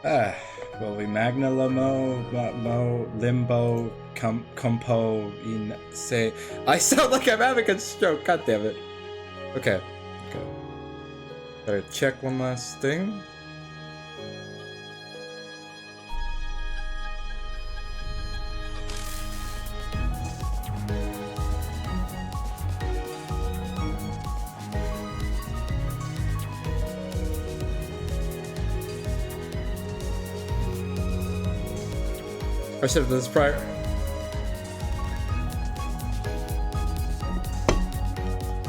Ah, will we Magna Lomo, Limbo, Compo, in say. I sound like I'm having a stroke, god damn it. Okay. Gotta check one last thing. I should have done this prior.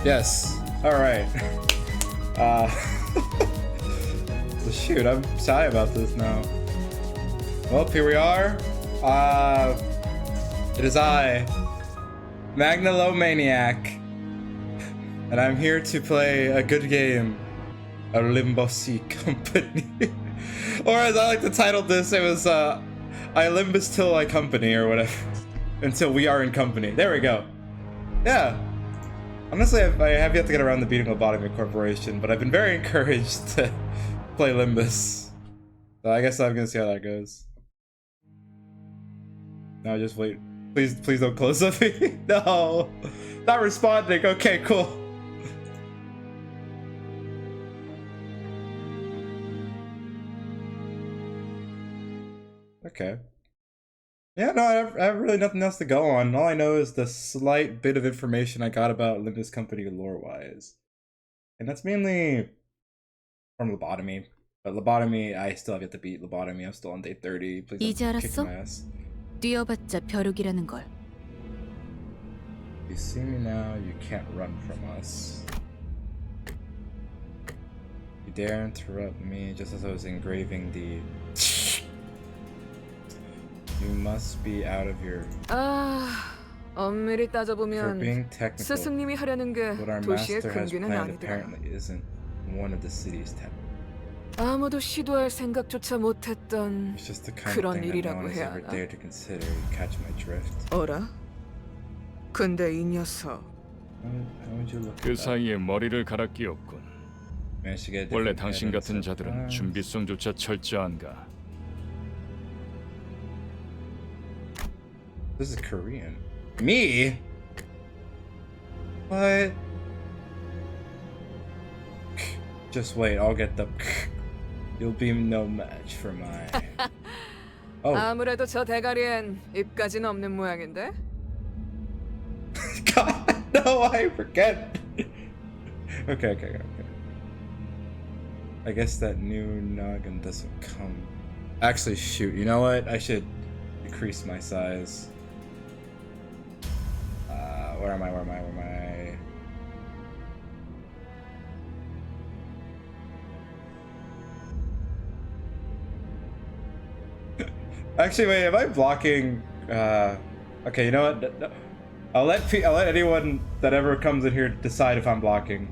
Yes. Alright. Shoot, I'm shy about this now. Well, here we are. It is I, Magnalomaniac, and I'm here to play a good game of Limbus Company. Or as I like to title this, it was I Limbus till I company or whatever. Until we are in company. There we go. Yeah. Honestly, I have yet to get around to beating Lobotomy Corporation, but I've been very encouraged to play Limbus. So I guess I'm gonna see how that goes. No, just wait. Please don't close up me. No. Not responding. Okay, cool. Okay. Yeah, no, I have really nothing else to go on. All I know is the slight bit of information I got about Limbus Company lore-wise. And that's mainly from Lobotomy. But Lobotomy, I still have yet to beat Lobotomy. I'm still on day 30. Please don't kick my ass. 뛰어봤자 벼룩이라는 걸. You see me now, you can't run from us. You dare interrupt me just as I was engraving the... You must be out of your... 엄밀히 따져보면 being technical, 스승님이 하려는 게 what our 도시의 master has 근귀는 planned 아니더라. apparently isn't one of the city's temple. 아무도 시도할 생각조차 못했던 It's just the kind of 그런 thing that no 일이라고 one has 해야 ever 하나? dared to consider. You catch my drift. 어라? 근데 이 녀석 How would you look 그 at that? 사이에 머리를 갈아 끼웠군. Managed to get a 원래 different 당신 head 같은 and 자들은 stuff. 준비성조차 철저한가. This is Korean. Me? What? Just wait, I'll get the... You'll be no match for my... Oh. 아무래도 저 대가리엔 입까지는 없는 모양인데? God, no, I forget. Okay. I guess that new noggin doesn't come. Actually, shoot, you know what? I should decrease my size. Where am I? Actually, wait, am I blocking? Okay, you know what? No. I'll let anyone that ever comes in here decide if I'm blocking.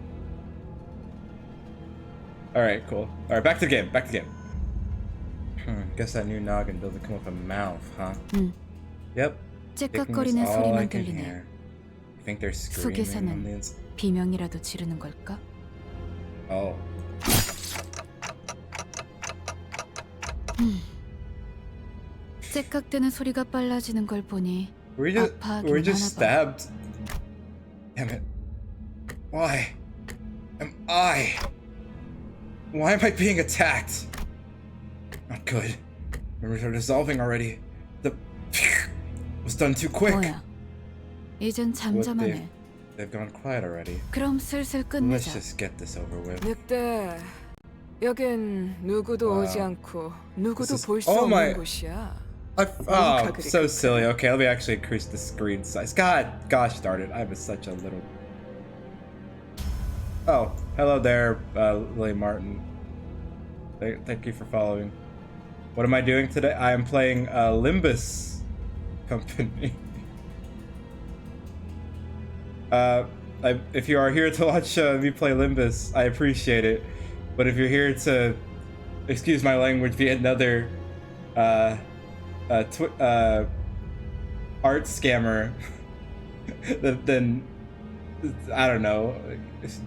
Alright, cool. Alright, back to the game. Guess that new noggin doesn't come with a mouth, huh? Yep. 째깍거리는 소리만 들리네. You think they're screaming on the 속에서는 inside? 비명이라도 지르는 걸까? Oh. 째깍대는 소리가 빨라지는 걸 보니 We're 아파하기는 just 하나 봐. stabbed. Damn it. Why am I being attacked? Not good. Memories are dissolving already. The was done too quick. 뭐야? 이젠 잠잠하네. They've gone quiet already. 그럼 슬슬 Let's 끝내자. just get this over with. 늑대 여긴 누구도 오지 않고 누구도 This is- 볼 수 oh my- 없는 곳이야. Oh, so silly. Okay, let me actually increase the screen size. Gosh darn it. I'm such a little... Oh, hello there, Lily Martin. Thank you for following. What am I doing today? I am playing Limbus Company. If you are here to watch me play Limbus, I appreciate it. But if you're here to, excuse my language, be another art scammer, then I don't know.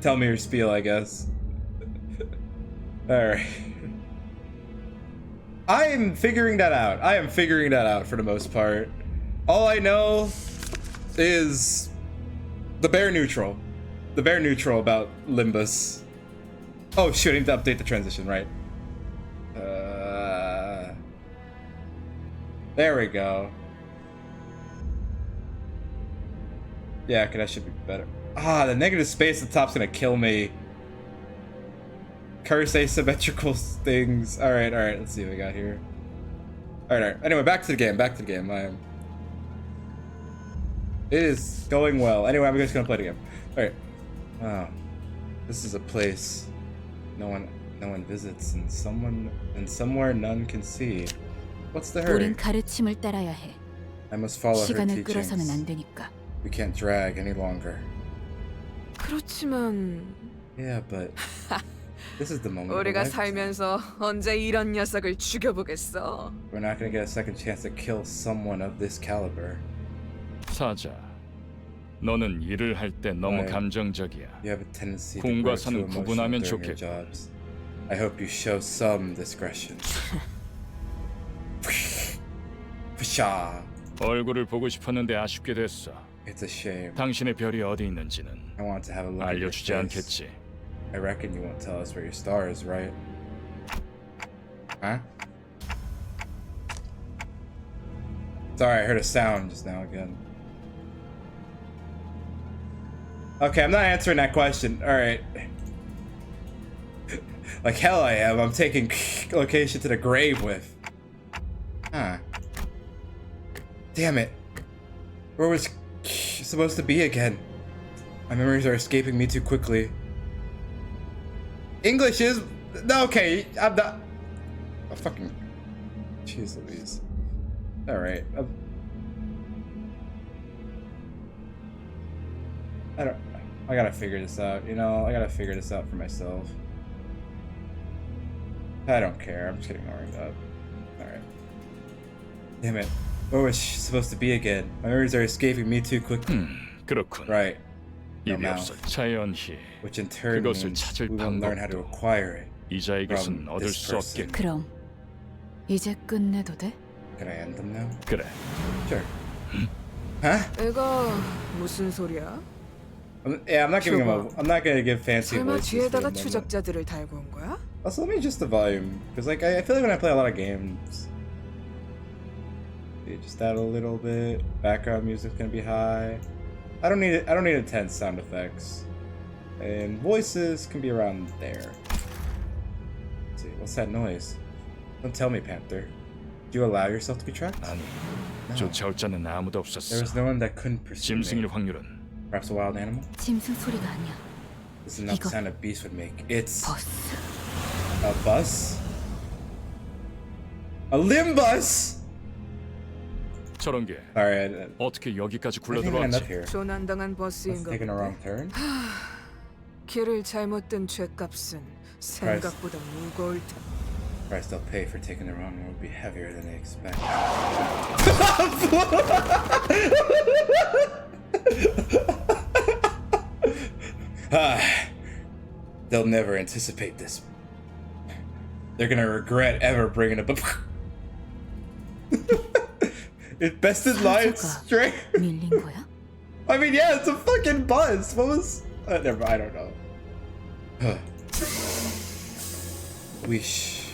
Tell me your spiel, I guess. All right. I am figuring that out. I am figuring that out for the most part. All I know is the bare neutral. The bare neutral about Limbus. Oh shoot, I need to update the transition, right? There we go. Yeah, okay, that should be better. Ah, the negative space at the top's gonna kill me. Curse asymmetrical things. Alright, let's see what we got here. Alright. Anyway, back to the game, It is going well. Anyway, I'm just gonna play the game. Alright. Wow. This is a place no one visits and somewhere none can see. What's the hurry? 우린 가르침을 따라야 해. I must follow her 시간을 끌어서는 teachings. 안 되니까. We can't drag any longer. 그렇지만 Yeah, but this is the moment. 우리가 of a lifetime. 살면서 언제 이런 녀석을 죽여보겠어? We're not gonna get a second chance to kill someone of this caliber. 사자, 너는 일을 할 때 너무 Right. 감정적이야. You have a tendency to 공과 grow too 사는 emotional 구분하면 during your 좋겠고. jobs. I hope you show some discretion. 푸샤. 얼굴을 보고 싶었는데 아쉽게 됐어. It's a shame. 당신의 별이 어디 있는지는 I want to have a look at your 알려주지 face. 않겠지. I reckon you won't tell us where your star is, right? Huh? Sorry, I heard a sound just now again. Okay, I'm not answering that question. Alright. Like hell I am. I'm taking location to the grave with. Huh. Damn it. Where was supposed to be again? My memories are escaping me too quickly. English is... No, okay, I'm not... Oh, fucking... Jeez Louise. Alright. I gotta figure this out, you know? I gotta figure this out for myself. I don't care, I'm just ignoring that. Alright. Damn it. Where was she supposed to be again? My memories are escaping me too quickly. 그렇군. Right. No 입이 mouth. 없어 자연히 Which in turn 그것을 means 찾을 we will learn how to 방법도 acquire it. 이자의 것은 From 얻을 this 수 person. 없겠. 그럼 이제 끝내도 돼? Can I end them now? 그래. Sure. Huh? 이거 무슨 소리야? Yeah, I'm not giving him a. I'm not gonna give fancy 설마 voices for the 뒤에다가 moment. 추적자들을 달고 온 거야? Also, let me adjust the volume because, like, I feel like when I play a lot of games, you just add a little bit. Background music's gonna be high. I don't need it. I don't need intense sound effects, and voices can be around there. Let's see, what's that noise? Don't tell me, Panther. Do you allow yourself to be tracked? 아니, No. 쫓아올 자는 아무도 There 없었어. was no one that couldn't pursue me. 짐승일 확률은 Perhaps a wild animal. 짐승 소리가 아니야. This is not the 이거- sound a beast would make. It's 버스. a bus. A Limbus. 저런 게 Sorry, 어떻게 여기까지 I didn't even end up 굴러들어왔지? here. 조난당한 It's 버스인가 taking a 본데. wrong turn. 길을 잘못 든 죄값은 생각보다 무거울 테. Price they'll pay for taking the wrong one will be heavier than they expect. They'll never anticipate this. They're gonna regret ever bringing up a. It bested lines 사자가 straight. 밀린 거야? I mean, yeah, it's a fucking buzz. What was? Never. I don't know. Weesh.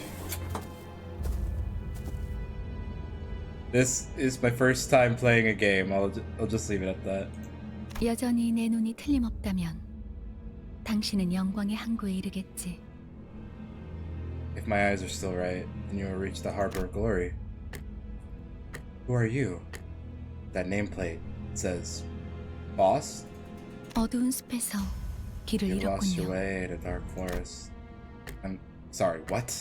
This is my first time playing a game. I'll just leave it at that. 여전히 내 눈이 틀림없다면 당신은 영광의 항구에 이르겠지. If my eyes are still right, then you will reach the harbor of glory. Who are you? That nameplate says, "Boss." 어두운 숲에서 길을 You lost your 잃었군요. way in a dark forest. I'm sorry. What?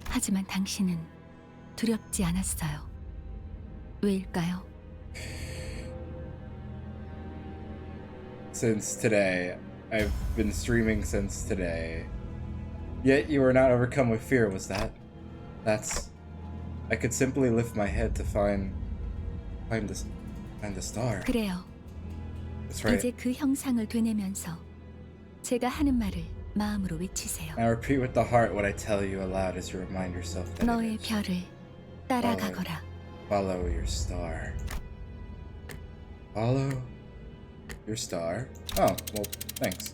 하지만 당신은 두렵지 않았어요. 왜일까요? Since today, I've been streaming since today. Yet you were not overcome with fear. Was that? That's. I could simply lift my head to find the star. 그래요. That's right. 이제 그 형상을 되뇌면서 제가 하는 말을 마음으로 외치세요. Now repeat with the heart what I tell you aloud as you remind yourself that 너의 it is. 별을 따라가거라. Follow your star. Follow your star. Oh, well, thanks.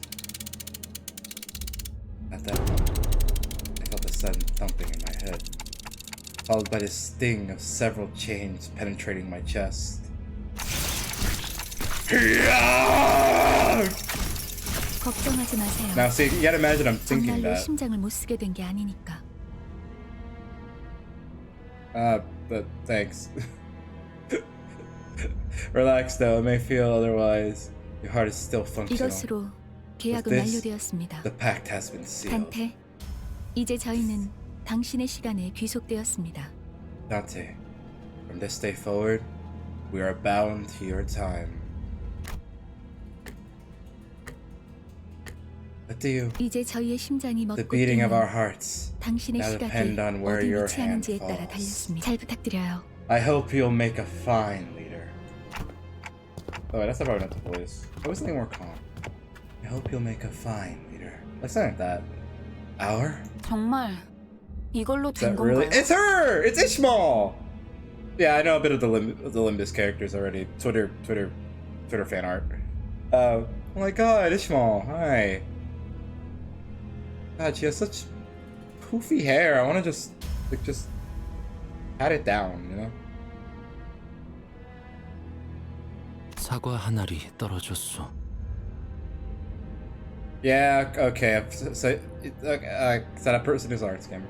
At that moment, I felt a sudden thumping in my head, followed by the sting of several chains penetrating my chest. 걱정하지 마세요. Now, see, you gotta imagine I'm thinking 정말로 that. 심장을 못 쓰게 된 게 아니니까. But thanks. Relax, though. It may feel otherwise. Your heart is still functional. 이것으로 계약은 With this, 완료되었습니다. The pact has been sealed. 단테, 이제 저희는 당신의 시간에 귀속되었습니다. Dante, from this day forward, we are bound to your time. What do you? 이제 저희의 심장이 The 멎고 beating of our 뛰는 hearts 당신의 now depend 시각이 on where 어디 your hand 위치하는지에 따라 falls. 달렸습니다. 잘 부탁드려요. I hope you'll make a fine leader. Oh, wait, that's probably not the voice. I was thinking more calm. I hope you'll make a fine leader. Like something like that. Our? 정말 이걸로 Is 된 that really? 건가요? It's her! It's Ishmael! Yeah, I know a bit of the Limbus characters already. Twitter fan art. Oh my god, Ishmael, hi. God, she has such poofy hair. I want to just pat it down, you know? 사과 한 알이 떨어졌어. Yeah, okay. So that person is art scammer.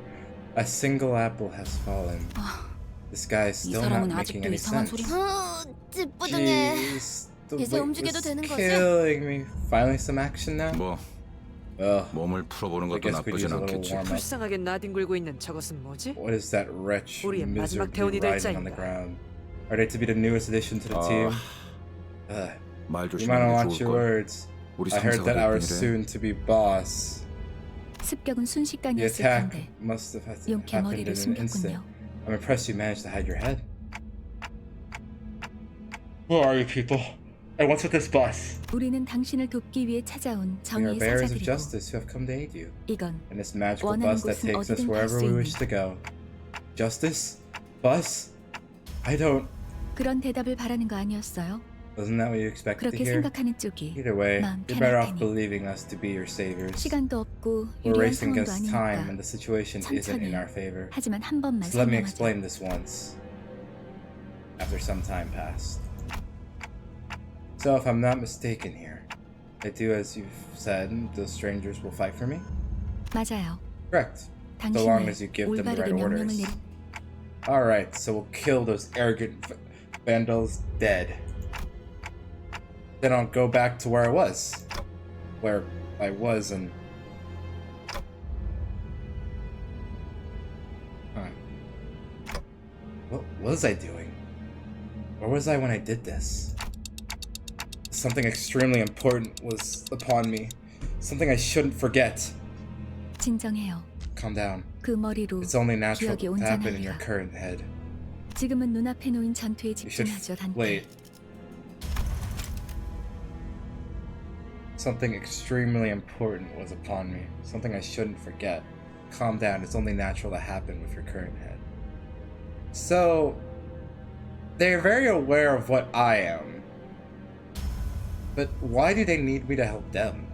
A single apple has fallen. This guy is 이 still not 사람은 making 아직도 any 이상한 sense. 소리. 찌뿌둥해. Jeez, the 이제 weight 움직여도 was 되는 거지? killing me. Finally, some action now. 뭐 Ugh. 몸을 풀어보는 I 것도 guess we could use 나쁘진 a little 않겠지. warm up. 불쌍하게 나뒹굴고 있는 저것은 뭐지? What is that wretch 우리의 마지막 miserably 대원이 될 writhing on the 자인가? ground? Are they to be the newest addition to the team? 말 You might not 조심하는 게 watch 좋을 your 걸. words. 우리 I heard 상사가 that our 될 뿐이래. soon-to-be boss. 습격은 The 순식간이었을 attack 텐데 must have 용케 happened 머리를 in an instant. 숨겼군요. I'm impressed you managed to hide your head. Who are you people? And what's with this bus? 우리는 당신을 돕기 위해 찾아온 We are 정의의 bearers of 사자들이고 justice who have come to aid you. 이건 And this magical 원하는 bus that 곳은 takes us 어디든 갈 wherever 수 we 있는. wish to go. Justice? Bus? I don't... 그런 대답을 바라는 거 아니었어요? Wasn't that what you expected to 그렇게 hear? 생각하는 쪽이 Either way, 마음 you're better off 편할 테니. believing us to be your saviors. 시간도 없고 We're 유리한 racing 상황도 against time 아니니까 and the situation isn't in 천천히 our favor. 하지만 한 번만 So let me 설명하자. explain this once. After some time passed. So if I'm not mistaken here, I do as you've said, those strangers will fight for me? 맞아요. Correct. So long as you 당신을 give them the right 올바르게 명령을 orders. 내리 Alright, so we'll kill those arrogant vandals dead. Then I'll go back to where I was. Where I was and... Huh. What was I doing? Where was I when I did this? Something extremely important was upon me. Something I shouldn't forget. 진정해요. Calm down. 그 머리로 It's only natural 기억이 to happen in your 온전하리라. current head. 지금은 눈앞에 놓인 전투에 You should 집중하죠, 단테. wait. Something extremely important was upon me. Something I shouldn't forget. Calm down. It's only natural to happen with your current head. So, they're very aware of what I am. But why do they need me to help them?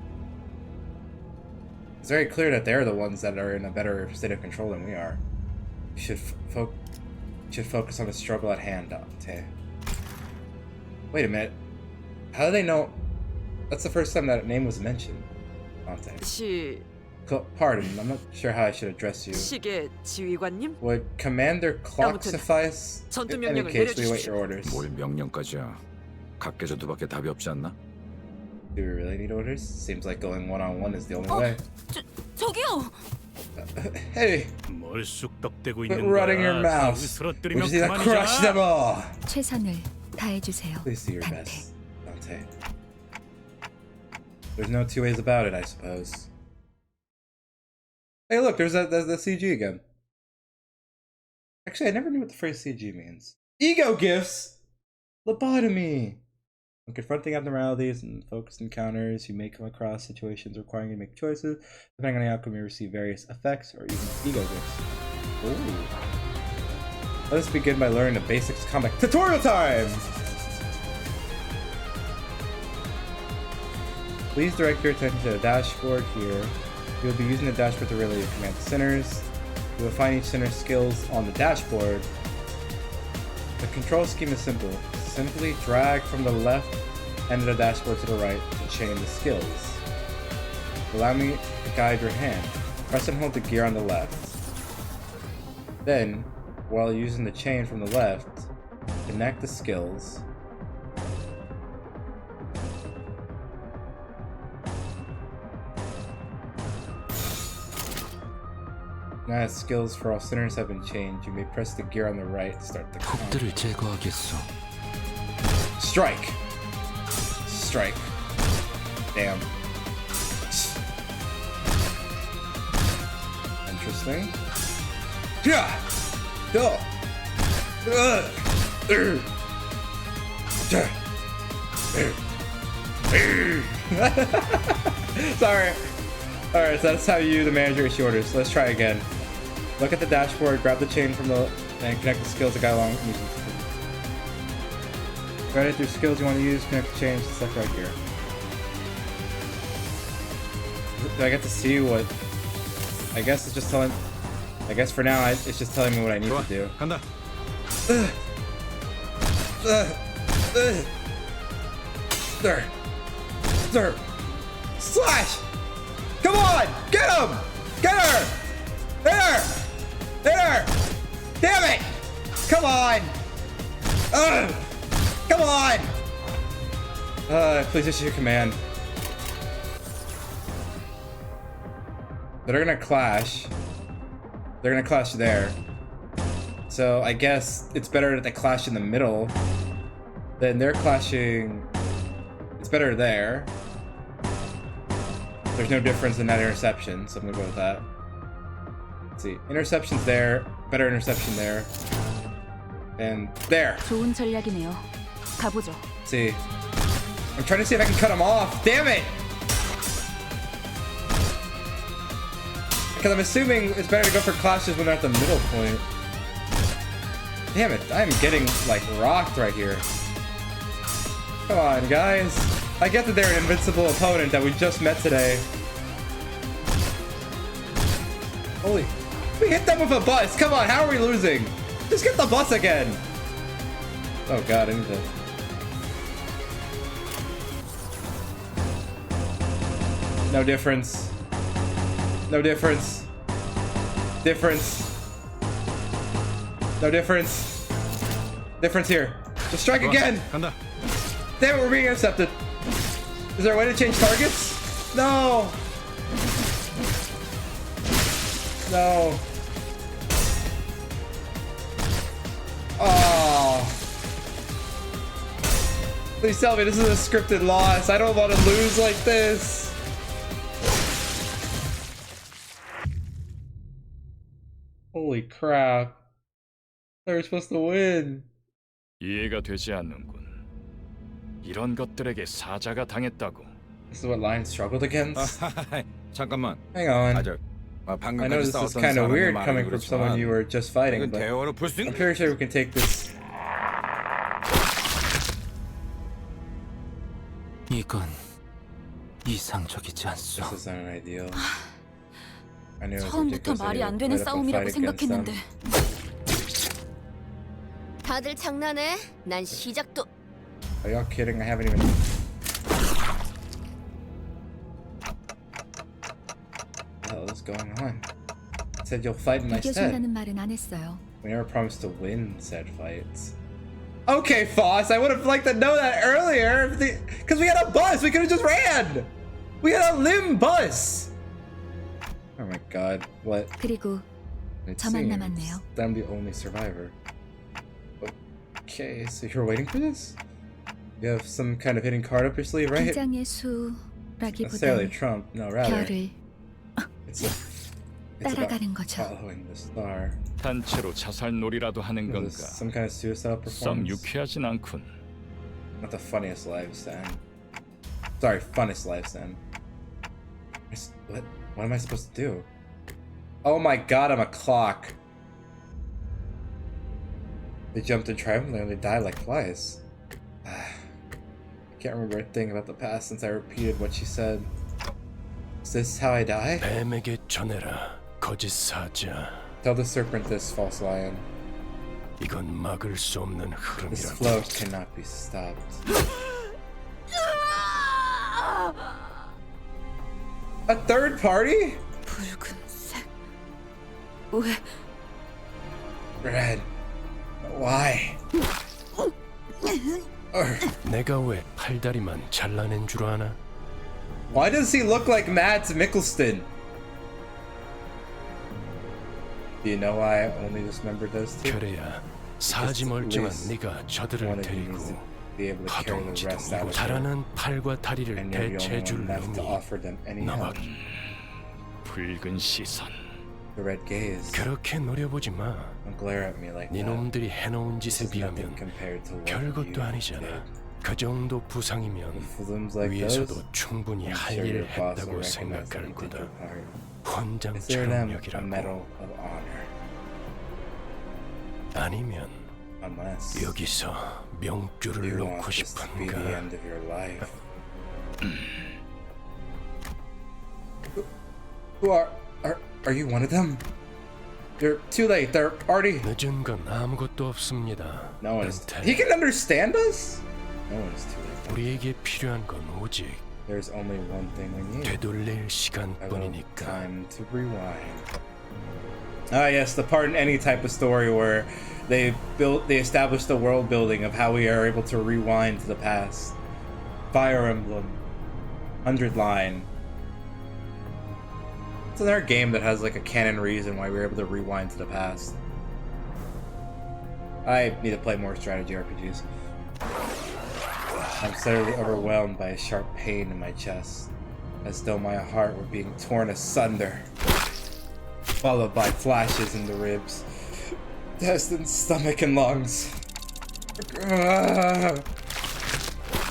It's very clear that they're the ones that are in a better state of control than we are. You should focus on the struggle at hand, Dante. Wait a minute. How do they know? That's the first time that name was mentioned. Dante. Pardon, I'm not sure how I should address you. 시계 지휘관님? Would Commander Clock 아무튼 suffice? 전투 In any 명령을 case, we await 내려주십시오. your orders. 뭘 명령까지야. 각계 전투밖에 답이 없지 않나? Do we really need orders? Seems like going one-on-one is the only way. 저기요. Hey, 뭘 쑥덕대고 quit 있는 running your 거야? mouth. We 쓰러뜨리면 just need to crush them 그만이잖아. all. 최선을 다해주세요, Please do your 단테. best, Dante. There's no two ways about it, I suppose. Hey, look, there's the CG again. Actually, I never knew what the phrase CG means. Ego gifts! Lobotomy! When confronting abnormalities and focused encounters, you may come across situations requiring you to make choices. Depending on the outcome, you receive various effects or even ego gifts. Ooh. Let us begin by learning the basics of combat. Tutorial time! Please direct your attention to the dashboard here. You will be using the dashboard to relay your command to sinners. You will find each sinner's skills on the dashboard. The control scheme is simple. Simply drag from the left end of the dashboard to the right to chain the skills. Allow me to guide your hand. Press and hold the gear on the left. Then, while using the chain from the left, connect the skills. Now that skills for all sinners have been changed, you may press the gear on the right to start the count. 적들을 제거하겠소. Strike! Strike. Damn. Interesting. Yeah! Go! Sorry. Alright, so that's how you, the manager, issue orders. Let's try again. Look at the dashboard, grab the chain from the and connect the skills that got along. Guide it through skills you want to use, connect the chains, stuff right here. Do I get to see what? I guess it's just telling. I guess for now, it's just telling me what I need to do. 간다. There. There. Slash! Come on! Get him! Get her! Hit her! Hit her! Damn it! Come on! Come on! Please issue a command. They're gonna clash. They're gonna clash there. So I guess it's better that they clash in the middle. Then they're clashing. It's better there. There's no difference in that interception, so I'm gonna go with that. Let's see. Interception's there. Better interception there. And there. 좋은 전략이네요. 가보죠. Let's see. I'm trying to see if I can cut them off. Damn it! Because I'm assuming it's better to go for clashes when they're at the middle point. Damn it, I'm getting, like, rocked right here. Come on, guys. I get that they're an invincible opponent that we just met today. Holy. We hit them with a bus. Come on, how are we losing? Just get the bus again. Oh god, I need to... No difference. No difference. Difference. No difference. Difference here. Just strike again. 간다. Damn it, we're being intercepted. Is there a way to change targets? No. No. Oh. Please tell me this is a scripted loss. I don't want to lose like this. Holy crap. They were supposed to win. 이해가 되지 않는군. 이런 것들에게 사자가 당했다고. This is what Lions struggled against? 잠깐만. Hang on. I 방금까지 know this is 싸웠던 kind of 사람의 weird 말을 coming from someone you were just fighting, 이건 but 대화로 풀 수 I'm 있는. pretty sure we can take this. 이건 이상적이지 않소. This is not an ideal. I knew it was 처음부터 ridiculous that 말이 you 안 would 되는 put up a 싸움이라고 fight against them. 생각했는데 다들 장난해? 난 시작도 Are y'all kidding? I haven't even. What the hell is going on? It said you'll fight in my stead. 이겨준다는 말은 안 했어요. We never promised to win said fights. Okay, Foss, I would have liked to know that earlier. Because we had a bus, we could have just ran. We had a Limbus. Oh my god, what? 그리고 It 저만 seems 남았네요. that I'm the only survivor. Okay, so you're waiting for this? You have some kind of hidden card up your sleeve, right? 긴장의 Necessarily 수라기보단 Trump, no, rather. 별을 It's about 따라가는 거죠. following the star. 단체로 자살놀이라도 하는 Is 건가? this some kind of suicide 썩 performance? 유쾌하진 않군. Not the funniest lives, then. Sorry, funnest lives, then. What am I supposed to do? Oh my god, I'm a clock. They jumped in triumphantly and they died like flies. I can't remember a thing about the past since I repeated what she said. Is this how I die? 뱀에게 전해라, 거짓 사자. Tell the serpent this, false lion. 이건 막을 수 없는 This 흐름이라고. flow cannot be stopped. A third party? 붉은색. 왜? Red. Why? 내가 왜 팔다리만 잘라낸 줄 아나? Why does he look like Mads Mikkelsen? Do you know why I only dismembered those two? 그래야 사지 멀쩡한 네가 저들을 One of you needs 데리고 to be able to carry the 파동지도 rest out 이고 of them. 자라는 팔과 다리를 And you're the only 대체해줄 one left to 놈이 offer them any help. 너밖에. 붉은 시선. The red gaze. 그렇게 노려보지 마. Don't glare at me like 네 that. 놈들이 해놓은 This 짓에 is nothing 비하면 compared to what 별것도 you 아니잖아. did. 그 정도 부상이면 With flames like 위에서도 those, 충분히 I'm 할 sure 일을 your boss will 했다고 recognize that 생각할 you did 거다. your part. 헌장 Is there them a 촬영력이라고. medal of honor? 아니면 Unless 여기서 명줄을 you want 놓고 this to be the 싶은가? end of your life. Who are you one of them? You're too late. They're already. 늦은 건 아무것도 없습니다. No one is. 렌탈. He can understand us. No one is too late. 우리에게 필요한 건 오직 There's only one thing we need. 되돌릴 A little 시간뿐이니까. time to rewind. Ah, yes, the part in any type of story where they establish the world building of how we are able to rewind to the past. Fire Emblem, 100 Line. It's another game that has like a canon reason why we're able to rewind to the past. I need to play more strategy RPGs. I'm suddenly overwhelmed by a sharp pain in my chest, as though my heart were being torn asunder, followed by flashes in the ribs, destined stomach and lungs.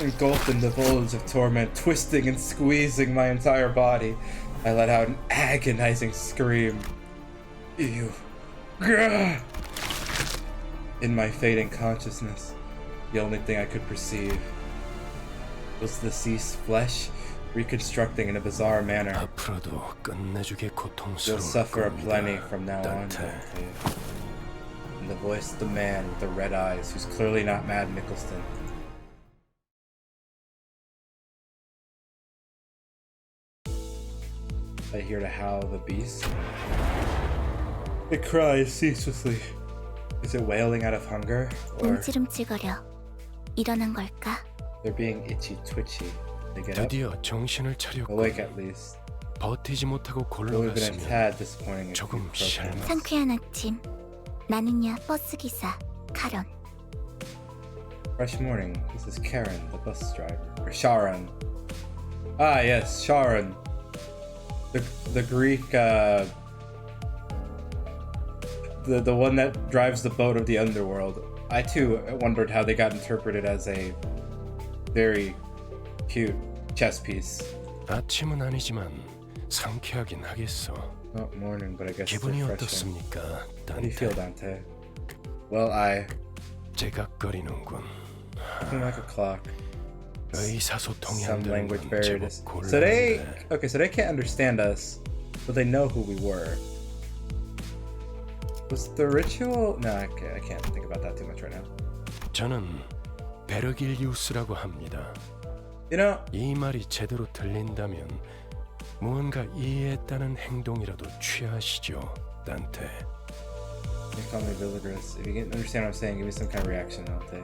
Engulfed in the bulge of torment, twisting and squeezing my entire body, I let out an agonizing scream. Ew. In my fading consciousness, the only thing I could perceive was the deceased flesh reconstructing in a bizarre manner. 앞으로도 끝내주게 You'll 고통스러울 suffer 겁니다. plenty from now on, 딴테. Dante. In the voice of the man with the red eyes, who's clearly not Mad Mikkelsen. I hear the howl of a beast. It cries ceaselessly. Is it wailing out of hunger? Or 움찔움찔거려. 일어난 걸까? they're being itchy twitchy? They get up? 드디어 정신을 Awake 차렸고 at least. 버티지 못하고 It would have been a 골러갔으면 tad disappointing if 조금 you broke 실망. them. 상쾌한 아침. 나는야 버스기사 카런. Fresh morning. This is Karen, the bus driver. Or Sharon. Ah, yes, Sharon. The Greek, the one that drives the boat of the underworld. I too wondered how they got interpreted as a very cute chess piece. 아침은 아니지만 상쾌하긴 하겠어. Not morning, but I guess it's 기분이 refreshing. 어떻습니까, How do you feel, 딴테? Dante? Well, I 제각거리는군. looking like a clock. 의사소통이 안 Some 되는 language 건 barrier. 제법 So they 곤란한데. okay, so they can't understand us, but they know who we were. Was the ritual? No, I can't think about that too much right now. 저는 베르길리우스라고 합니다. You know, 이 말이 제대로 들린다면 무언가 이해했다는 행동이라도 취하시죠, 딴테. you can call me Villigris. If you can understand what I'm saying, give me some kind of reaction, Dante.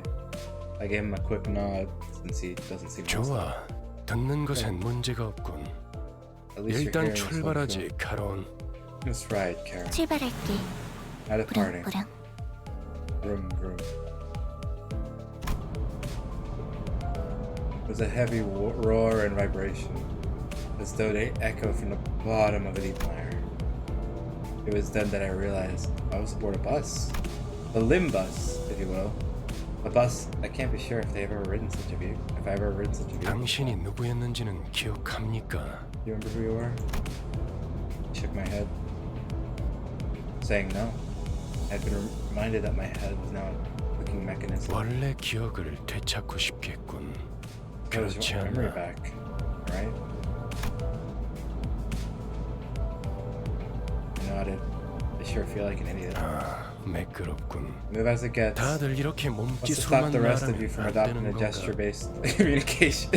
I gave him a quick nod since he doesn't seem. 좋아, 듣는 것엔 문제가 없군. At least you're 일단 hearing something. 출발하지, 카론. That's right, Karen. 출발할게. Not departing. 부릉부릉. Vroom, vroom. There was a heavy roar and vibration, as though they echoed from the bottom of a deep mire. It was then that I realized I was aboard a bus. A Limbus, if you will. The bus. I can't be sure if they've ever ridden such a vehicle. If I've ever ridden such a vehicle. 당신이 누구였는지는 기억합니까? You remember who you were? I shook my head, saying no. I'd been reminded that my head was now a clicking mechanism. 원래 기억을 되찾고 싶겠군. It was 그렇지 your memory 않나? back, right? I nodded. I sure feel like an idiot. 아, 매끄럽군. Move as it gets. 다들 이렇게 What's to 몸짓으로만 stop the rest of you 말하면 from 안 adopting 되는 a 건가? gesture-based communication?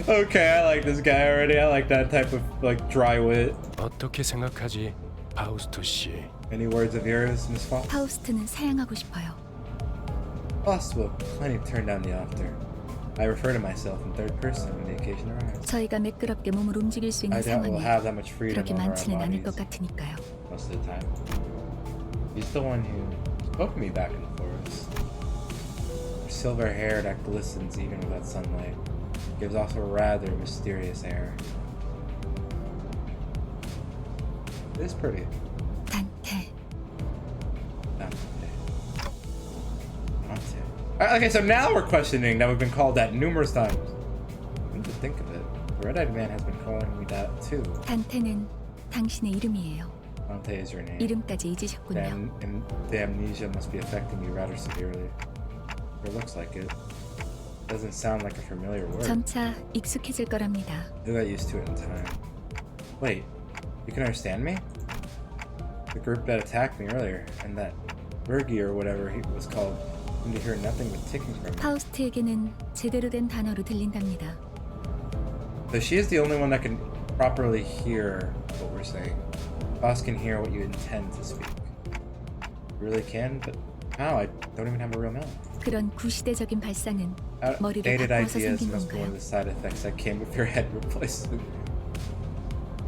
Okay, I like this guy already. I like that type of like dry wit. 어떻게 생각하지, 파우스토 씨? Any words of yours, Miss Fox? 파우스트는 사양하고 싶어요. Possible. Plenty turn down the after. I refer to myself in third person when the occasion arrives. 저희가 매끄럽게 몸을 움직일 수 있는 I doubt we'll 상황이 have that much freedom 그렇게 over our 많지는 않을 것 bodies 같으니까요. most of the time. He's the one who spoke to me back in the forest. Her silver hair that glistens even without sunlight gives off a rather mysterious air. It is pretty. 단테. Okay, so now we're questioning that we've been called that numerous times. Come to think of it, the red-eyed man has been calling me that too. 단테는 당신의 이름이에요. Dante is your name. 이름까지 잊으셨군요. The amnesia must be affecting you rather severely. It looks like it. Doesn't sound like a familiar word. 점차 익숙해질 거랍니다. You'll get used to it in time. Wait, you can understand me? The group that attacked me earlier, and that Virgi or whatever he was called, seemed to hear nothing but ticking from me. 파우스트에게는 제대로 된 단어로 들린답니다. So she is the only one that can properly hear what we're saying. Boss can hear what you intend to speak. You really can, but how? I don't even have a real mouth. 그런 구시대적인 발상은 머리를 Outdated 바꿔서 ideas 생긴 must be one 건가요? of the side effects that came with your head replacement.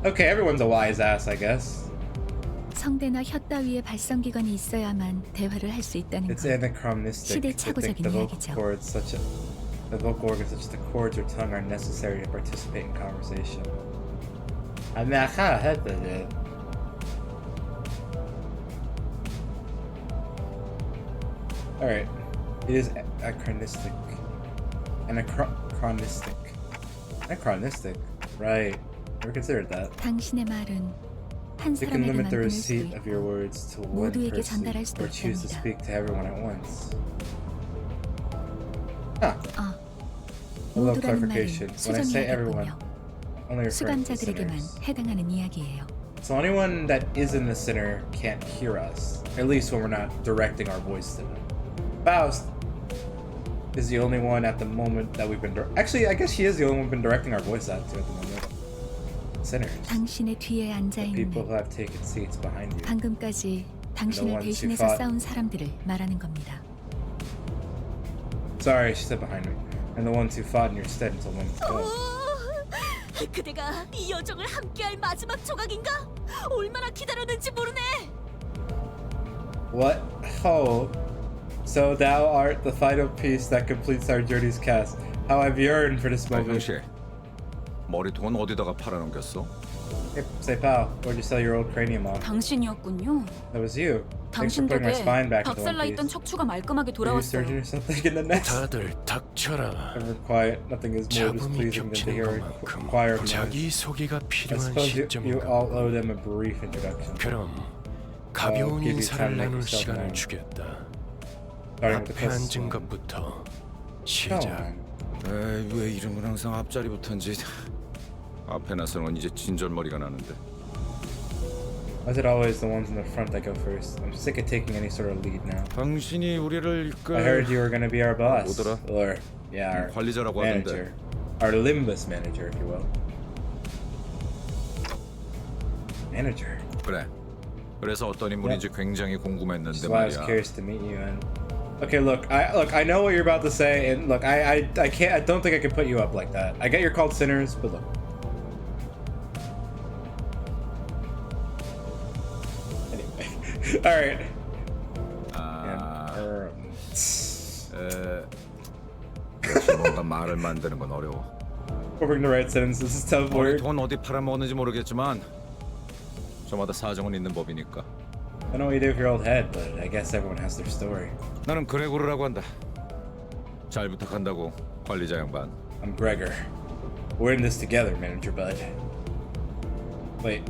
Okay, everyone's a wise ass, I guess. 성대나 혀 따위의 발성기관이 있어야만 대화를 할 수 있다는 It's 것. anachronistic to think 시대착오적인 the vocal 이야기죠. cords the vocal organs such as the cords or tongue are necessary to participate in conversation. I mean, I kind of had that. All right, it is anachronistic. Anachronistic, right? Never considered that. 당신의 말은 한 You can limit 사람에게만 the 들을 수 receipt of 있고 your words to one 모두에게 person, 전달할 수도 or choose to 있답니다. speak to everyone at once. Huh. 아, A little 모두라는 말은 clarification. When I say everyone, 수정해야겠군요. only referring to 수감자들에게만 sinners. 해당하는 이야기예요. So anyone that isn't a sinner can't hear us, at least when we're not directing our voice to them. Faust is the only one at the moment that we've been. Actually, I guess she is the only one we've been directing our voice at to at the moment. Sinners, 당신의 뒤에 앉아 the people 있는 who have taken seats behind you. 방금까지 당신을 ones who 대신해서 fought. 싸운 사람들을 말하는 겁니다. Sorry, she said behind me, and the ones who fought in your stead until moments ago. 그대가 이 여정을 함께할 마지막 조각인가? 얼마나 기다렸는지 모르네. What? Oh, so thou art the final piece that completes our journey's cast. How I've yearned for this moment. 형씨, 머리통은 어디다가 팔아넘겼어? Hey, say pal, where'd you sell your old cranium off? 당신이었군요. That was you. Thanks for 당신 putting my 덕에 spine back into one 박살나 있던 piece. 척추가 말끔하게 Are you a 돌아왔어요. surgeon or something in the next? 다들 닥쳐라. Ever quiet, nothing is more 잡음이 displeasing than to 겹치는 hear a 것만큼 choir of 자기 noise. 소개가 I 필요한 suppose you 시점인가 all 보군. owe them a brief introduction. 그럼 가벼운 give you 인사를 time to make 나눌 yourself 시간을 known. 주겠다. Starting with the 앞에 closest 앉은 one. 것부터 Come 시작. on. 에이, 왜 이런 건 항상 앞자리부터인지. 앞에 나서는 건 이제 진절머리가 나는데. Why is it always the ones in the front that go first? I'm sick of taking any sort of lead now. 당신이 우리를 I heard you were gonna be our boss. 뭐더라? Or, yeah, our 관리자라고 manager. 하던데. Our Limbus manager, if you will. Manager. 그래. 그래서 어떤 인물인지 굉장히 궁금했는데 That's why I was 말이야. curious to meet you. And okay, look, I know what you're about to say, and look, I can't, I don't think I can put you up like that. I get you're called sinners, but look. Anyway, all right. 아, And, 역시 뭔가 말을 만드는 건 어려워. Forming the right sentences is tough work. 머리통은 어디 팔아먹었는지 모르겠지만 저마다 사정은 있는 법이니까. I don't know what you do with your old head, but I guess everyone has their story. 나는 그레고르라고 한다. 잘 부탁한다고 관리자 양반. I'm Gregor. We're in this together, Manager Bud. Wait.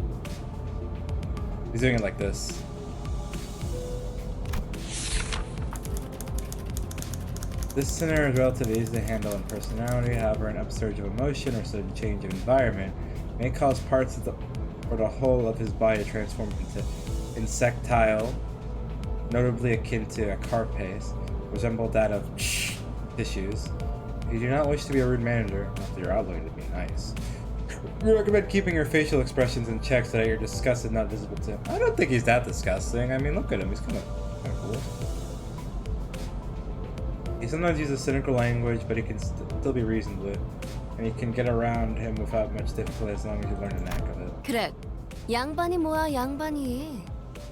He's doing it like this. This center is relatively easy to handle in personality. However, an upsurge of emotion or sudden change of environment may cause parts of the or the whole of his body to transform into insectile, notably akin to a carapace, resemble that of tissues. If you do not wish to be a rude manager, after your outlook to be nice, we recommend keeping your facial expressions in check so that your disgust is not visible to him. I don't think he's that disgusting. I mean, look at him. He's kind of cool. He sometimes uses cynical language, but he can still be reasoned with, and you can get around him without much difficulty as long as you learn the knack of it. 그래, 양반이 뭐야 양반이.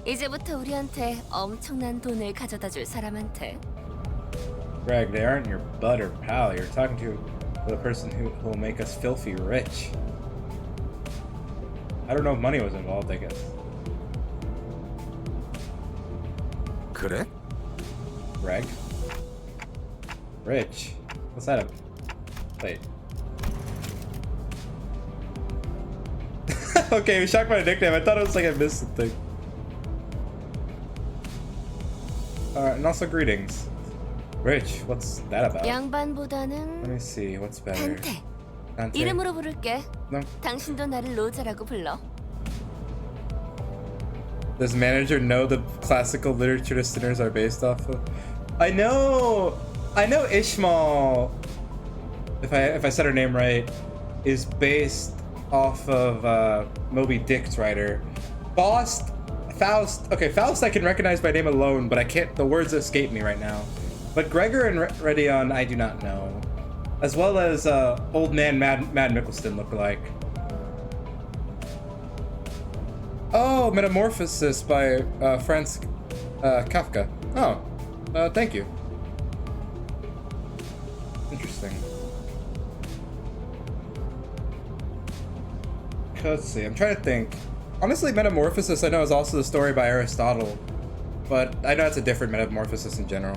이제부터 우리한테 엄청난 돈을 가져다 줄 사람한테. Greg, they aren't your bud or pal. You're talking to the person who will make us filthy rich. I don't know if money was involved, I guess. 그래? Greg? Rich? What's that? Wait. Okay, we shocked by the nickname. I thought it was like I missed something. Alright, and also greetings. Rich, what's that about? Let 양반보다는 me see, what's better? 단테. Dante? 이름으로 부를게. No. 당신도 나를 로자라고 불러. Does manager know the classical literature the sinners are based off of? I know Ishmael, if I said her name right, is based off of Moby Dick's writer. Faust, okay, Faust I can recognize by name alone, but I can't, the words escape me right now. But Gregor and Redion I do not know. As well as Old Man Mad Mickleston look alike. Oh, Metamorphosis by Franz Kafka. Oh, thank you. Interesting. Let's see, I'm trying to think. Honestly, Metamorphosis I know is also the story by Aristotle, but I know it's a different Metamorphosis in general.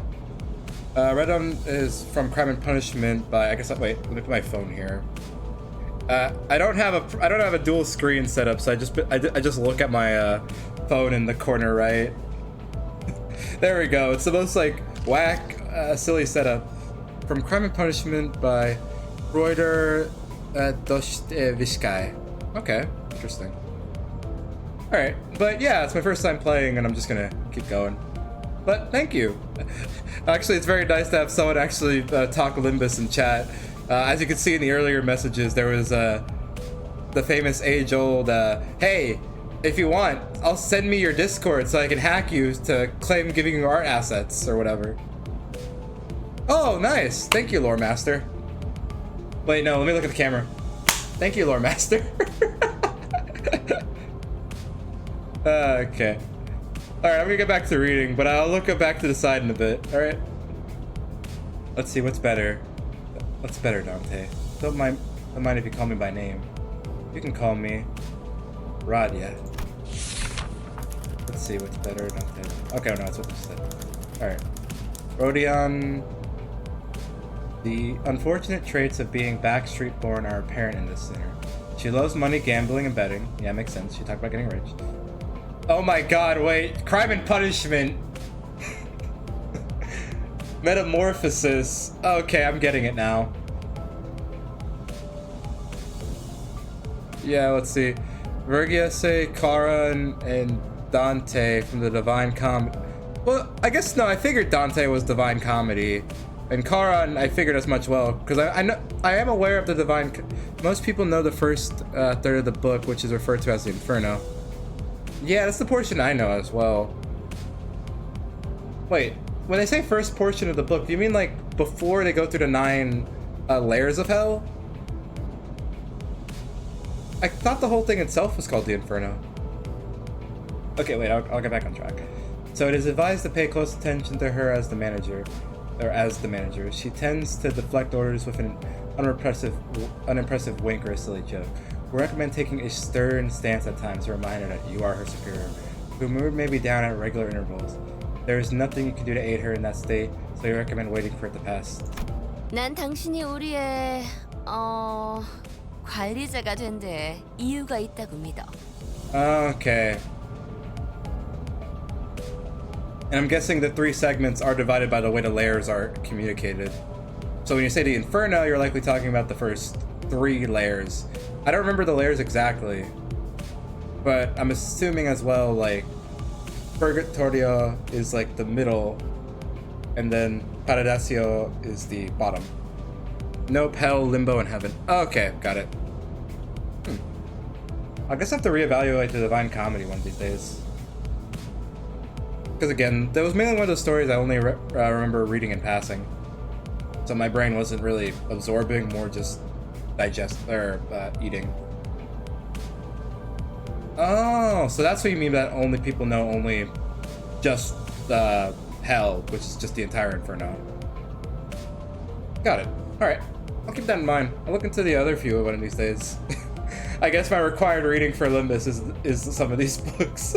Redon is from Crime and Punishment by, I guess, wait, let me put my phone here. I don't have a dual screen setup, so I just look at my phone in the corner right. There we go. It's the most like whack, silly setup. From Crime and Punishment by Reuter Dostoevsky. Okay, interesting. All right, but yeah, it's my first time playing, and I'm just gonna keep going. But thank you. Actually, it's very nice to have someone actually talk Limbus in chat. As you can see in the earlier messages, there was the famous age-old, hey, if you want, I'll send me your Discord so I can hack you to claim giving you art assets or whatever. Oh, nice. Thank you, Lore Master. Wait, no, let me look at the camera. Thank you, Lore Master. Okay. Alright, I'm gonna get back to reading, but I'll look back to the side in a bit, alright? Let's see, what's better? What's better, Dante? Don't mind if you call me by name. You can call me Radia. Let's see, what's better, Dante? Okay, no, that's what this said. Alright. Rodion. The unfortunate traits of being backstreet born are apparent in this sinner. She loves money, gambling, and betting. Yeah, makes sense. She talked about getting rich. Oh my god, wait. Crime and Punishment. Metamorphosis. Okay, I'm getting it now. Yeah, let's see. Vergiese, Charon, and Dante from the Divine Comedy. Well, I guess, no, I figured Dante was Divine Comedy. And Charon, I figured as much well, because I am aware of the Divine... Most people know the first third of the book, which is referred to as the Inferno. Yeah, that's the portion I know as well. Wait, when they say first portion of the book, do you mean like before they go through the 9 layers of hell? I thought the whole thing itself was called the Inferno. Okay, wait, I'll get back on track. So it is advised to pay close attention to her as the manager. She tends to deflect orders with an unimpressive wink or a silly joke. We recommend taking a stern stance at times to remind her that you are her superior. Her mood may be down at regular intervals. There is nothing you can do to aid her in that state, so you recommend waiting for it to pass. 난 당신이 우리의 관리자가 된 데 이유가 있다고 믿어. Okay. And I'm guessing the 3 segments are divided by the way the layers are communicated. So when you say the Inferno, you're likely talking about the first 3 layers. I don't remember the layers exactly, but I'm assuming as well, like, Purgatorio is like the middle, and then Paradiso is the bottom. Nope, Hell, Limbo, and Heaven. Okay, got it. I guess I have to reevaluate the Divine Comedy one of these days. Because again, that was mainly one of those stories I only remember reading in passing. So my brain wasn't really absorbing, more just eating. Oh, so that's what you mean by only people know only just Hell, which is just the entire Inferno. Got it. Alright, I'll keep that in mind. I'll look into the other few one of these days. I guess my required reading for Limbus is some of these books.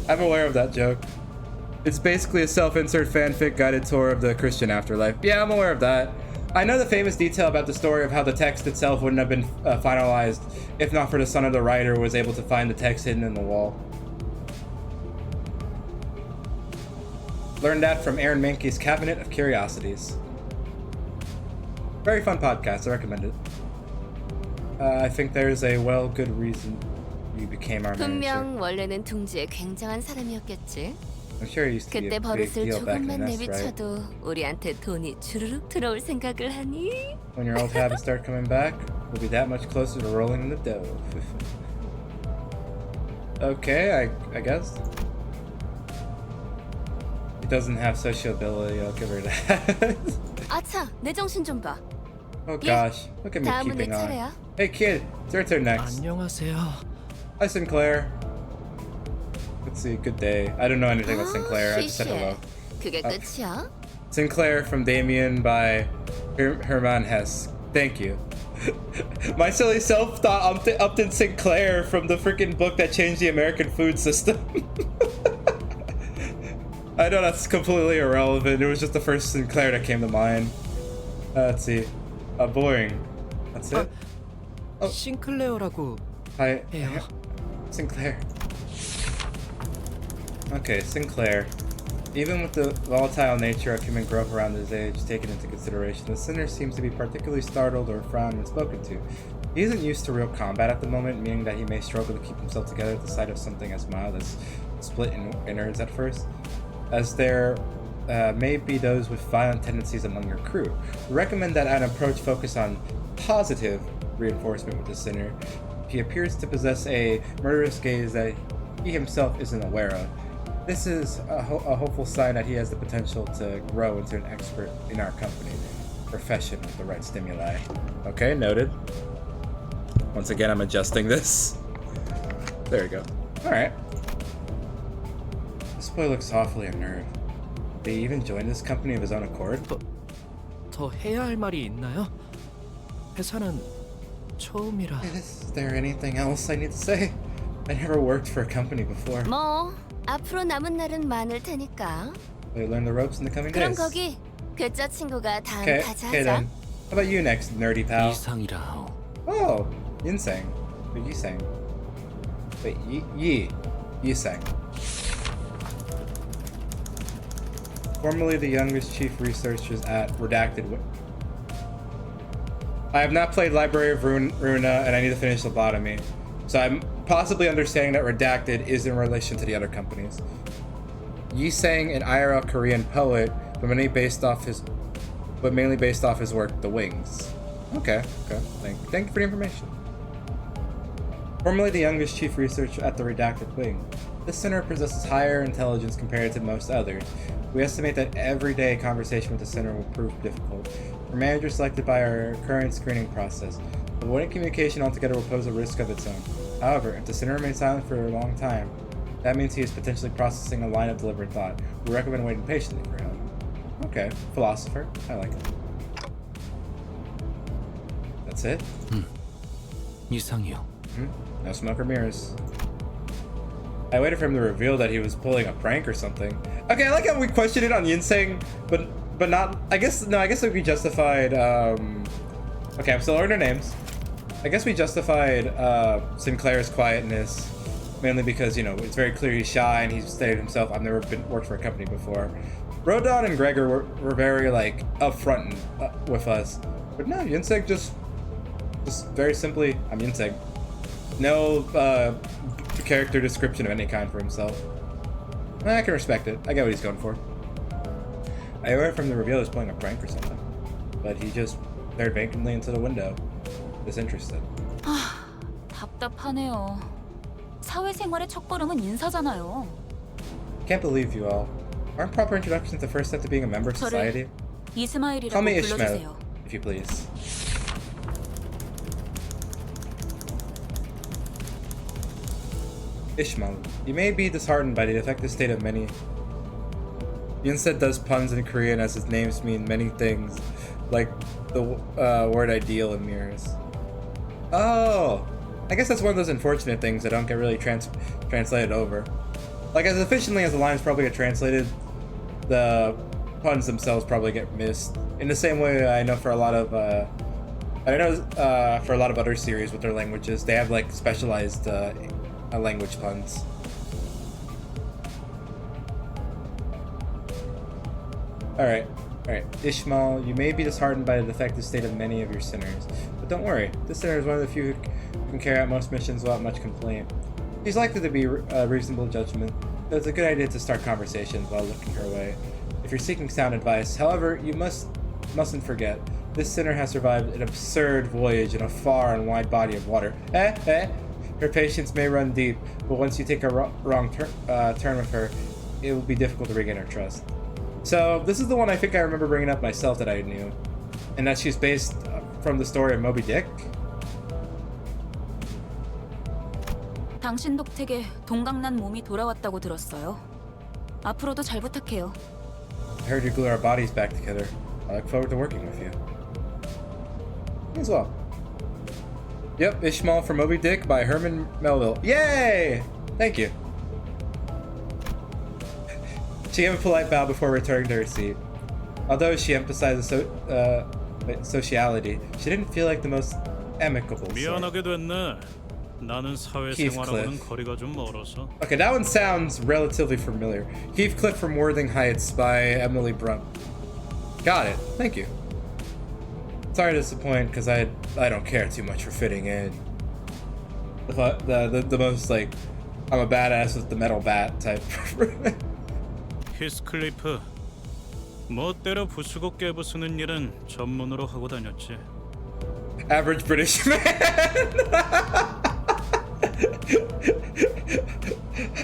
I'm aware of that joke. It's basically a self-insert fanfic guided tour of the Christian afterlife. Yeah, I'm aware of that. I know the famous detail about the story of how the text itself wouldn't have been finalized if not for the son of the writer who was able to find the text hidden in the wall. Learned that from Aaron Mankey's Cabinet of Curiosities. Very fun podcast, I recommend it. I think there's a good reason you became our manager. 분명 원래는 둥지에 굉장한 사람이었겠지. I'm sure it used to be 그때 a big 버릇을 deal back in the 조금만 nest, right? 내비쳐도 우리한테 돈이 주르륵 들어올 생각을 하니? When your old habits start coming back, we'll be that much closer to rolling in the dough. Okay, I guess. He doesn't have sociability, I'll give her that. 아차, 내 정신 좀 봐. Oh gosh, look at me 다음은 내 keeping on. 차례야. Hey kid, it's your turn next. 안녕하세요. Hi Sinclair. Let's see, good day. I don't know anything about Sinclair, I just said hello. 그게 끝이야? Sinclair from Damien by Hermann Hesse. Thank you. My silly self thought Upton Sinclair from the freaking book that changed the American food system. I know that's completely irrelevant. It was just the first Sinclair that came to mind. Let's see. Boring. That's it. Oh. 싱클레어라고 Hi. 해요. Sinclair. Okay, Sinclair. Even with the volatile nature of human growth around his age taken into consideration, the sinner seems to be particularly startled or frowned when spoken to. He isn't used to real combat at the moment, meaning that he may struggle to keep himself together at the sight of something as mild as split innards at first, as there may be those with violent tendencies among your crew. We recommend that an approach focus on positive reinforcement with the sinner. He appears to possess a murderous gaze that he himself isn't aware of. This is a hopeful sign that he has the potential to grow into an expert in our company profession with the right stimuli. Okay, noted. Once again, I'm adjusting this. There we go. Alright. This boy looks awfully unnerved. Did he even join this company of his own accord? 더 해야 할 말이 있나요? 회사는 처음이라. Is there anything else I need to say? I never worked for a company before. 뭐 앞으로 남은 날은 많을 테니까. Will you learn the ropes in the coming 그럼 days? 거기 그저 친구가 다음 Okay, 타자 okay 하자. then. How about you next, nerdy pal? 이상이라. Oh, Yinsang. Or Yisang. Wait, Yisang. Formerly the youngest chief researchers at Redacted. I have not played Library of Runa, and I need to finish Lobotomy. So I'm possibly understanding that Redacted is in relation to the other companies. Yisang, an IRL Korean poet, but mainly based off his work, The Wings. Okay. Thank you for the information. Formerly the youngest chief researcher at the Redacted Wing, this center possesses higher intelligence compared to most others. We estimate that everyday conversation with the center will prove difficult. For managers selected by our current screening process, avoiding communication altogether will pose a risk of its own. However, if the center remains silent for a long time, that means he is potentially processing a line of deliberate thought. We recommend waiting patiently for him. Okay, philosopher. I like it. That's it? 이상이요. No smoke or mirrors. I waited for him to reveal that he was pulling a prank or something. Okay, I like how we questioned it on Yinseng, but not. I guess it would be justified. Okay, I'm still learning their names. I guess we justified Sinclair's quietness mainly because, you know, it's very clear he's shy and he's stated himself, I've never worked for a company before. Rodon and Gregor were very like upfront with us, but no, Yinseng just very simply, I'm Yinseng. No character description of any kind for himself. I can respect it. I get what he's going for. I heard from the reveal he was playing a prank or something, but he just stared vacantly into the window, disinterested. 답답하네요. 사회생활의 첫걸음은 인사잖아요. Can't believe you all. Aren't proper introductions the first step to being a member of society? 이스마일이라고 Call me 불러주세요. Ishmael, if you please. Ishmael, you may be disheartened by the defective state of many. Yunset does puns in Korean as his names mean many things, like the word ideal in mirrors. Oh, I guess that's one of those unfortunate things that don't get really translated over. Like, as efficiently as the lines probably get translated, the puns themselves probably get missed. In the same way, I know for a lot of for a lot of other series with their languages, they have like specialized language puns. Alright. Ishmael, you may be disheartened by the defective state of many of your sinners, but don't worry. This sinner is one of the few who can carry out most missions without much complaint. She's likely to be a reasonable judgment, so it's a good idea to start conversations while looking her way. If you're seeking sound advice, however, you mustn't forget, this sinner has survived an absurd voyage in a far and wide body of water. Her patience may run deep, but once you take a wrong turn with her, it will be difficult to regain her trust. So this is the one I think I remember bringing up myself that I knew, and that she's based from the story of Moby Dick. 당신 덕택에 동강난 몸이 돌아왔다고 들었어요. 앞으로도 잘 부탁해요. I heard you glue our bodies back together. I look forward to working with you. Me as well. Yep, Ishmael from Moby Dick by Herman Melville. Yay! Thank you. She gave a polite bow before returning to her seat. Although she emphasized sociality, she didn't feel like the most amicable sort. 미안하게 됐네. 나는 사회생활하고는 거리가 좀 멀어서. Okay, that one sounds relatively familiar. Heathcliff from Worthing Heights by Emily Brunt. Got it. Thank you. Sorry to disappoint, because I don't care too much for fitting in. The most like, I'm a badass with the metal bat type. 히스클리프, 멋대로 부수고 깨부수는 일은 전문으로 하고 다녔지. Average British man.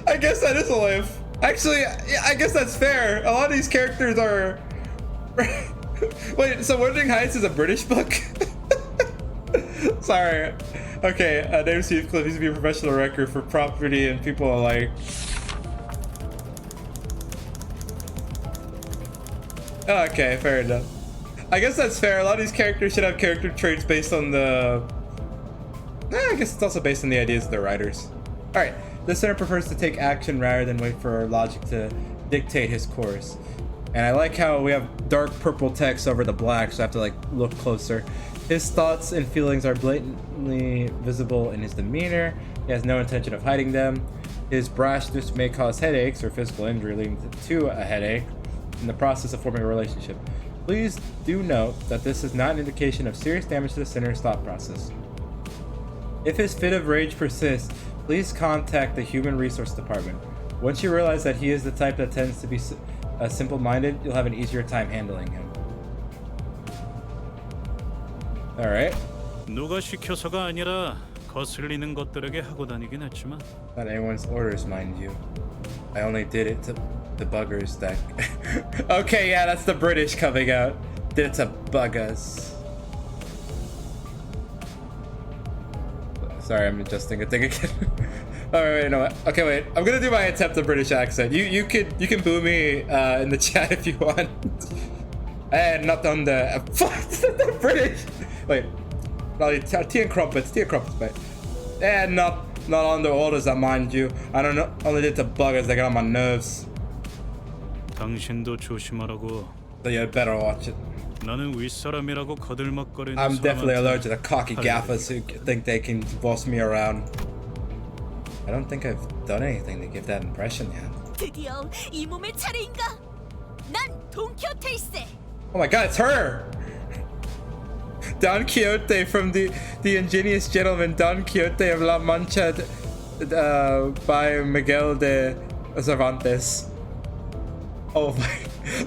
I guess that is a life. Actually, I guess that's fair. A lot of these characters are. Wait, so Wuthering Heights is a British book? Sorry. Okay, name's Heathcliff. He's to be a professional wrecker for property and people alike. Okay, fair enough. I guess that's fair. A lot of these characters should have character traits based on the... I guess it's also based on the ideas of the writers. Alright, the sinner prefers to take action rather than wait for our logic to dictate his course. And I like how we have dark purple text over the black, so I have to like look closer. His thoughts and feelings are blatantly visible in his demeanor. He has no intention of hiding them. His brashness may cause headaches or physical injury, leading to a headache in the process of forming a relationship. Please do note that this is not an indication of serious damage to the sinner's thought process. If his fit of rage persists, please contact the Human Resource Department. Once you realize that he is the type that tends to be simple-minded, you'll have an easier time handling him. Alright. 누가 시켜서가 아니라 거슬리는 것들에게 하고 다니긴 했지만. Not anyone's orders, mind you. I only did it to the buggers that... Okay, yeah, that's the British coming out. Did it to bug us. Sorry, I'm adjusting a thing again. Alright, no. Okay, wait. I'm gonna do my attempt at British accent. You can boo me in the chat if you want. And not on the... the British! Wait. No, tea and crumpets, mate. And not Not on the orders, I mind you. I don't know, only did the buggers that get on my nerves. 당신도 조심하라고. So you better watch it. 나는 윗사람이라고 거들먹거리는 I'm definitely 사람한테 allergic to cocky 할 gaffers who think they can boss me around. I don't think I've done anything to give that impression yet. 드디어 이 몸의 차례인가? 난 돈키호테일세. Oh my god, it's her! Don Quixote from the ingenious gentleman Don Quixote of La Mancha by Miguel de Cervantes. Oh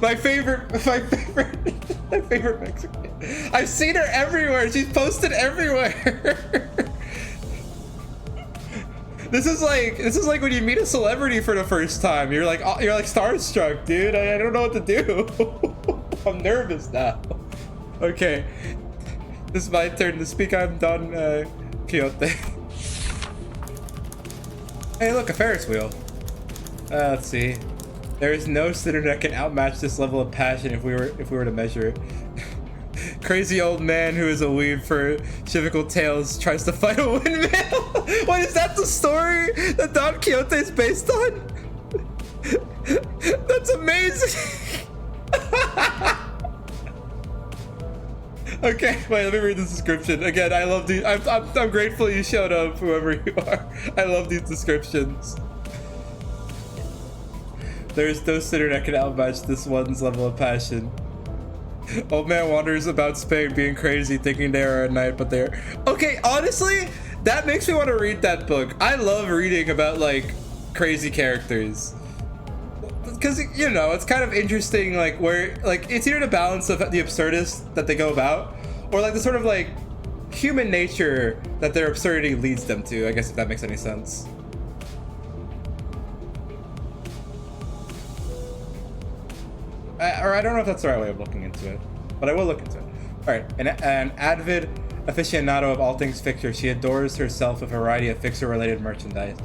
my favorite Mexican. I've seen her everywhere. She's posted everywhere. This is like when you meet a celebrity for the first time. You're like starstruck, dude. I don't know what to do. I'm nervous now. Okay, this is my turn to speak. I'm Don Quixote. Hey, look, a Ferris wheel. Let's see. There is no sitter that can outmatch this level of passion if we were to measure it. Crazy old man who is a weave for Chivical tales tries to fight a windmill. Wait, is that the story that Don Quixote is based on? That's amazing. Okay, wait, let me read this description again. I love these. I'm grateful you showed up, whoever you are. I love these descriptions. There is no sitter that can outmatch this one's level of passion. Old man wanders about Spain being crazy, thinking they are at night, but they're... Okay, honestly, that makes me want to read that book. I love reading about, like, crazy characters. Because, you know, it's kind of interesting, like, where... Like, it's either the balance of the absurdist that they go about, or, like, the sort of, like, human nature that their absurdity leads them to, I guess, if that makes any sense. Or I don't know if that's the right way of looking into it, but I will look into it. All right, an avid aficionado of all things fixture, she adores herself with a variety of fixer-related merchandise.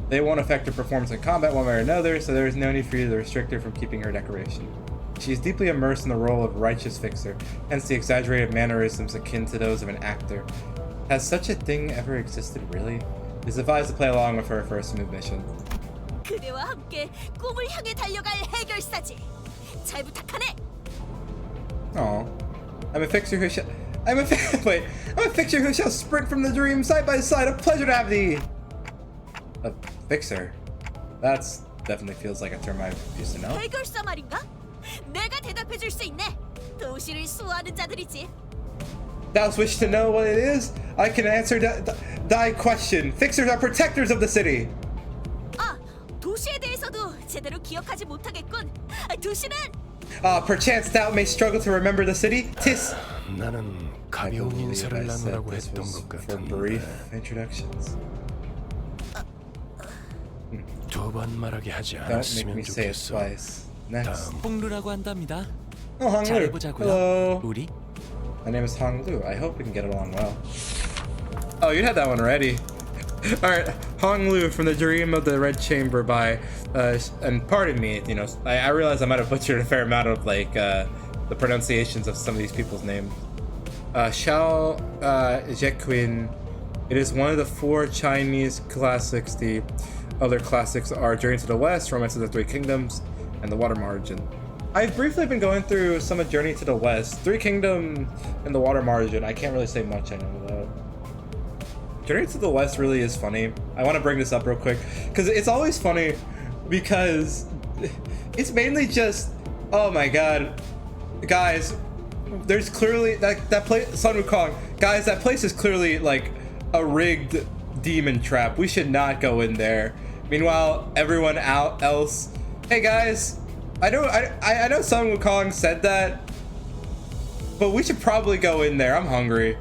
They won't affect her performance in combat one way or another, so there is no need for you to restrict her from keeping her decoration. She is deeply immersed in the role of righteous fixer, hence the exaggerated mannerisms akin to those of an actor. Has such a thing ever existed, really? It is advised to play along with her for a smooth mission. 그대와 함께 꿈을 향해 달려갈 해결사지. 잘 부탁하네. Oh, I'm a fixer who shall. I'm a fixer who shall sprint from the dream side by side. A pleasure to have thee. A fixer. That's definitely feels like a term I used to know. 해결사 말인가? 내가 대답해 줄 수 있네. 도시를 수호하는 자들이지. Thou wish to know what it is? I can answer thy question. Fixers are protectors of the city. 아, 도시에 대해서도 제대로 기억하지 못하겠군. 도시는 Perchance thou may struggle to remember the city. Tis. 나는 가벼운 인사를 나누라고 했던 것 for 같은데 brief introductions. 두 번 말하게 하지 Don't make 않았으면 me say it 좋겠어. twice. Next. 다음 홍루라고 한답니다. Oh, Hong Lu. 잘해보자고요. Hello. 우리 My name is Hong Lu. I hope we can get along well. Oh, you had that one already. Alright, Hong Lu from the Dream of the Red Chamber by, and pardon me, you know, I realize I might have butchered a fair amount of, like, the pronunciations of some of these people's names. Xiao Jequin. It is one of the 4 Chinese classics. The other classics are Journey to the West, Romance of the Three Kingdoms, and The Water Margin. I've briefly been going through some of Journey to the West. Three Kingdom and The Water Margin. I can't really say much, I know that. Journey to the West really is funny. I want to bring this up real quick because it's always funny because it's mainly just, oh my god, guys, there's clearly that place, Sun Wukong, guys, that place is clearly like a rigged demon trap. We should not go in there. Meanwhile, everyone else, hey guys, I know Sun Wukong said that, but we should probably go in there. I'm hungry.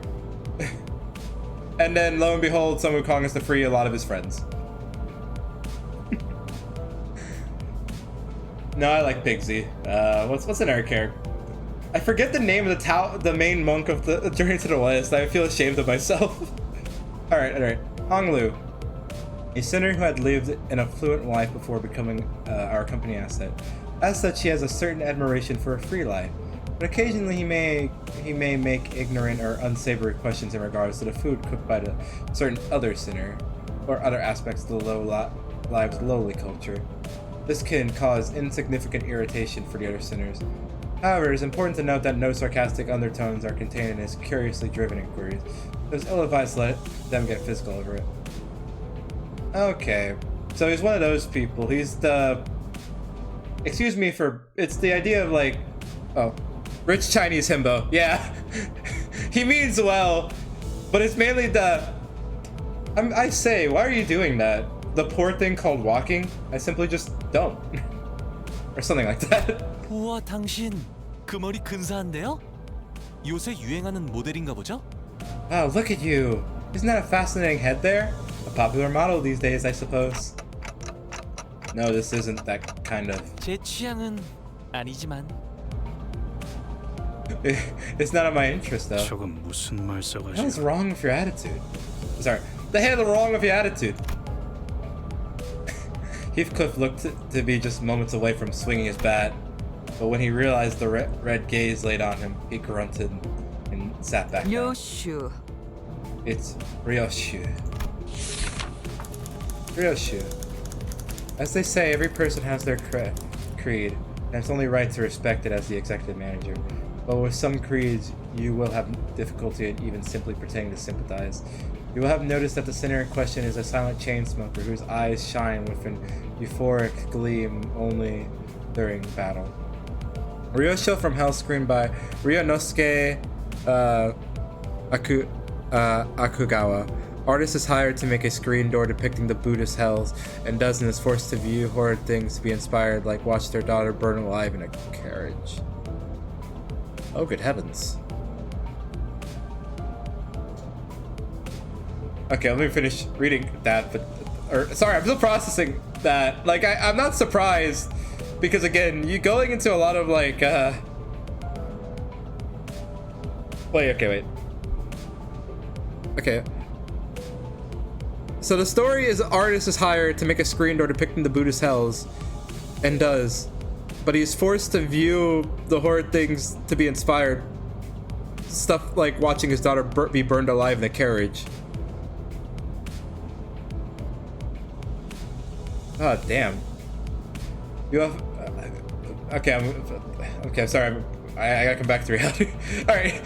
And then, lo and behold, Sun Wukong has to free a lot of his friends. No, I like Pigsy. What's another character? I forget the name of the main monk of the Journey to the West. I feel ashamed of myself. All right. Hong Lu, a sinner who had lived an affluent life before becoming our company asset. As such, he has a certain admiration for a free life. But occasionally he may make ignorant or unsavory questions in regards to the food cooked by the certain other sinner. or other aspects of the lives lowly culture. This can cause insignificant irritation for the other sinners. However, it is important to note that no sarcastic undertones are contained in his curiously driven inquiries. It was ill-advised to let them get physical over it. Okay, so he's one of those people. He's the... Excuse me for... It's the idea of like... Oh. Rich Chinese himbo. Yeah. He means well, but it's mainly the... I say, why are you doing that? The poor thing called walking? I simply just don't. Or something like that. 우와, 당신 그 머리 근사한데요? 요새 유행하는 모델인가 보죠? Wow, look at you. Isn't that a fascinating head there? A popular model these days, I suppose. No, this isn't that kind of... 제 취향은 아니지만. It's not of my interest, though. 저건 무슨 말 What is 써가지고. wrong with your attitude? Sorry, the hell is wrong with your attitude? Heathcliff looked to be just moments away from swinging his bat, but when he realized the red gaze laid on him, he grunted and sat back down. 요슈. It's Ryoshu. Ryoshu. As they say, every person has their creed, and it's only right to respect it as the executive manager. But with some creeds, you will have difficulty in even simply pretending to sympathize. You will have noticed that the sinner in question is a silent chain smoker whose eyes shine with an euphoric gleam only during battle. Ryosho from Hell, screened by Ryunosuke Akugawa. Artist is hired to make a screen door depicting the Buddhist hells, and does and is forced to view horrid things to be inspired, like watch their daughter burn alive in a carriage. Oh, good heavens. Okay, let me finish reading that, sorry, I'm still processing that. Like, I'm not surprised, because again, you going into a lot of like, wait. Okay. So the story is artist is hired to make a screen door depicting the Buddhist hells, and does, but he's forced to view the horrid things to be inspired. Stuff like watching his daughter be burned alive in a carriage. Oh damn. You have okay. I'm sorry. I gotta come back to reality. All right.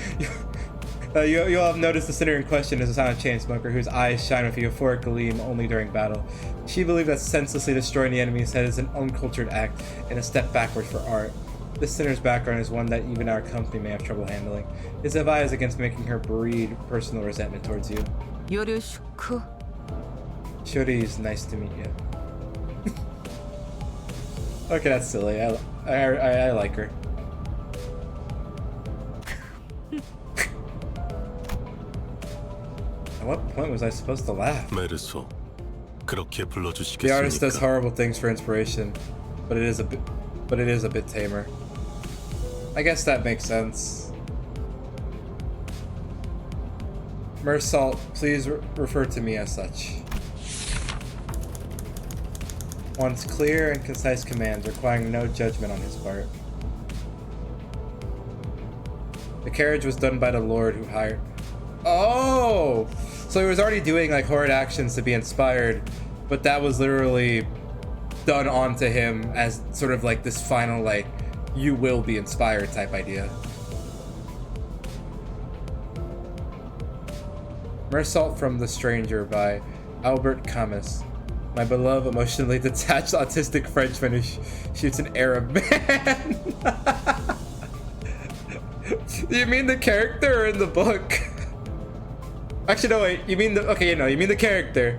You'll have noticed the sinner in question is a silent chain smoker whose eyes shine with a euphoric gleam only during battle. She believed that senselessly destroying the enemy's head is an uncultured act and a step backward for art. This sinner's background is one that even our company may have trouble handling. It's advised against making her breed personal resentment towards you. 요르슈쿠. Shuri is nice to meet you. Okay, that's silly. I like her. At what point was I supposed to laugh? 메르소, 그렇게 The artist does 불러주시겠습니까? horrible things for inspiration, but it is a bit tamer. I guess that makes sense. Mersalt, please refer to me as such. Wants clear and concise commands, requiring no judgment on his part. The carriage was done by the Lord who hired. Oh! So he was already doing like horrid actions to be inspired, but that was literally done onto him as sort of like this final like, you will be inspired type idea. Mersalt from the Stranger by Albert Camus. My beloved, emotionally detached, autistic Frenchman who shoots an Arab man. You mean the character or in the book? Actually, no, wait. You mean the... Okay, no, you mean the character.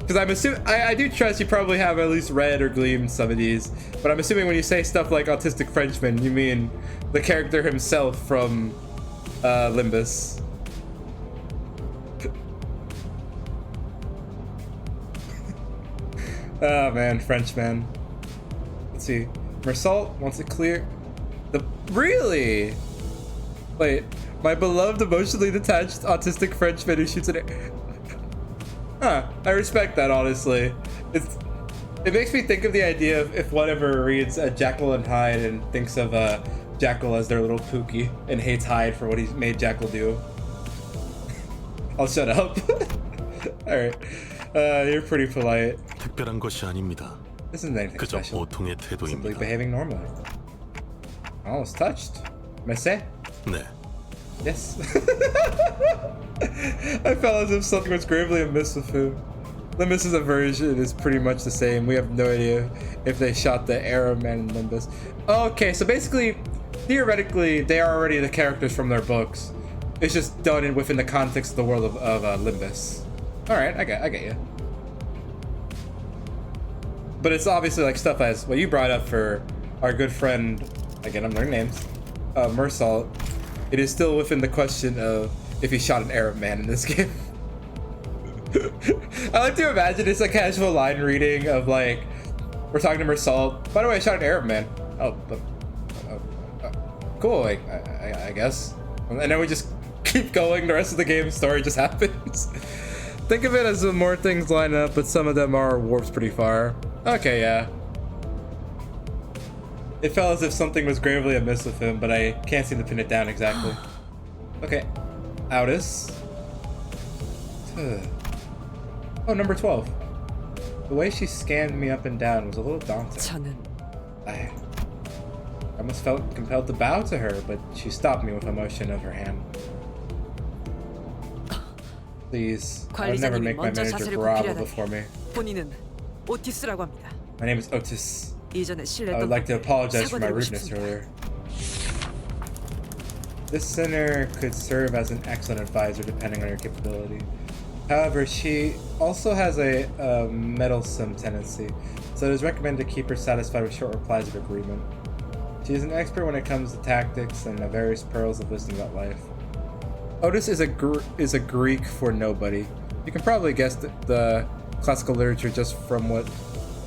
Because I'm assuming... I do trust you probably have at least read or gleaned some of these. But I'm assuming when you say stuff like autistic Frenchman, you mean the character himself from Limbus. Oh man, Frenchman. Let's see. Mersalt wants it clear. Really? Wait, my beloved, emotionally detached, autistic Frenchman who shoots an. Huh. I respect that, honestly. It makes me think of the idea of if one ever reads Jekyll and Hyde and thinks of Jekyll as their little Pookie and hates Hyde for what he made Jekyll do. I'll shut up. All right. You're pretty polite. 특별한 것이 아닙니다. This isn't anything 그저 special. 보통의 Simply 태도입니다. behaving normally. I was touched. Messe? 네, Yes. I felt as if something was gravely amiss with him. Limbus' version is pretty much the same. We have no idea if they shot the Arrow Man in Limbus. Okay, so basically, theoretically, they are already the characters from their books. It's just done within the context of the world of Limbus. All right, I get you. But it's obviously like stuff as what you brought up for our good friend. Again, I'm learning names. Mersalt. It is still within the question of if he shot an Arab man in this game. I like to imagine it's a casual line reading of like, we're talking to Mersalt. By the way, I shot an Arab man. Oh, but cool. I guess. And then we just keep going. The rest of the game story just happens. Think of it as more things line up, but some of them are warped pretty far. Okay, yeah. It felt as if something was gravely amiss with him, but I can't seem to pin it down exactly. Okay. Outis. Oh, number 12. The way she scanned me up and down was a little daunting. 저는 I almost felt compelled to bow to her, but she stopped me with a motion of her hand. Please, I would never 관리자님이 make my 먼저 manager 자세를 grovel 굽히려다니. before me. 본인은 오티스라고 합니다. My name is Otis. 이전에 I 실례했던 would like to apologize for my 사과드리고 rudeness 싶습니다. earlier. This center could serve as an excellent advisor depending on your capability. However, she also has a meddlesome tendency, so it is recommended to keep her satisfied with short replies of agreement. She is an expert when it comes to tactics and the various pearls of wisdom about life. Otis is a Greek for nobody. You can probably guess the classical literature just from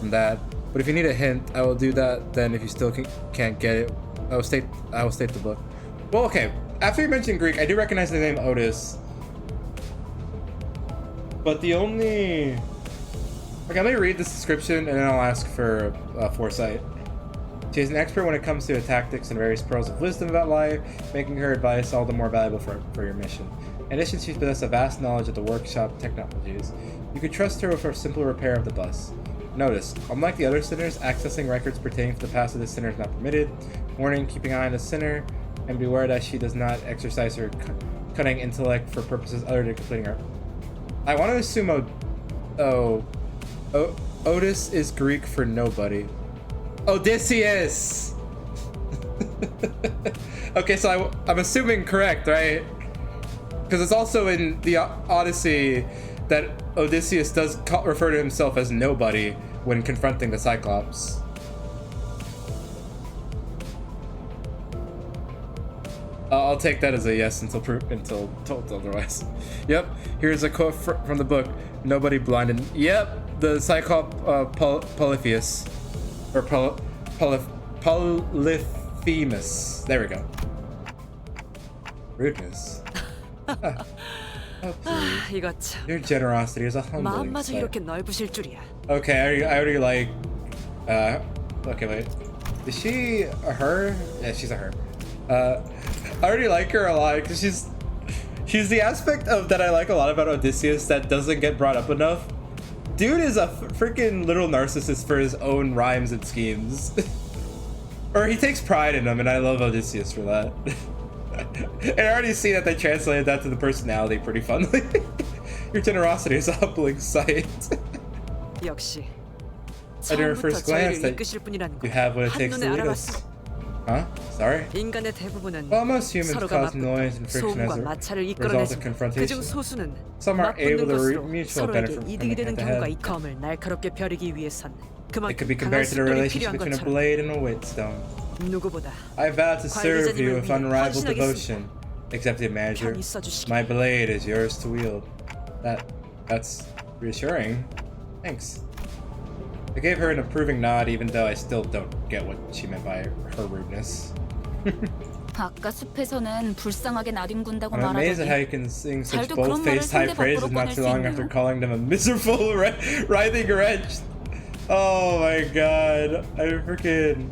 that. But if you need a hint, I will do that. Then, if you still can't get it, I will state the book. Well, okay. After you mentioned Greek, I do recognize the name Otis. But the only... Okay, let me read this description and then I'll ask for foresight. She is an expert when it comes to the tactics and various pearls of wisdom about life, making her advice all the more valuable for your mission. In addition, she possesses a vast knowledge of the workshop technologies. You could trust her with a simple repair of the bus. Notice, unlike the other sinners, accessing records pertaining to the past of the sinner is not permitted. Warning, keeping an eye on the sinner, and beware that she does not exercise her cunning intellect for purposes other than completing her... I want to assume Otis is Greek for nobody. Odysseus! Okay, so I'm assuming correct, right? Because it's also in the Odyssey that Odysseus does refer to himself as nobody when confronting the Cyclops. I'll take that as a yes until told otherwise. Yep, here's a quote from the book. Nobody blinded. Yep, the Cyclops Polyphemus. Or Polyphemus. There we go. Rudeness. Oh, please. 이거 참 Your generosity is a humbling 마음마저 sight. 이렇게 넓으실 줄이야. Okay, I already like... okay, wait. Is she a her? Yeah, she's a her. I already like her a lot because she's the aspect of that I like a lot about Odysseus that doesn't get brought up enough. Dude is a freaking little narcissist for his own rhymes and schemes. Or he takes pride in them, and I love Odysseus for that. And I already see that they translated that to the personality pretty funnily. Your generosity is a humbling sight. 역시 At your 처음부터 first glance 저희를 that 이끄실 분이라는 you 걸 have what it takes to 한눈에 lead 알아봤어. us. Huh? Sorry? 인간의 대부분은 Well, most humans 서로가 cause noise and friction 소음과 as a 마찰을 result of 이끌어내지만 confrontation. 그중 소수는 Some are able 맞붙는 to 것으로 mutual 서로에게 benefit from 이득이 되는 head to 경우가 head. 이 검을 날카롭게 벼르기 위해선 It could be 그만큼 강한 compared to the 숫돌이 relationship 필요한 between a 것처럼 blade and a whetstone. 누구보다 I vow to serve you with 위해 unrivaled 헌신하겠습니다. devotion. Executive Manager, 편히 써주시길. my blade is yours to wield. That's reassuring. Thanks. I gave her an approving nod, even though I still don't get what she meant by her rudeness. 아까 숲에서는 불쌍하게 나뒹군다고 I'm amazed at how 말하더니 you can sing such 잘도 그런 말을 bold-faced high 상대 praises 밖으로 not 꺼낼 too 수 long after 있네요. calling them a miserable, writhing wretch. Oh my god. I freaking...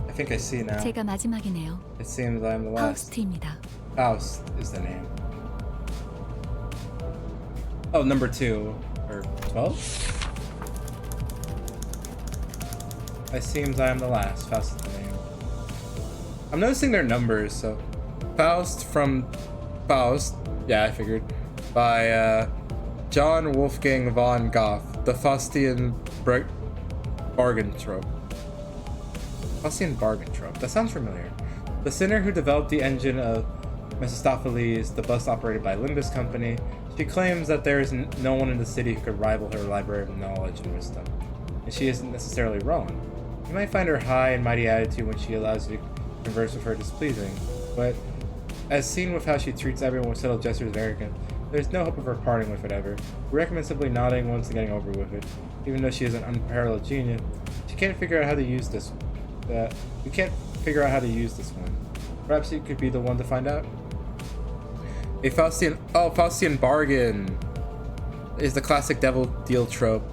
I think I see now. 제가 마지막이네요. It seems I'm the last. 파우스트입니다. Faust is the name. Oh, number 2 or 12. It seems I am the last. Faust is the name. I'm noticing their numbers. So, Faust from Faust. Yeah, I figured. By John Wolfgang von Goethe, the Faustian bargain trope. Faustian bargain trope. That sounds familiar. The sinner who developed the engine of Mephistopheles, the bus operated by Limbus company. She claims that there is no one in the city who could rival her library of knowledge and wisdom, and she isn't necessarily wrong. You might find her high and mighty attitude when she allows you to converse with her displeasing, but as seen with how she treats everyone with subtle gestures of arrogance, there's no hope of her parting with it ever. We recommend simply nodding once and getting over with it. Even though she is an unparalleled genius, she can't figure out how to use this. We can't figure out how to use this one. Perhaps you could be the one to find out. A Faustian bargain is the classic devil deal trope.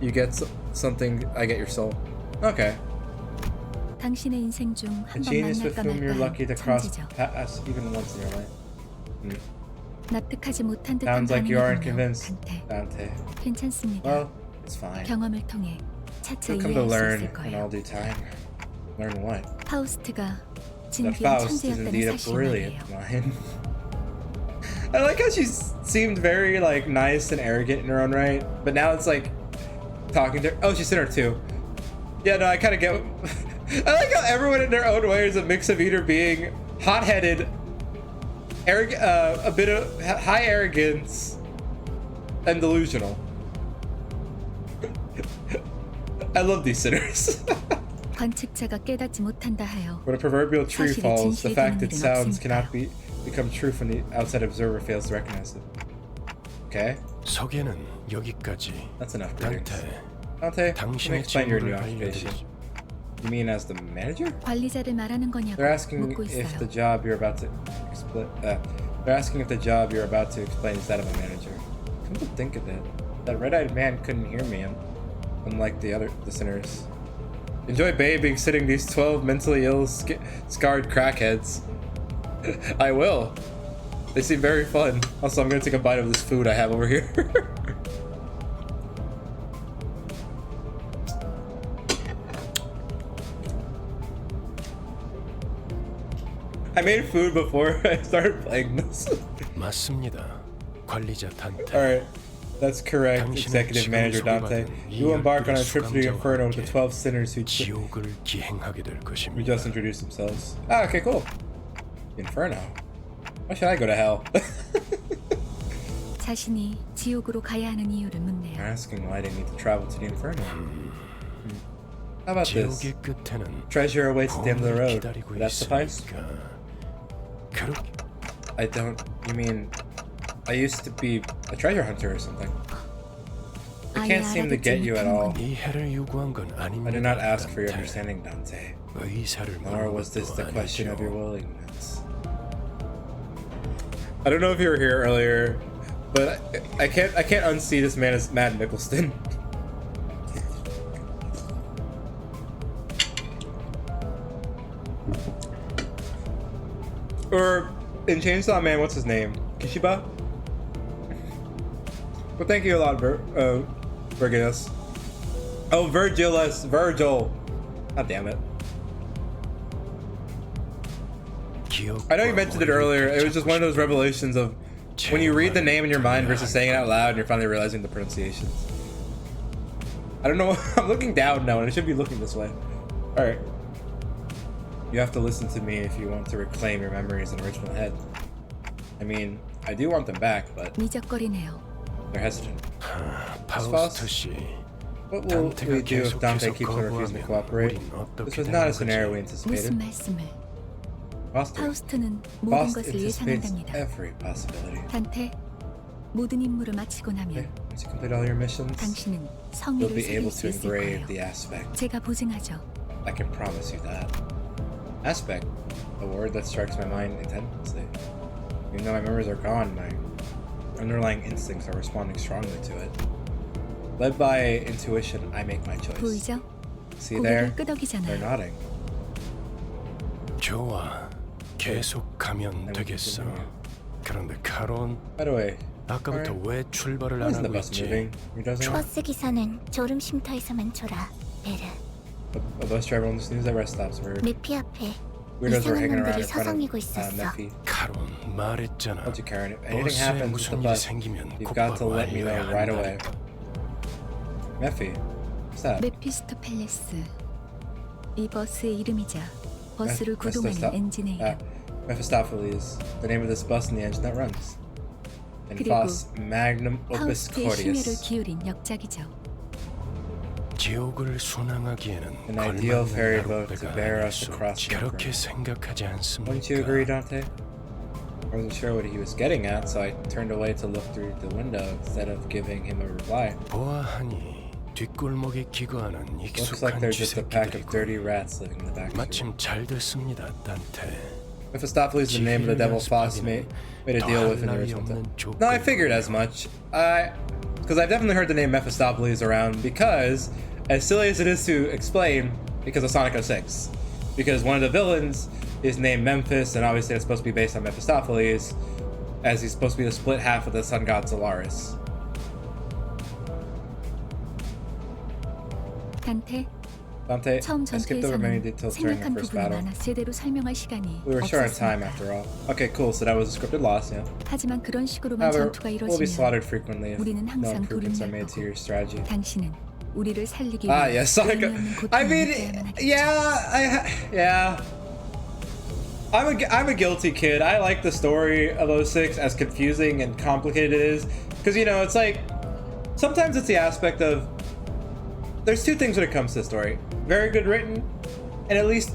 You get something, I get your soul. Okay. 당신의 인생 중 A 한 번 genius with 만날까 whom you're 말까 lucky to cross 천지죠. paths even once in your life. 납득하지 못한 듯한 Sounds like you aren't 반응이군요. convinced, 단테. Dante. 괜찮습니다. Well, it's fine. 경험을 통해 차차 You'll come to 이해할 수 learn 있을 in 거예요. all due time. Learn what? 파우스트가 That 진귀한 Faust is 천재였다는 indeed a 사실 brilliant 말이에요. line. I like how she seemed very like nice and arrogant in her own right, but now it's like talking to her. Oh, she's in her too. Yeah, no, I kind of get. I like how everyone in their own way is a mix of either being hot-headed, arrogant, a bit of high arrogance, and delusional. I love these sinners. 관측자가 깨닫지 못한다 하여 When a proverbial tree 사실이 falls, the 진실이 fact 되는 it 일은 sounds 없으니까요. cannot become true when the outside observer fails to recognize it. Okay, 소개는 여기까지. that's enough. Greetings. 단테, Dante, can you 당신의 explain your new 직무를 occupation? 알려드리죠. You mean as the manager? 관리자를 말하는 거냐고 They're asking 묻고 if the 있어요. job you're about to they're asking if the job you're about to explain is that of a manager. Come to think of it, that red-eyed man couldn't hear me, unlike the sinners. Enjoy bathing, sitting these 12 mentally ill, scarred crackheads. I will. They seem very fun. Also, I'm gonna take a bite of this food I have over here. I made food before I started playing this. 맞습니다. 관리자 단테. Alright, that's correct, Executive Manager Dante. You will embark on a trip to the Inferno with the 12 sinners who 지옥을 기행하게 될 we 것입니다. just introduced themselves. Ah, okay, cool. Inferno. Why should I go to hell? 자신이 지옥으로 가야 하는 이유를 They're 묻네요. asking why they need to travel to the Inferno. How about this? 지옥의 끝에는 Treasure awaits at the end of the 검이 road. 기다리고 Would that suffice? 있으니까. 그렇게 I don't. You mean I used to be a treasure hunter or something? I can't seem to get you at all. 이해를 요구한 건 아닙니다. I did not ask for your 단테. understanding, Dante. 의사를 Nor 물은 was this 것도 the question of your 아니죠. willingness. I don't know if you were here earlier, but I can't unsee this man as Matt Mickelson. Or in Chainsaw Man, what's his name? Kishiba? Well, thank you a lot, Virgilus. Oh, Virgil. God damn it. I know you mentioned it earlier. It was just one of those revelations of when you read the name in your mind versus saying it out loud and you're finally realizing the pronunciations. I don't know. I'm looking down now and I should be looking this way. Alright. You have to listen to me if you want to reclaim your memories in original head. I mean, I do want them back, but 미적거리네요. they're hesitant. 파우스트 씨. What will 단테가 we do if Dante 계속해서 keeps on refusing to 거부하면 cooperate? 우린 어떻게 This was 되는 not a 거지? scenario we 무슨 anticipated. 말씀을? Foster. 파우스트는 모든 Faust 것을 anticipates 예상한답니다. every possibility. 단테, 모든 임무를 마치고 Okay, 나면 once you complete all your missions, 당신은 you'll 성의를 be 새길 able 수 to 있을 engrave 거예요. the aspect. 제가 보증하죠. I can promise you that. Aspect, a word that strikes my mind intensely. Even though my memories are gone, my underlying instincts are responding strongly to it. Led by intuition, I make my choice. 보이죠? See there? 고개를 They're 끄덕이잖아요. nodding. 좋아. 계속 가면 I will 되겠어. continue. 그런데 카론 By the way, 아까부터 왜 출발을 안 Why isn't the 하고 bus 있지? moving? Who doesn't? 버스 기사는 졸음 쉼터에서만 졸아. 베르. A bus driver on the snooze at rest stops where 메피 앞에 weirdos were 이상한 hanging around 놈들이 in front 서성이고 of 있었어. Mephi. 카론 말했잖아. Don't you, Karen? If anything 버스에 happens with the 무슨 일이 bus, 생기면 you've got to 곧바로 let me know 알려야 right away. 한다니까. Mephi, what's that? 메피스토 팰레스. 이 버스의 이름이자 버스를 구동하는 엔진의 이름. Mephistopheles, the name of this bus and the engine that runs. And 그리고 Fos Magnum Opus 파우스트의 심혈을 Cordius, 기울인 역작이죠. 지옥을 순항하기에는 an ideal 걸맞는 ferry boat to 나룻배가 bear 아닐 us 수 across 없지. the 그렇게 river. 생각하지 않습니까? Wouldn't you agree, Dante? I wasn't sure what he was getting at, so I turned away to look through the window instead of giving him a reply. 보아하니 뒷골목에 기거하는 Looks like 익숙한 they're just a pack of 쥐새끼들이고 dirty rats living in the back. 마침 잘 됐습니다, 단테. Mephistopheles is the name of the devil Fos made a deal with in the original. No, I figured as much. Because I've definitely heard the name Mephistopheles around because, as silly as it is to explain, because of Sonic 06. Because one of the villains is named Memphis, and obviously it's supposed to be based on Mephistopheles, as he's supposed to be the split half of the sun god Solaris. 단테, Dante, 처음 I skipped over many 전투에서는 details during 생략한 the first 부분이 battle. 많아 제대로 설명할 시간이 We were short on time 없었습니다. after all. Okay, cool, so that was a scripted loss, yeah. 하지만 그런 식으로만 However, 전투가 we'll be 이루어지면 slaughtered frequently if 우리는 no 항상 improvements are 도림날 made to your 거고 strategy. 당신은 우리를 살리기 Ah, 위해 yes, Sonic. 의미 없는 I 고통을 mean, 느껴야만 하겠죠. yeah. I'm a guilty kid. I like the story of 06, as confusing and complicated it is, because you know it's like sometimes it's the aspect of there's two things when it comes to the story: very good written, and at least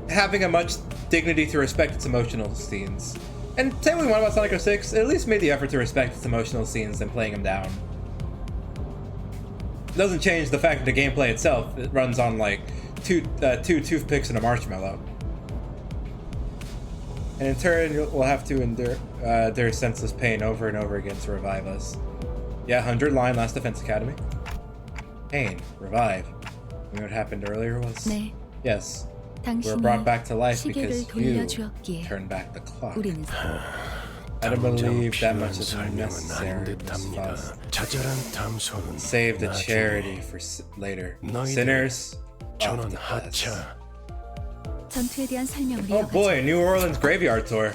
having a much dignity to respect its emotional scenes. And same with one about Sonic 06, it at least made the effort to respect its emotional scenes than playing them down. It doesn't change the fact that the gameplay itself, it runs on like two toothpicks and a marshmallow. And in turn, we'll have to endure senseless pain over and over again to revive us. Yeah, 100 line last defense academy. Pain, revive. You know what happened earlier was? 네, Yes, we were brought 당신이 back to life 시계를 because you 돌려주었기에 turned back the clock. 우리는 I don't believe that 필요한 much is 설명은 necessary. 아닌 Miss 듯합니다. Faust. 자잘한 담소는 Save the 나중에. charity for later. 너희들, Sinners. 저는 off the bus. 하차. 전투에 대한 설명을 Oh 이어가죠. boy, New Orleans Graveyard Tour.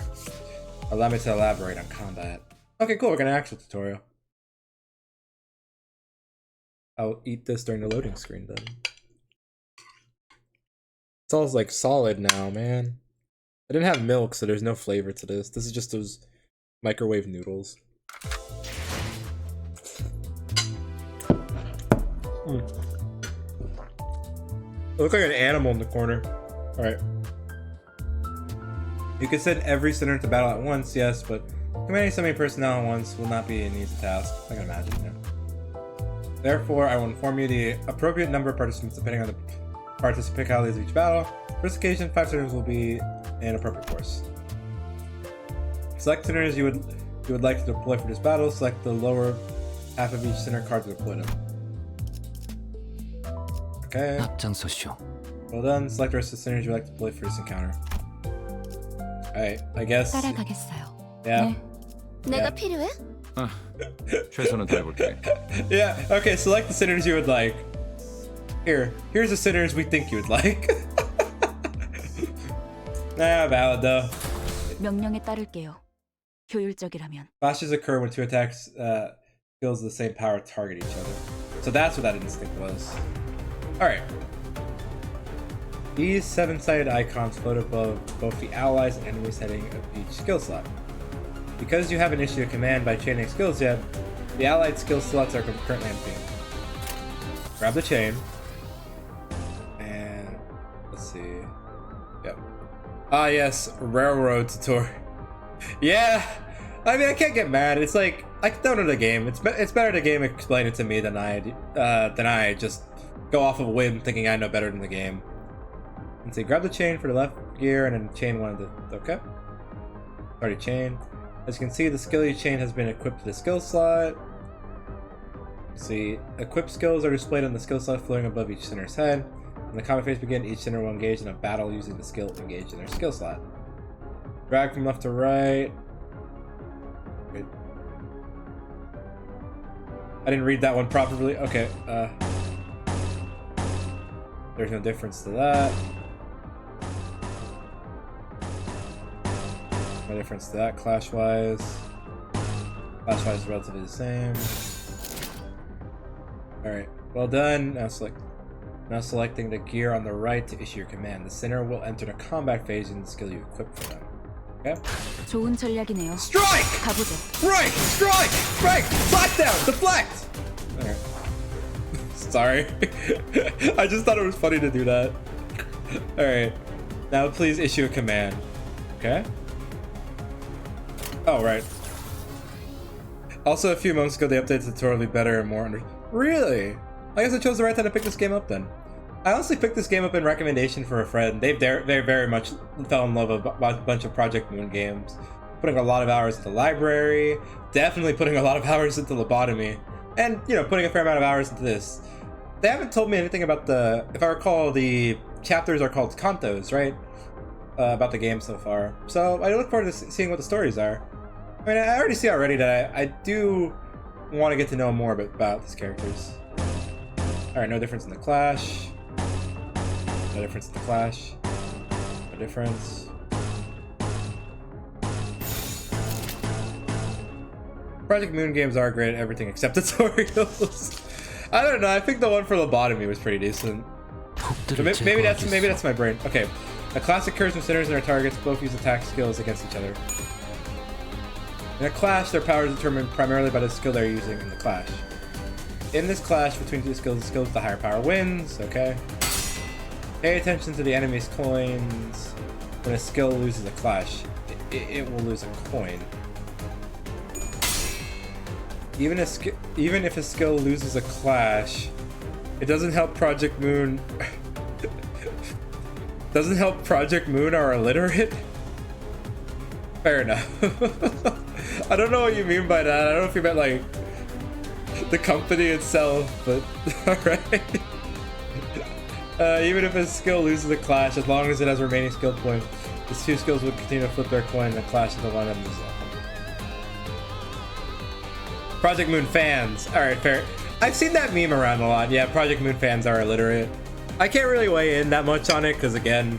Allow me to elaborate on combat. Okay, cool, we're gonna actual tutorial. I'll eat this during the loading screen then. It's all like solid now, man. I didn't have milk, so there's no flavor to this. This is just those microwave noodles. I look like an animal in the corner. Alright. You can send every sinner to battle at once, yes, but commanding so many personnel at once will not be an easy task. I can imagine, yeah. Therefore, I will inform you the appropriate number of participants depending on the participalities of each battle. For this occasion, 5 sinners will be an appropriate force. Select sinners you would like to deploy for this battle. Select the lower half of each sinner card to deploy them. Okay. 앞장서시오. Well done. Select the rest of the sinners you would like to deploy for this encounter. Alright, I guess. 따라가겠어요. Yeah. 내가 Yeah. 필요해? 최선은 다해볼게. Yeah, okay, select the sinners you would like. Here's the sinners we think you would like. Nah, valid though. 명령에 따를게요. 효율적이라면. Flashes occur when two attacks skills of the same power target each other. So that's what that instinct was. Alright. These 7-sided icons float above both the allies and enemies heading of each skill slot. Because you haven't issued a command by chaining skills yet, the allied skill slots are currently empty. Grab the chain. And let's see. Yep. Ah yes, railroad tutorial. Yeah! I mean, I can't get mad. It's like, I don't know the game. It's better the game explain it to me than I just go off of a whim thinking I know better than the game. Let's see, grab the chain for the left gear and then chain one of the, okay. Already chain. As you can see, the skill chain has been equipped to the skill slot. Let's see, equipped skills are displayed on the skill slot floating above each sinner's head. When the combat phase begins, each sinner will engage in a battle using the skill engaged in their skill slot. Drag from left to right. Good. I didn't read that one properly. Okay, there's no difference to that. No difference to that clash-wise. Clash-wise is relatively the same. Alright, well done. Now selecting the gear on the right to issue your command. The center will enter the combat phase using the skill you equip for them. Okay? 좋은 전략이네요. Strike! 가보죠. Strike! Strike! Strike! Slap down! Deflect! Alright. Sorry. I just thought it was funny to do that. Alright. Now please issue a command. Okay? Oh, right. Also, a few months ago, they updated the tutorial to be better and more under... Really? I guess I chose the right time to pick this game up then. I honestly picked this game up in recommendation for a friend. They very much fell in love with a bunch of Project Moon games. Putting a lot of hours into library, definitely putting a lot of hours into lobotomy, and, you know, putting a fair amount of hours into this. They haven't told me anything about the... If I recall, the chapters are called Cantos, right? About the game so far. So I look forward to seeing what the stories are. I mean, I already see already that I do want to get to know more about these characters. Alright, no difference in the clash. No difference in the clash. No difference. Project Moon games are great at everything except tutorials. I don't know, I think the one for lobotomy was pretty decent. So maybe that's my brain. Okay. A class occurs when sinners and their targets both use attack skills against each other. In a clash, their power is determined primarily by the skill they're using in the clash. In this clash between two skills, the skill with the higher power wins, okay? Pay attention to the enemy's coins. When a skill loses a clash, it will lose a coin. Even if a skill loses a clash, it doesn't help Project Moon... doesn't help Project Moon are illiterate? Fair enough. I don't know what you mean by that. I don't know if you meant like the company itself, but alright. Even if a skill loses a clash, as long as it has remaining skill points, its two skills will continue to flip their coin and the clash is the one that moves up. Project Moon fans. Alright, fair. I've seen that meme around a lot. Yeah, Project Moon fans are illiterate. I can't really weigh in that much on it because, again,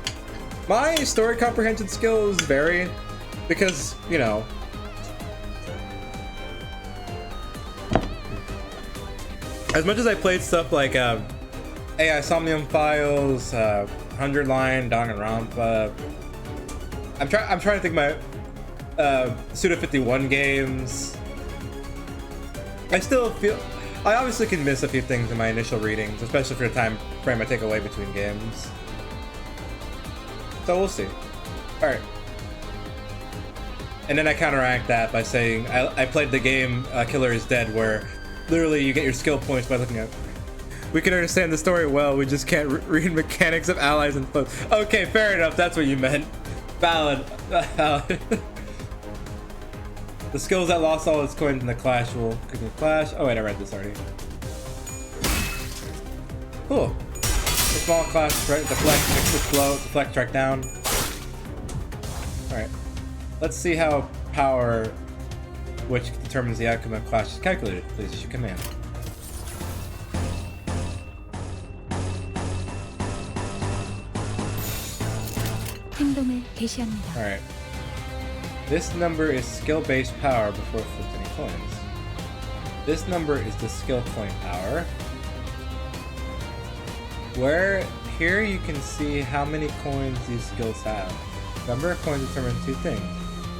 my story comprehension skills vary because, you know, as much as I played stuff like AI Somnium Files, 100 Line, Danganronpa, I'm trying to think my Suda 51 games. I still feel I obviously can miss a few things in my initial readings, especially for the time frame I take away between games. So we'll see. Alright. And then I counteract that by saying I played the game Killer is Dead, where literally you get your skill points by looking at... We can understand the story well, we just can't read mechanics of allies and foes. Okay, fair enough, that's what you meant. Valid. Valid. The skills that lost all its coins in the clash will continue to clash. Oh wait, I read this already. Cool. The small clash, right? Deflect, mix blow, deflect, track down. Alright. Let's see how power, which determines the outcome of clash, is calculated. Please issue command. 행동을 개시합니다. Alright. This number is skill-based power before it flips any coins. This number is the skill coin power. Where here you can see how many coins these skills have. The number of coins determine two things.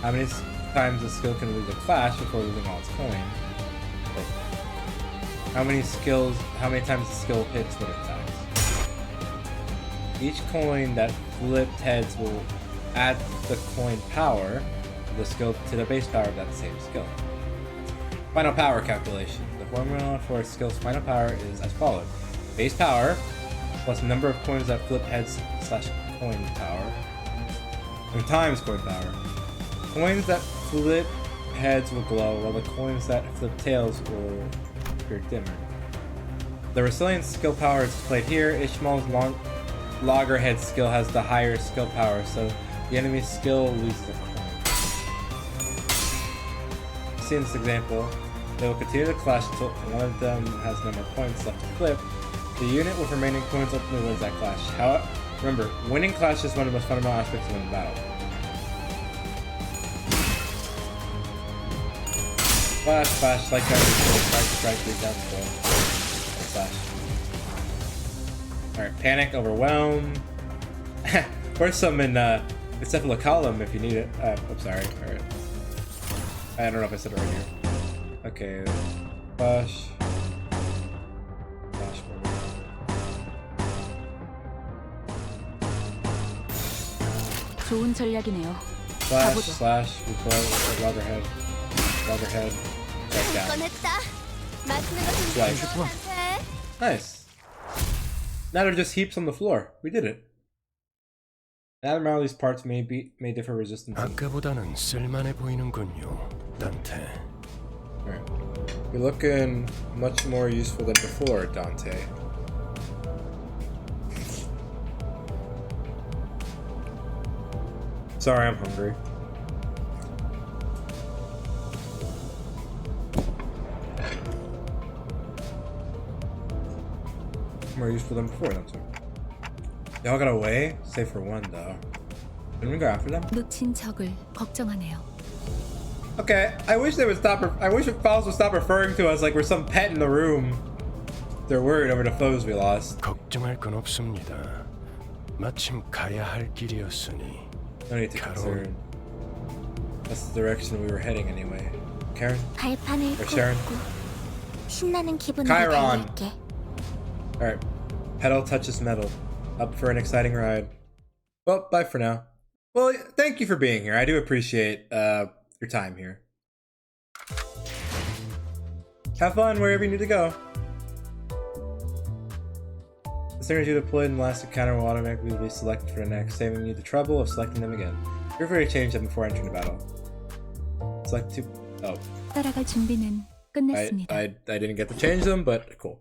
How many times the skill can lose a clash before losing all its coins. How many times the skill hits when it attacks. Each coin that flipped heads will add the coin power of the skill to the base power of that same skill. Final power calculation. The formula for a skill's final power is as follows. Base power plus number of coins that flip heads / coin power and times coin power. Coins that flip heads will glow while the coins that flip tails will appear dimmer. The Resilient skill power is displayed here. Ishmael's loggerhead skill has the higher skill power, so the enemy's skill loses a coin. See in this example, They will continue to clash until one of them has no more points left to flip. The unit with remaining points ultimately wins that clash. However, remember, winning clash is one of the most fundamental aspects of winning battle. Flash, flash, like that, strike, down, slash. Alright, panic, overwhelm. Or some in Encephalocolumn if you need it. I'm sorry. Alright. I don't know if I said it right here. Okay. Flash. Flash. 좋은 전략이네요. Flash, 가보죠. slash, recoil, loggerhead. Loggerhead. Right down. 꺼냈다. 맛있는 거 Slice. 준비했어, 한테. Nice. Now they're just heaps on the floor. We did it. Abnormalities parts may differ resistance. 아까보다는 쓸만해 보이는군요, 단테. Alright. You're looking much more useful than before, Dante. Sorry, I'm hungry. More useful than before, that's all. Y'all got away? Save for one, though. Didn't we go after them? 놓친 적을 걱정하네요. Okay, I wish they would stop. I wish Files would stop referring to us like we're some pet in the room. They're worried over the foes we lost. 걱정할 건 없습니다. 마침 가야 할 길이었으니. No need to concern. That's the direction we were heading anyway. Karen? 발판을 Or Sharon? 걷고 신나는 기분으로 Chiron. 달릴게. Alright. Pedal touches metal. Up for an exciting ride. Well, bye for now. Well, thank you for being here. I do appreciate your time here. Have fun wherever you need to go. The singers you deployed in the last encounter will automatically be selected for the next, saving you the trouble of selecting them again. Feel free to change them before entering the battle. Select two. Oh. 따라갈 준비는 끝냈습니다. I didn't get to change them, but cool.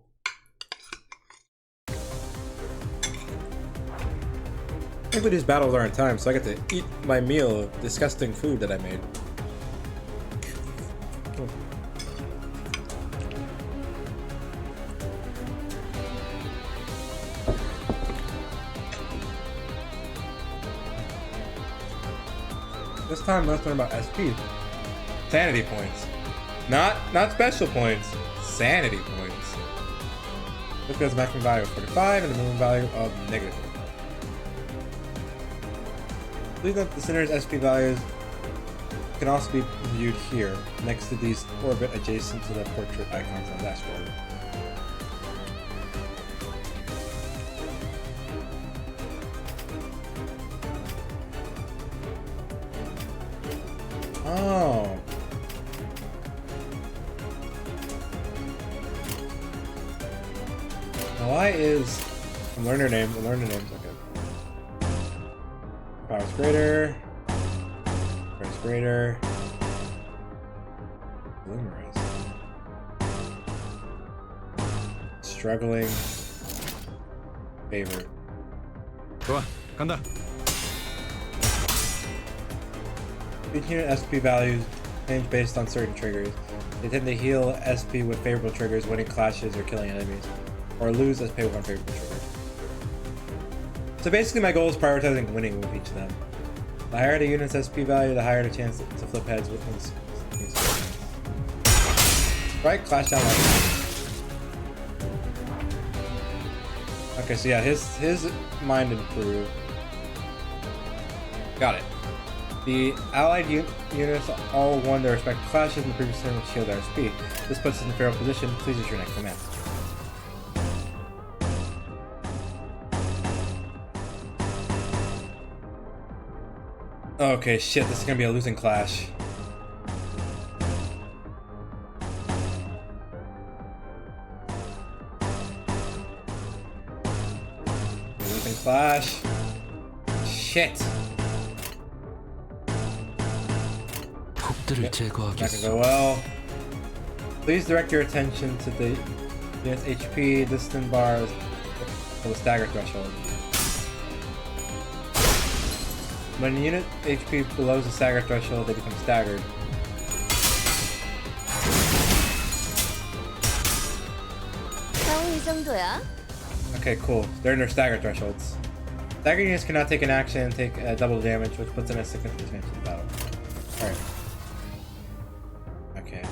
Thankfully these battles are in time, so I get to eat my meal of disgusting food that I made. Cool. This time let's learn about SP. Sanity points. Not special points. Sanity points. Look at the maximum value of 45 and the minimum value of negative 45. Please note the center's SP values can also be viewed here, next to these orbit adjacent to the portrait icons on the dashboard. Oh. Why is... learn their names, okay. Power's greater. Power's greater. Luminous. Struggling. Favorite. 좋아, 간다. Each unit SP values change based on certain triggers. They tend to heal SP with favorable triggers, winning clashes or killing enemies, or lose SP with unfavorable triggers. So basically my goal is prioritizing winning with each of them. The higher the unit's SP value, the higher the chance to flip heads with things. Right, clash down like okay, so yeah, his mind improved. Got it. The allied units all won their respective clashes in the previous turn with shield their SP. This puts us in a favorable position. Please use your next command. Okay, shit, this is gonna be a losing clash. Losing clash. Shit. 폭들을 Not gonna 제거하겠어. go well. Please direct your attention to the unit's HP. This thin bar is the stagger threshold. When a unit HP below the stagger threshold, they become staggered. 이 정도야? Okay, cool. They're in their stagger thresholds. Stagger units cannot take an action and take double damage, which puts them at a significant advantage in the battle. Alright. Okay.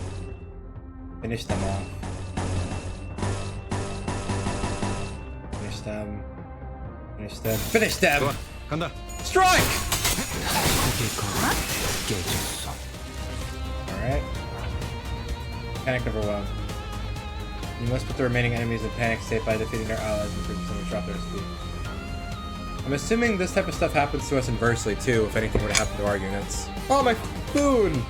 Finish them off. Finish them. Finish them. Finish them! 좋아, 간다. Strike! Alright. Panic number 1. You must put the remaining enemies in panic state by defeating their allies and bring someone drop their speed. I'm assuming this type of stuff happens to us inversely too, if anything were to happen to our units. Oh, my spoon!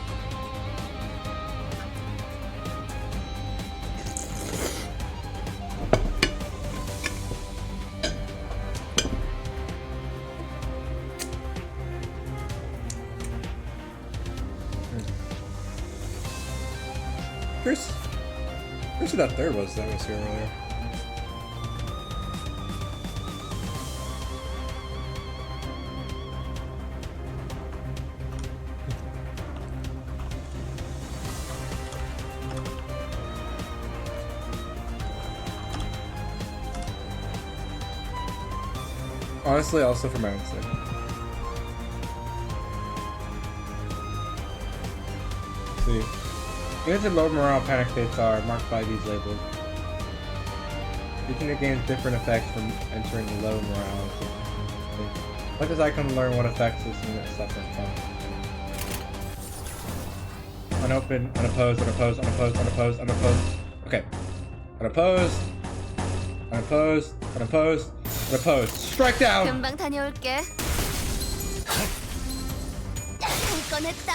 Where's that third was that was here earlier? Honestly, also for my own sake. See. Units in low morale panic states are marked by these labels. Each unit gains different effects from entering the low morale state. What does I can learn what effects this unit suffers from? Unopened, unopposed, unopposed, unopposed, unopposed, unopposed. Okay. Unopposed. Unopposed. Unopposed. Unopposed. Strike down! 금방 다녀올게. 꺼냈다.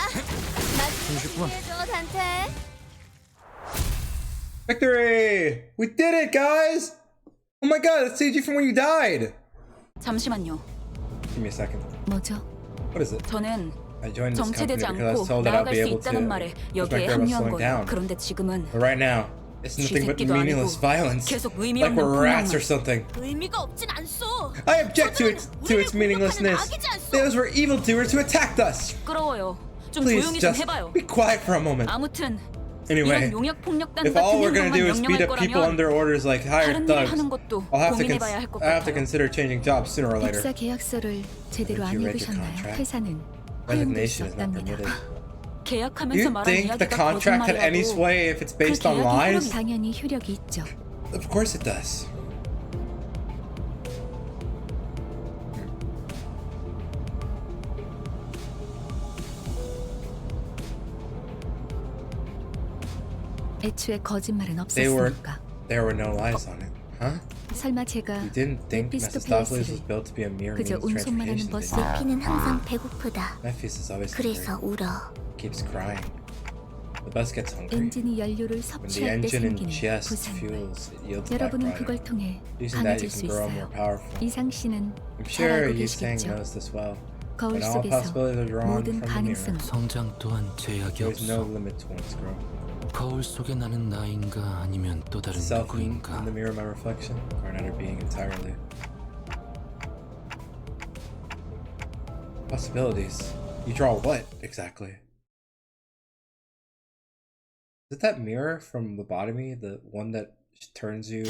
마지막에 해줘, 단테. Victory! We did it, guys! Oh my god, it saved you from when you died! 잠시만요. Give me a second. 뭐죠? What is it? 저는 I joined this company 정체되지 because I was 않고 told that I'll 나아갈 be 수 able to 있다는 말에 push my 여기에 career by 합류한 slowing 거예요. down. 그런데 지금은 But right now, it's nothing but 쥐새끼도 meaningless 아니고 violence. 계속 의미 Like 없는 we're rats or 폭력만. something. 의미가 없진 않소. I object to its meaninglessness. Those were evildoers who attacked us. 시끄러워요. 좀 Please 조용히 좀 just 해봐요. be quiet for a moment. 아무튼 Anyway, 이런 용역 폭력단 if all 같은 we're gonna do 행동만 is beat 명령할 up people 거라면 under orders like hired 다른 일을 thugs, 하는 것도 I'll have 고민해봐야 할 것 to 같아요. consider changing jobs sooner or later. 입사 계약서를 제대로 안 Did you read the 읽으셨나요? contract? 회사는 허용될 수 Resignation is not 없답니다. permitted. 계약하면서 You 말한 think the 이야기가 contract had any 거짓말이라도 sway if it's 그 based on 계약이 lies? 당연히 효력이 있죠. Of course it does. 애초에 거짓말은 There 없었으니까. were no lies on it, huh? 설마 제가 You didn't think Mephistopheles was built to be a mere 그저 means of 운송만 하는 transportation, 버스. did you? 피는 항상 배고프다. Mephis is always 그래서 hungry. 울어. Keeps crying. The bus gets hungry. 엔진이 연료를 When the 섭취할 때 engine 생기는 ingests 부산물. fuels, it yields 여러분은 byproduct. 그걸 통해 Using that, you 강해질 수 can grow more 있어요. powerful. 이상 씨는 I'm 잘 sure 알고 Yu Sang 계시겠죠. knows this well. 거울 When all 속에서 possibilities are drawn 모든 from the mirror, 가능성은 성장 또한 제약이 there's no 없어. limit to one's growth. 거울 속에 나는 나인가 아니면 또 다른 Self in 누구인가. the mirror, my reflection, or another being entirely. Possibilities. You draw what exactly? Is it that mirror from Lobotomy, the one that turns you?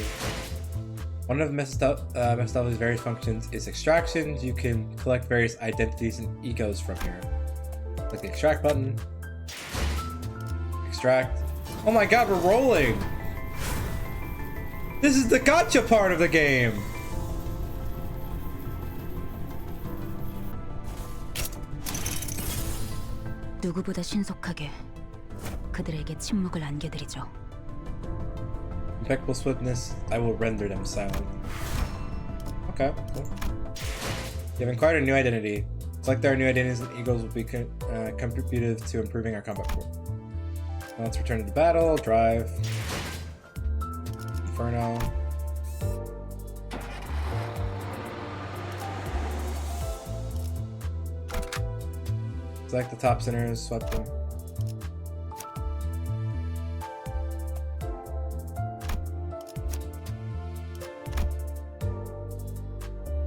One of Mephistopheles' various functions is extractions. You can collect various identities and egos from here. Click the extract button. Extract. Oh my god, we're rolling! This is the gotcha part of the game! 누구보다 신속하게 그들에게 침묵을 안겨드리죠. Impeccable swiftness, I will render them silent. Okay, cool. You have acquired a new identity. Select our new identities and egos will be contributive to improving our combat pool. Now let's return to the battle, drive. Inferno. Select the top sinners, sweat them.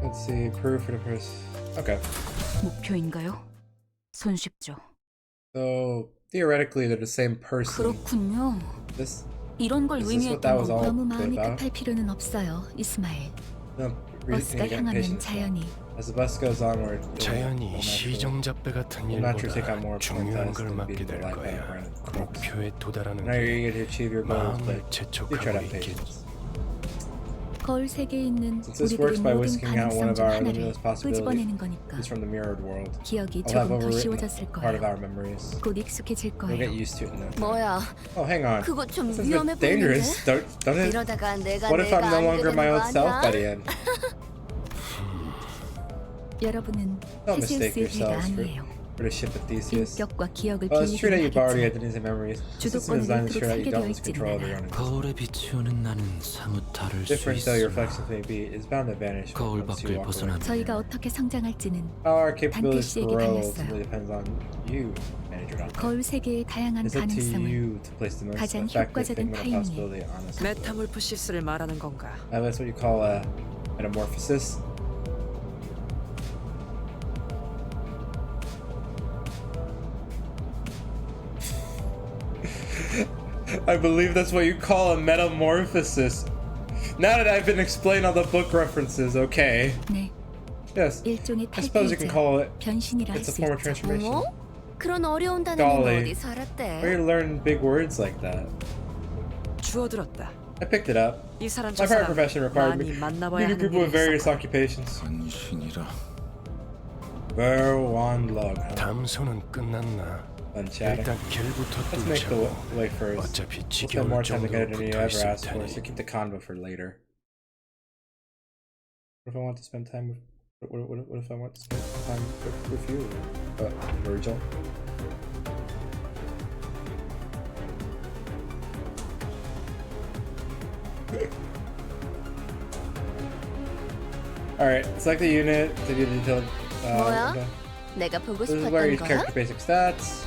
Let's see, proof for the person. Okay. 목표인가요? 손쉽죠. So theoretically they're the same person. 그렇군요. This 이런 걸 Is this what 의미했던 that was all 건가? 너무 마음이 about? 급할 필요는 없어요, 이스마일. No, read 버스가 it again. 향하면 Patience. 자연히 As the bus goes onward, 자연히 시종잡배 같은 will naturally take on 일보다 more 중요한 points 걸 than 맡게 beating the 될 life out of 거야. running groups. 목표에 도달하는 Now you're 게 eager to achieve your goals, 마음을 but you try to 재촉하고 have 있겠지. patience. 거울 세계에 있는 Since this 우리들의 works by 모든 whisking out one 가능성 of 중 our 하나를 limitless possibilities, 끄집어내는 거니까 it's from the mirrored world. 기억이 I'll have 조금 더 overwritten 쉬워졌을 part of 거예요. our memories. 곧 익숙해질 We'll get 거예요. used to it now. 뭐야? Oh, hang on. 그거 좀 This is a 위험해 bit 보이는데? dangerous. Don't it? 이러다가 내가 What if I'm no 아니게 longer 되는 my 거 old self by 아니야? the end? 여러분은 Don't mistake 테세우스의 배가 yourselves 아니에요. for the ship of Theseus. 인격과 기억을 Well, it's true that you 빌리기는 borrow your 하겠지만 identities and memories. The system 주도권을 is designed to 잃도록 ensure that you don't 설계되어 lose control of your 있지는 own. 거울에 비추는 나는 사뭇 다를 수 Different though your 있으나 reflections may be, is bound to vanish 거울 once 밖을 you walk away. 벗어나면 저희가 어떻게 성장할지는 How our capabilities 씨에게 grow 달렸어요. ultimately depends on you, manager. 거울 세계의 다양한 It's up to 가능성을 you to place the most 가장 effective 효과적인 figment of 타이밍에 possibility on us. 메타몰프시스를 말하는 건가? That's what you call a metamorphosis. I believe that's what you call a metamorphosis. Now that I've been explained all the book references, okay. 네, Yes, 일종의 I suppose you can 탈피이자 call it. 변신이라 할 It's a 수 form of 있죠. transformation. 어머? 그런 어려운 단어는 Golly. 어디서 Where 알았대? you learn big words like that? 주워들었다. I picked it up. 이 사람 My 저 prior 사람 profession required 많이 me 만나봐야 meeting 하는 people with 일이 various 있었거든. occupations. 간신이라. One log. 담소는 끝났나? Done chatting. 일단 길부터 Let's make the 뚫자고. way first. 어차피 We'll spend 지겨울 more time to get it 정도로 than you 붙어 ever 있을 asked for, 테니. so keep the convo for later. What if I want to spend time with? What if I want to spend time with you, Virgil? All right, select the unit to do the detailed. 뭐야? Okay. 내가 보고 This is where you 싶었던 거야? character basic stats.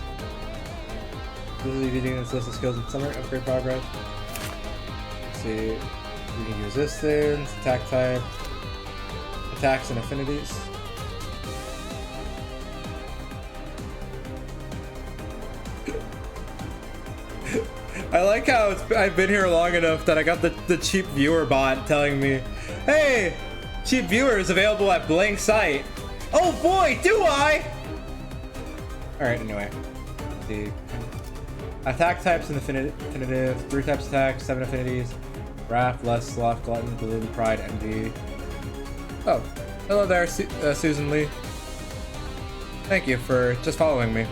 This is the unit's list of skills and summary upgrade progress. Let's see, reading resistance, attack type, attacks and affinities. I like how I've been here long enough that I got the cheap viewer bot telling me, "Hey, cheap viewer is available at blank site." Oh boy, do I! Alright, anyway. The attack types and definitive, 3 types attack, 7 affinities, wrath, lust, sloth, glutton, gloom, pride, envy. Oh, hello there, Susan Lee. Thank you for just following me.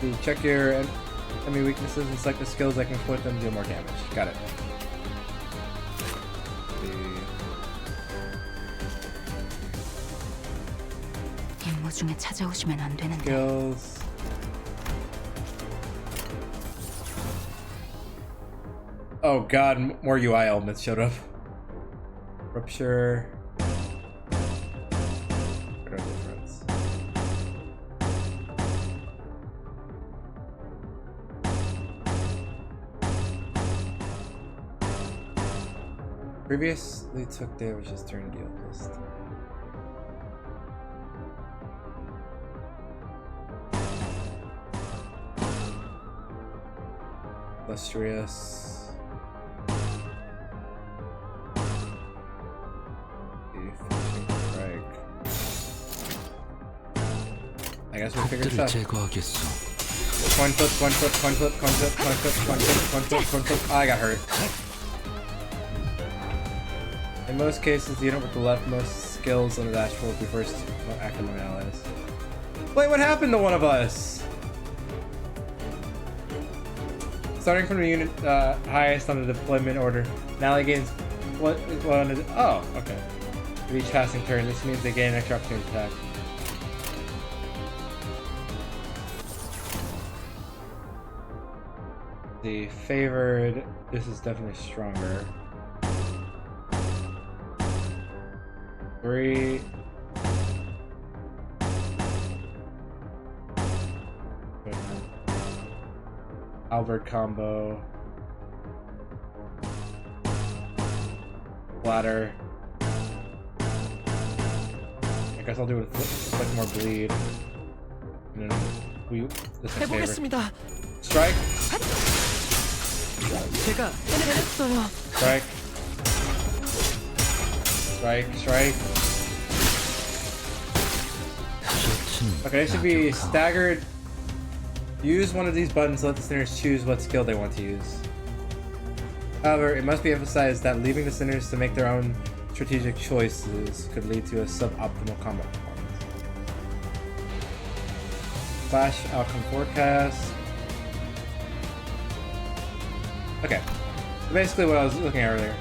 You check your enemy weaknesses and select the skills that can inflict them to deal more damage. Got it. 임무 중에 찾아오시면 안 되는데. Skills. Oh god, more UI elements showed up. Rupture. What are the difference? Previously took damages during deal list. Illustrious. The finishing strike. I guess we'll figure this 적들을 out. 제거하겠소. Coin flip, coin flip, coin flip, coin flip, coin flip, coin flip, coin flip, coin flip. Oh, I got hurt. In most cases, the unit with the leftmost skills on the dashboard will be first to act among allies. Wait, what happened to one of us? Starting from the unit highest on the deployment order, an ally gains what? Oh, okay. With each passing turn, this means they gain an extra opportunity to attack. The favored, this is definitely stronger. 3. Albert combo. Bladder. I guess I'll do it with like more bleed. And then this is favorite. 해보겠습니다. Strike. 제가 해냈어요. Strike. Strike, strike. Okay, they should be staggered. Use one of these buttons to let the sinners choose what skill they want to use. However, it must be emphasized that leaving the sinners to make their own strategic choices could lead to a suboptimal combat performance. Flash outcome forecast. Okay, so basically what I was looking at earlier.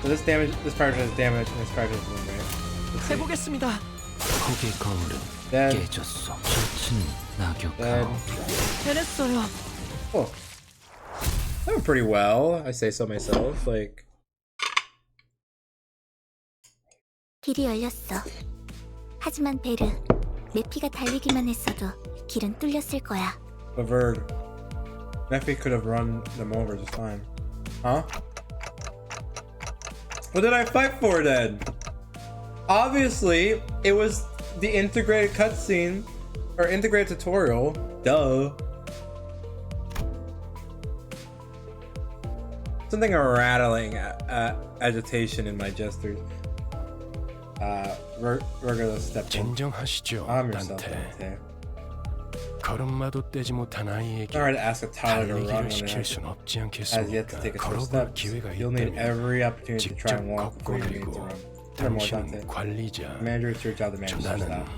So this damage, this part does damage, and this part does wound, right? 해보겠습니다. 폭의 거울은 Then, 깨졌어. 빛은 then, 낙엽하오. 해냈어요. oh, that went pretty well. I say so myself. Like, 길이 열렸어. 하지만 베르, 메피가 달리기만 했어도 길은 뚫렸을 거야. but Verg, Nephi could have run them over just fine. Huh? What did I fight for then? Obviously, it was the integrated cutscene or integrated tutorial. Duh. Something rattling agitation in my gestures. Virgo stepped in. 진정하시죠, Calm yourself, 단테. Dante. 걸음마도 떼지 못한 아이에게 It's alright to ask a toddler to run 달리기를 when it 시킬 순 없지 has yet to 않겠습니까? take its first 걸어볼 steps. 기회가 You'll need 있다면 every opportunity to try 직접 and walk 걷고 before you need to 밀고 run. Furthermore, Dante, 당신은 관리자. Commander, it's your job to manage this 나는 stuff.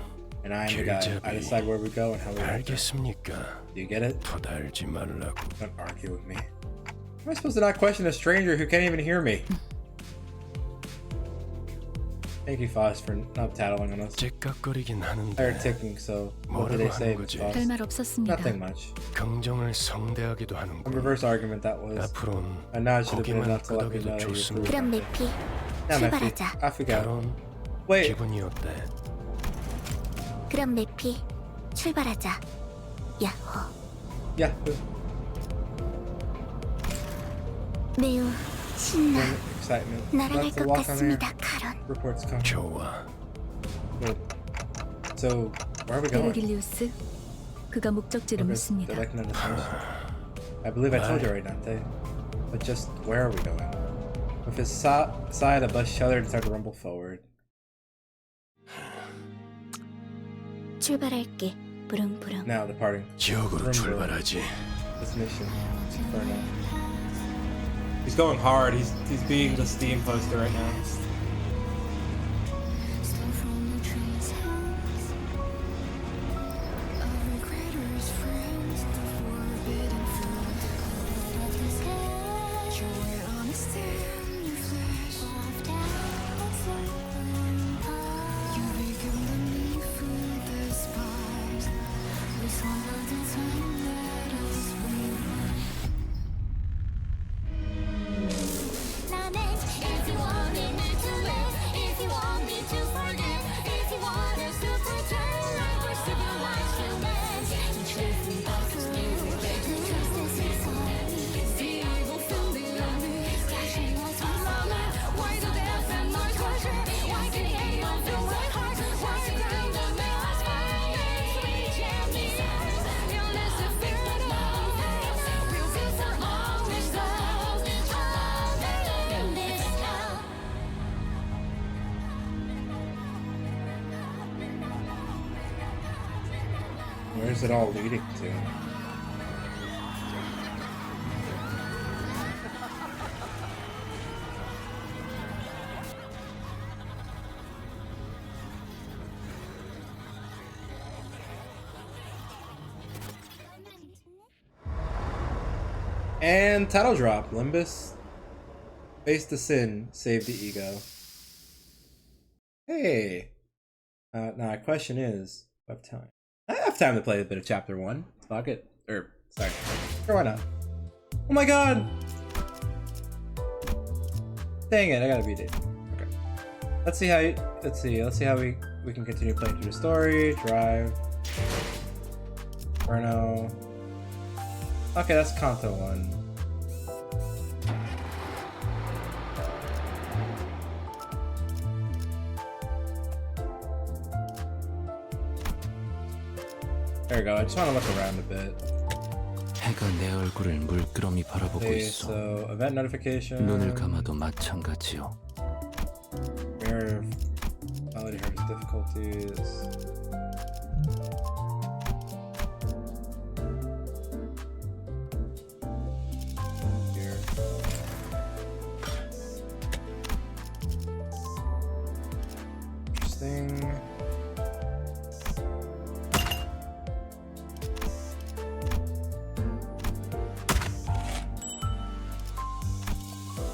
And I am the guy. I 길잡이. decide where we go and how we go. 알겠습니까? Do you get it? 토달지 말라고. Don't argue with me. How am I supposed to not question a stranger who can't even hear me? Thank you, Foss, for not tattling on us. 째깍거리긴 하는데 They're ticking, so what did they say, Miss Foss? 별말 없었습니다. Nothing much. 긍정을 성대하기도 A 하는군. reverse argument that was. 앞으로는 And now it should have been 고기만 enough to let me know 끄덕여도 that you 좋습니다. approved. 그럼 메피, Yeah, Nephi. 출발하자. I forgot. 결혼 Wait. 기분이 어때? 그럼 메피, 출발하자. 야호. Yeah. 매우 신나. Excitement. 날아갈 Let's 것 walk on there. 같습니다, 카론. Reports come. 좋아. Good. So, where are we going? 베르길리우스, 그가 목적지를 묻습니다. Directing an assumption. I believe I told you already, Dante. But just where are we going? With his sigh, the bus shuddered and started to rumble forward. 출발할게. 부릉부릉. Now departing. 지옥으로 출발하지. Destination. Inferno. He's going hard. He's being the Steam poster right now. Where's it all leading to? And title drop. Limbus. Face the sin, save the ego. Hey. Now the question is, do I have time? I have time to play a bit of chapter 1. Fuck it. Or, sorry. Sure, why not? Oh my god! Dang it, I gotta beat it. Okay. Let's see how we can continue playing through the story. Drive. Inferno. Okay, that's Canto 1. There we go. I just want to look around a bit. 해가 내 얼굴을 물끄러미 바라보고 Okay, 있어. so event notification. 눈을 감아도 마찬가지요. Mirror quality hardest difficulties. Here. Interesting.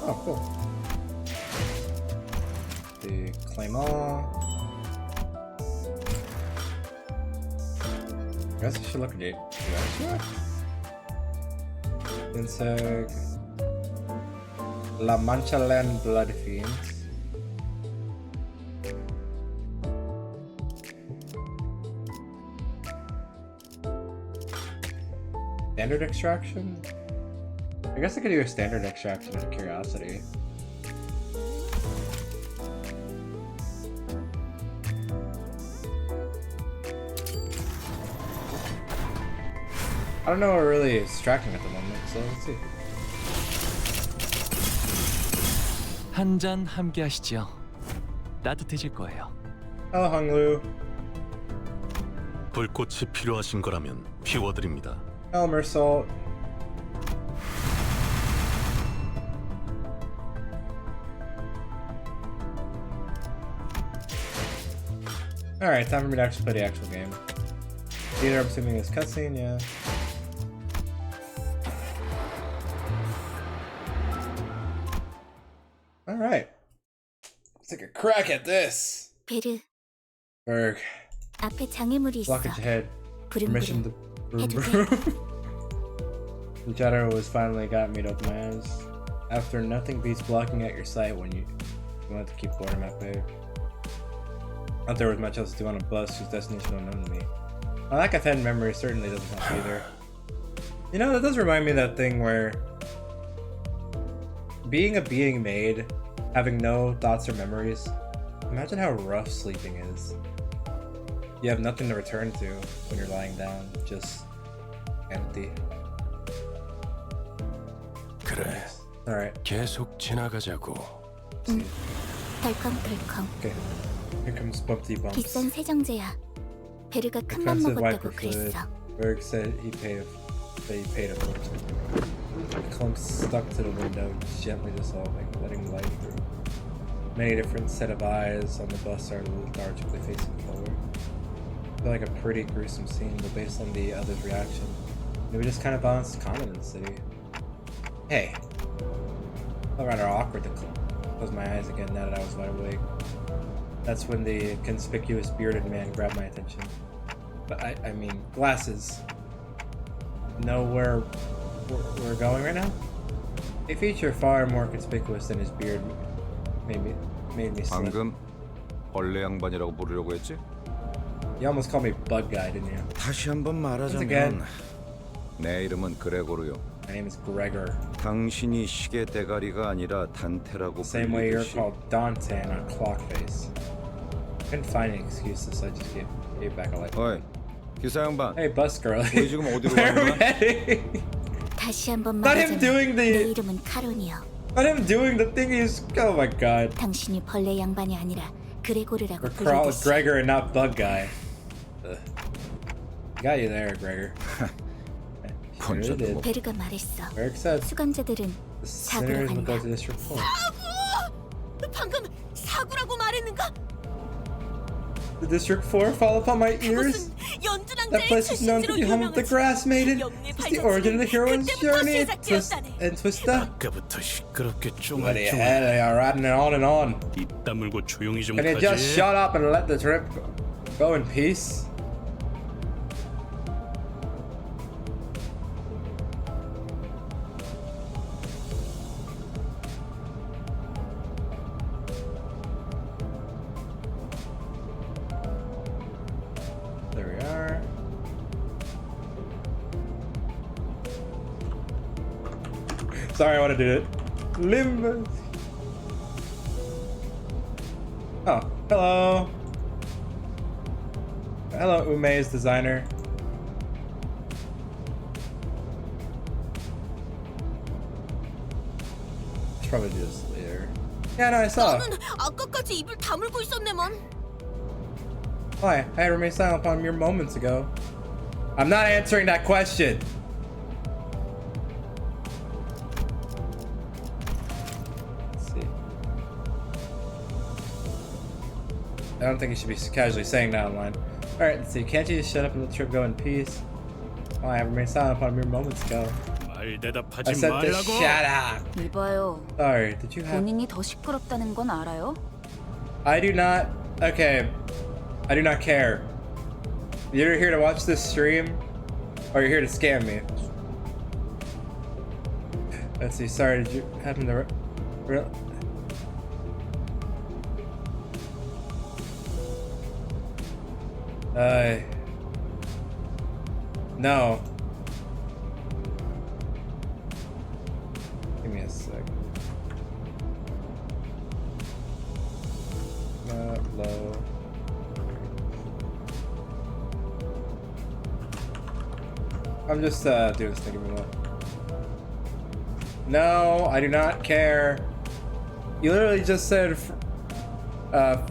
Oh, cool. The claim all. I guess I should look at it. Insect. La Mancha Land Blood Fiends. Standard extraction? I guess I could do a standard extraction out of curiosity. I don't know what we're really extracting at the moment, so let's see. 한 잔 함께 하시죠. 따뜻해질 거예요. Hello, Honglu. 불꽃이 필요하신 거라면 피워드립니다. Hello, Mersalt. Alright, time for me to actually play the actual game. Theater, I'm assuming is cutscene, yeah. Alright. Let's take a crack at this. 베르, Berg. 앞에 장애물이 있어. Blockage ahead. Permission 부릉부릉. to 해도 돼? The shadow was finally got me to open my eyes. After nothing beats blocking at your sight when you want to keep boredom at bay. Not there was much else to do on a bus whose destination unknown to me. A lack of hidden memory certainly doesn't help either. You know, that does remind me of that thing where being a being made, having no thoughts or memories, imagine how rough sleeping is. You have nothing to return to when you're lying down, just empty. 그래. Alright, 계속 지나가자고. 덜컹덜컹. okay. Here comes Bumpty Bumps. 비싼 세정제야. 베르가 큰맘 Expensive 먹었다고 wiper fluid. 그랬어. Berg said he paid a fortune. The clump stuck to the window, gently dissolving, letting light through. Many different set of eyes on the bus are largely facing forward. I feel like a pretty gruesome scene, but based on the other's reaction, maybe just kind of balanced common in the city. Hey, felt rather awkward to close my eyes again now that I was wide awake. That's when the conspicuous bearded man grabbed my attention. But I mean, glasses. Know where we're going right now? A feature far more conspicuous than his beard made me slip. 방금 벌레 양반이라고 부르려고 했지? You almost called me bug guy, didn't you? 다시 한번 again. 말하자면 내 이름은 그레고르요. My name is Gregor. 당신이 시계 대가리가 아니라 단테라고 Same way you're 불리듯이 called Dante and not Clockface. Couldn't find any excuses, so I just gave back a light. 어이, 기사 양반. Hey, bus girl. 우리 지금 어디로 Where 가는 are we 거야? heading? 다시 한번 Not him 말하자면 doing 내 the. 이름은 카론이요. Not him doing the thing. He's. Oh my god. 당신이 벌레 양반이 아니라 그레고르라고 We're called 불리듯이. Gregor and not bug guy. Ugh. Got you there, Gregor. Sure 건져도 did. 뭐. 베르가 말했어. Eric said 수감자들은 the 사고로 sinners will go 간다. to this report. 방금 사고라고 말했는가? Did District 4 fall upon my ears? That place is known to be home of the Grass Maiden. It's the origin of the hero's journey. And Twista. 아까부터 시끄럽게 Bloody 쫑알쫑알. hell, they are riding it on and on. 입 다물고 조용히 좀 Can you just 하지. shut up and let the trip go in peace? There we are. Sorry, I want to do it. Limbus. Oh, hello. Hello, Ume's designer. probably do this later. Yeah, no, I saw. 아까까지 입을 다물고 있었네만. Why? I remained silent upon mere moments ago. I'm not answering that question. Let's see. I don't think you should be casually saying that online. Alright, let's see. Can't you just shut up and let the trip go in peace? Why? I remained silent upon mere moments ago. 말 I 대답하지 said to 말라고. shut up. 이봐요. Sorry, did you have... 본인이 더 시끄럽다는 건 알아요? I do not... Okay. I do not care. You're here to watch this stream, or you're here to scam me. Let's see, sorry, did you happen to... No. Give me a sec. Not low. I'm just doing this thing. Give me one. No, I do not care. You literally just said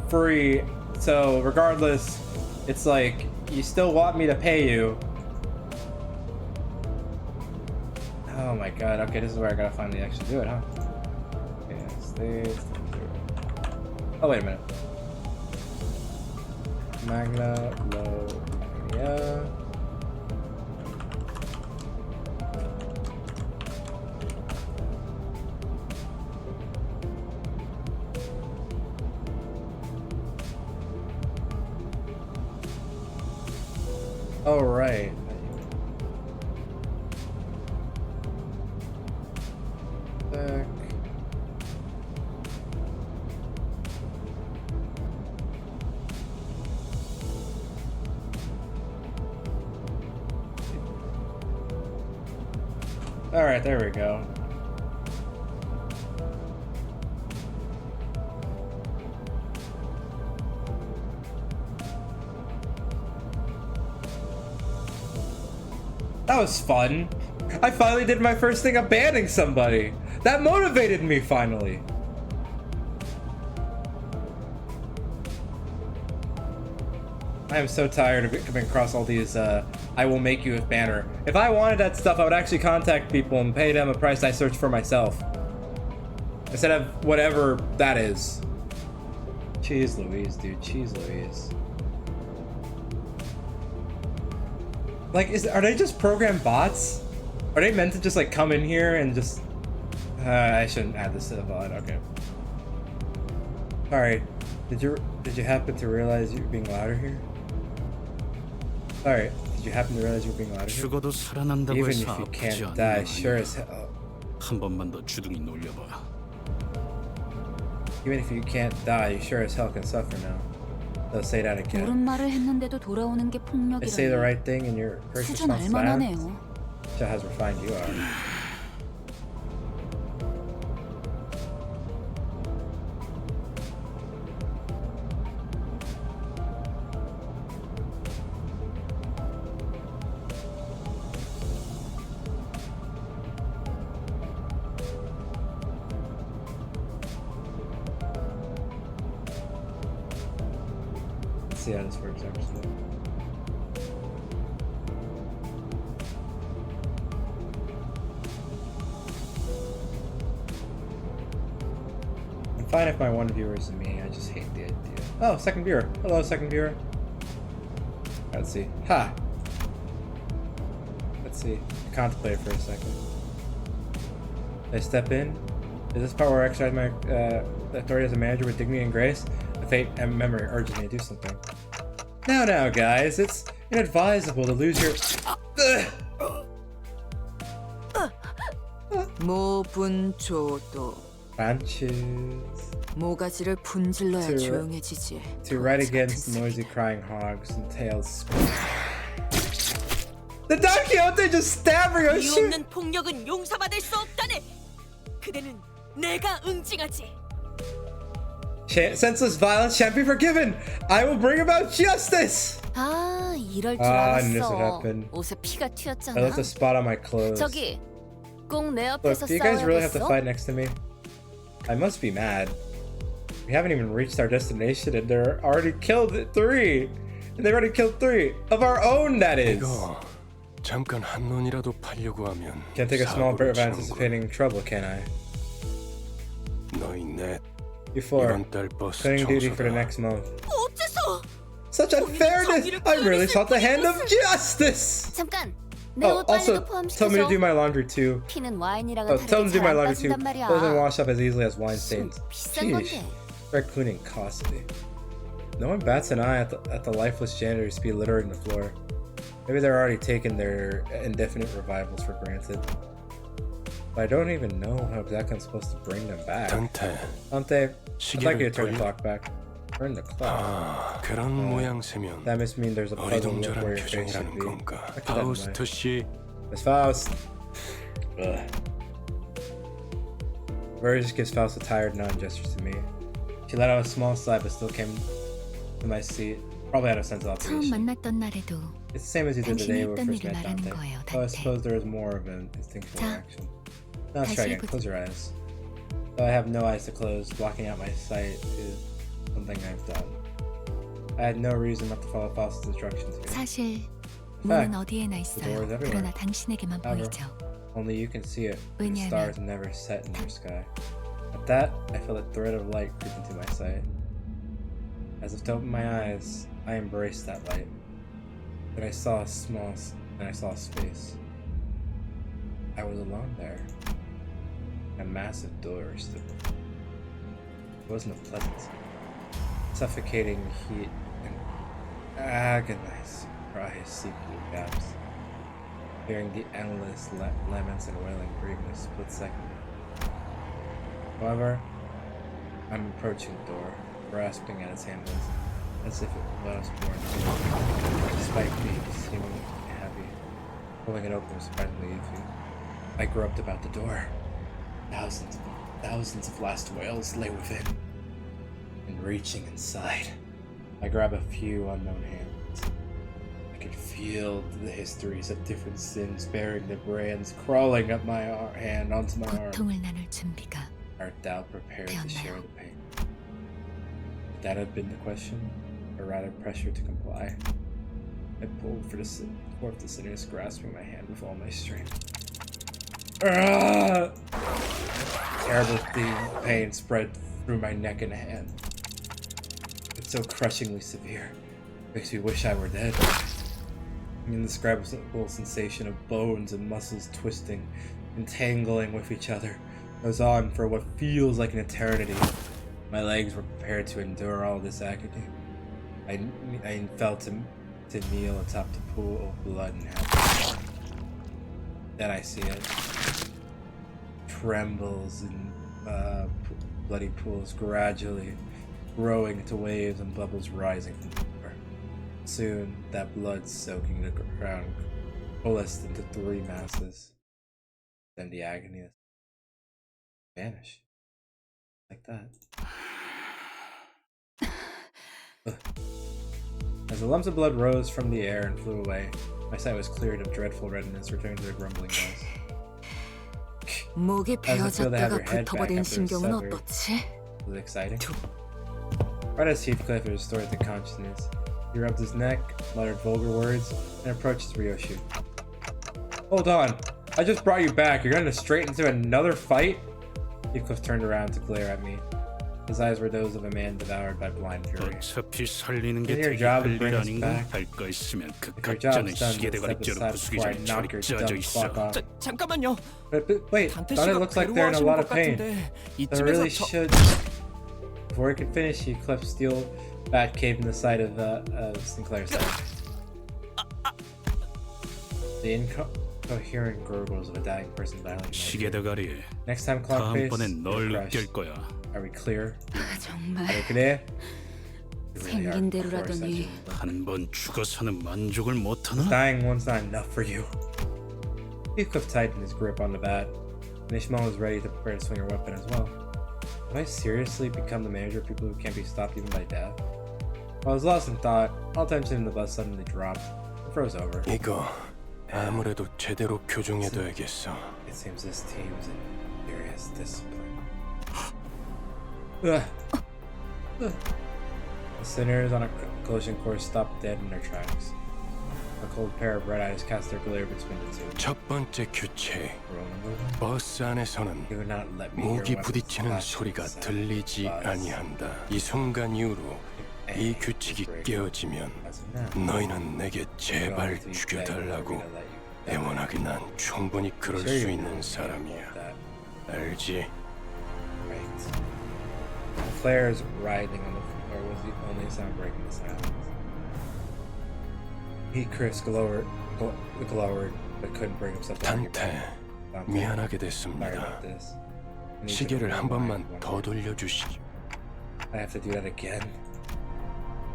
free, so regardless, it's like you still want me to pay you. Oh my god, okay, this is where I gotta finally actually do it, huh? Okay, stay. Oh, wait a minute. Magna, low, yeah. Oh, right. Back. All right, there we go. That was fun. I finally did my first thing of banning somebody. That motivated me finally. I am so tired of coming across all these I will make you a banner. If I wanted that stuff, I would actually contact people and pay them a price I search for myself. Instead of whatever that is. Cheese Louise, dude. Cheese Louise. Like, are they just programmed bots? Are they meant to just like come in here and just... I shouldn't add this to the VOD, okay. Sorry, did you happen to realize you were being louder here? Sorry, did you happen to realize you were being louder here? 죽어도 살아난다고 Even 해서 if you 아프지 can't die, 않는 sure as hell. 한 번만 더 주둥이 놀려봐. Even if you can't die, you sure as hell can suffer now. They'll say that again. 옳은 말을 했는데도 돌아오는 게 They say the 폭력이라니. right thing and your first 수준 response is violence. 알만하네요. Show how refined you are. Let's see how this works actually. I'm fine if my one viewer is me, I just hate the idea. Oh, second viewer. Hello, second viewer. Let's see. Ha! Let's see. Contemplate it for a second. Did I step in? Is this part where I exercise my authority as a manager with dignity and grace? The fate and memory urges me to do something. Now, guys, it's inadvisable to lose your... 모분조도 branches. 모가지를 분질러야 To- 조용해지지. To right against noisy crying hogs and tails. The Don Quixote just stabbed her. Oh 이유 shit! 없는 폭력은 용서받을 수 없다네. 그대는 내가 응징하지. Senseless violence shan't be forgiven. I will bring about justice. 아, 이럴 줄 I knew this would 알았어. happen. 옷에 피가 I 튀었잖아. left a spot on my clothes. 저기, 꼭 내 Look, 옆에서 do you guys really have to 싸워야겠어? fight next to me? I must be mad. We haven't even reached our destination and they're already killed 3! And they've already killed 3! Of our own, that is! 이거 잠깐 한눈이라도 팔려고 하면 Can't take a small bit of 사고를 anticipating trouble, can I? 치는군. 너희 넷 Before, 이번 달 버스 clearing duty for the 청소다. next month. 어째서? Such unfairness! I really sought the hand of justice! 잠깐. 내 Oh, 옷 also, 빨리도 tell me to do 포함시켜줘. my laundry too. 피는 와인이랑은 Oh, tell them 다르게 to do my 잘안 laundry too. 빠진단 말이야. Doesn't wash up as easily as wine stains. 비싼 건데. Fair cleaning costly. No one bats an eye at the lifeless janitors be littering the floor. Maybe they're already taking their indefinite revivals for granted. But I don't even know how exactly I'm supposed to bring them back. 단테. Dante, I'd like you to turn the 시계를 clock back. Turn the clock. 아, 그런 모양새면 That must mean there's a puzzle look where 어리둥절한 your face should 표정이라는 be. 건가? I keep that in mind. 파우스트 씨, Miss Faust. Ugh. Rory just gives Faust a tired nod and gestures to me. She let out a small sigh but still came to my seat, probably out of sense of 처음 obligation. 만났던 날에도 It's the same as you did the day 당신이 we 했던 first 일을 met 말하는 Dante. 거예요, So I Dante. suppose there is more of an instinctual 자, reaction. Now let's try 다시 again. 해보자. Close your eyes. Though I have no eyes to close, blocking out my sight is something I've done. I had no reason not to follow Faust's instructions here. 사실 In 문은 fact, 어디에나 the door is 있어요. everywhere. 그러나 당신에게만 However, 보이죠. only you can see it. The 왜냐하면 stars never set in your sky. At that, I felt a thread of light creep into my sight. As if to open my eyes, I embraced that light. Then I saw a space. I was alone there. A massive door stood. It wasn't a pleasant sight. Suffocating heat and agonized cries seeped through gaps. Hearing the endless laments and wailing grief in a split second. However, I'm approaching the door, grasping at its handles, as if it was born to, despite being seemingly heavy. Pulling it open was surprisingly easy. I groped about the door. Thousands of last wails lay within. And reaching inside, I grab a few unknown hands. I could feel the histories of different sins bearing their brands crawling up my hand onto my arm. 고통을 나눌 준비가 Art thou prepared to share the pain? Would that have been the question, or rather pressure to comply? I pulled forth the sinners, grasping my hand with all my strength. Terrible pain spread through my neck and hand. It's so crushingly severe. Makes me wish I were dead. An indescribable sensation of bones and muscles twisting, entangling with each other goes on for what feels like an eternity. My legs were prepared to endure all this agony. I felt to kneel atop the pool of blood and heaven. Then I see it. Trembles in bloody pools, gradually growing into waves and bubbles rising from the floor. Soon, that blood soaking the ground coalesced into 3 masses. Then the agony vanished. Like that. Ugh. As the lumps of blood rose from the air and flew away, my sight was cleared of dreadful redness, returning to the grumbling buzz. 목이 How's it feel to have 베어졌다가 your head back 붙어버린 after 신경은 severed? 어떻지? Was it exciting? Right as Heathcliff had restored to consciousness, he rubbed his neck, muttered vulgar words, and approached Ryoshu. Hold on, I just brought you back. You're gonna straight into another fight? Heathcliff turned around to glare at me. His eyes were those of a man devoured by blind fury. 어차피 살리는 게 Isn't your 되게 job to 할 bring 일 us 아닌가? back? 할 거 있으면 그 If your 각자는 job's done, 시계 then 대가리 step 째로 aside 부수기 before I 전에 knock 저리 your 짜져 dumb 있어. clock off. 잠깐만요. Wait, 단테 Donna 씨가 looks like they're in a 괴로워하시는 lot 것 of pain. 같은데 They 이쯤에서 really 저 should. Before he could finish, he cleft steel bat cave in the side of Sinclair's head. The incoherent gurgles of a dying person violating my 시계 ear. 대가리. Next time, clock face, 다음번엔 널 you're crushed. 으깰 거야. Are we clear? 정말 Are we clear? You really are 생긴 before 대로라더니 such a- 한 번 죽어서는 만족을 못하나? Dying one's not enough for you. Heathcliff tightened his grip on the bat, and Ishmael was ready to prepare to swing her weapon as well. Have I seriously become the manager of people who can't be stopped even by death? While I was lost in thought, all tension in the bus suddenly dropped and froze over. 이거 아무래도 제대로 교정해둬야겠어. It seems this team's in serious discipline. Ugh. The sinners on a collision course stop dead in their tracks. A cold pair of red eyes cast their glare between the two. 첫 번째 규칙. Roman, 버스 안에서는 you would not let me hear 무기 weapons 부딪히는 clash 소리가 inside. 들리지 Buzz. 아니한다. 이 순간 이후로 이 규칙이 깨어지면 너희는 내게 제발 죽여달라고 애원하기 난 충분히 그럴 수 있는 사람이야. 알지? Right. Claire's writhing on the floor was the only sound breaking the silence. Chris glowered, but couldn't bring himself to argue. 단테, Dante, 미안하게 sorry 됐습니다. about this. I need to 시계를 한 번만 rewind 더 one more. 돌려주시죠. I have to do that again.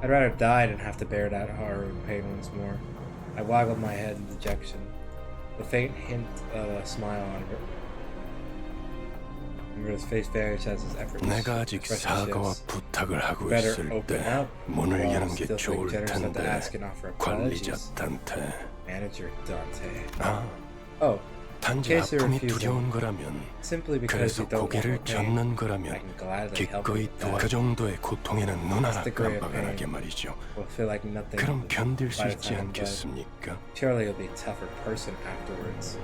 I'd rather die than have to bear that horror and pain once more. I waggled my head in dejection. The faint hint of a smile on River's face vanished as his efforts. 내가 아직 사과와 부탁을 하고 Better 있을 open 때 up. 문을 Well, 여는 게 still 좋을 think generous enough to 텐데. ask and offer 관리자 apologies. 단테. Manager Dante. 아, Oh, 단지 case you're 아픔이 refusing. 두려운 거라면, simply because 그래서 you don't want 고개를 more pain, 젓는 I 거라면 can gladly help 기꺼이 you with 도와. that. 그 정도의 고통에는 눈 하나 That's the great 깜빡하게 pain. 말이죠. Will feel like nothing 그럼 견딜 수 by the 있지 time I'm dead. 않겠습니까? Surely you'll be a tougher person afterwards,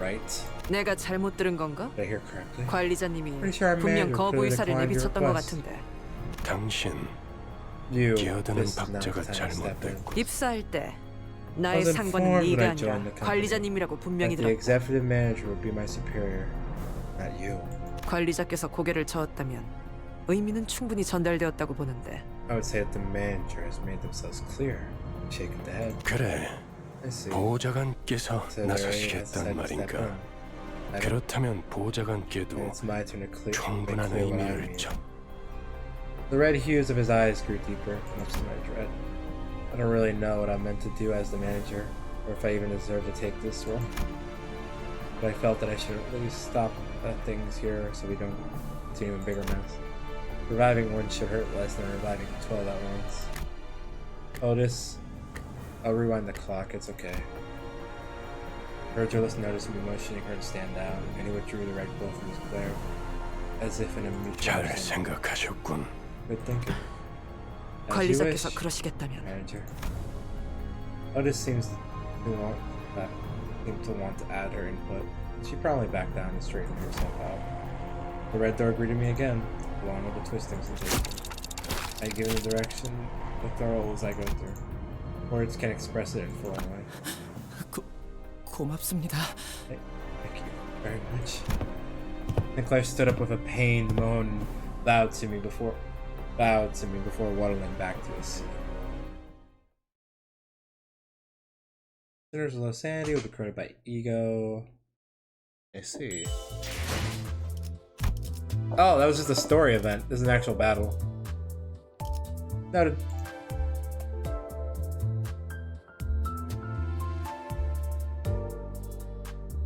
right? 내가 잘못 들은 건가? Did I hear correctly? 관리자님이 Pretty sure our 분명 manager 거부 clearly 의사를 declined your 내비쳤던 것 request. 같은데. 당신 You, 기어드는 this is not 박자가 the time to step in. 잘못됐고 입사할 때 나의 was 상관은 informed when 네가 I 아니라 joined the company 관리자님이라고 분명히 that the 들었다. executive manager would be my superior, not you. 관리자께서 고개를 저었다면 의미는 충분히 전달되었다고 보는데 I would say that the manager has made themselves clear. Shaking the head. 그래, I see. 보좌관께서 So they has 나서시겠단 decided to step 말인가? in. I don't- 그렇다면 보좌관께도 and it's my turn to make 충분한 clear what I 의미를 mean. 줘. The red hues of his eyes grew deeper, much to my dread. I don't really know what I'm meant to do as the manager, or if I even deserve to take this role. But I felt that I should at least stop things here so we don't continue a bigger mess. Reviving one should hurt less than reviving 12 at once. Otis, I'll rewind the clock, it's okay. Virgilus noticed me motioning her to stand down, and he withdrew the red glow from his glare, as if in a mutual 잘 understanding. 생각하셨군. Good thinking. As you 관리자께서 wish, 그러시겠다면 manager. Otis seems to want to add her input. She promptly backed down and straightened herself out. The red door greeted me again, along with the twisting sensation. I give the direction the thorough I go through. Words can't express it in full anyway. 고맙습니다. Thank you very much. And Claire stood up with a pained moan, bowed to me before waddling back to his seat. Sinners of low sanity will be corroded by ego. I see. Oh, that was just a story event. This is an actual battle. Noted.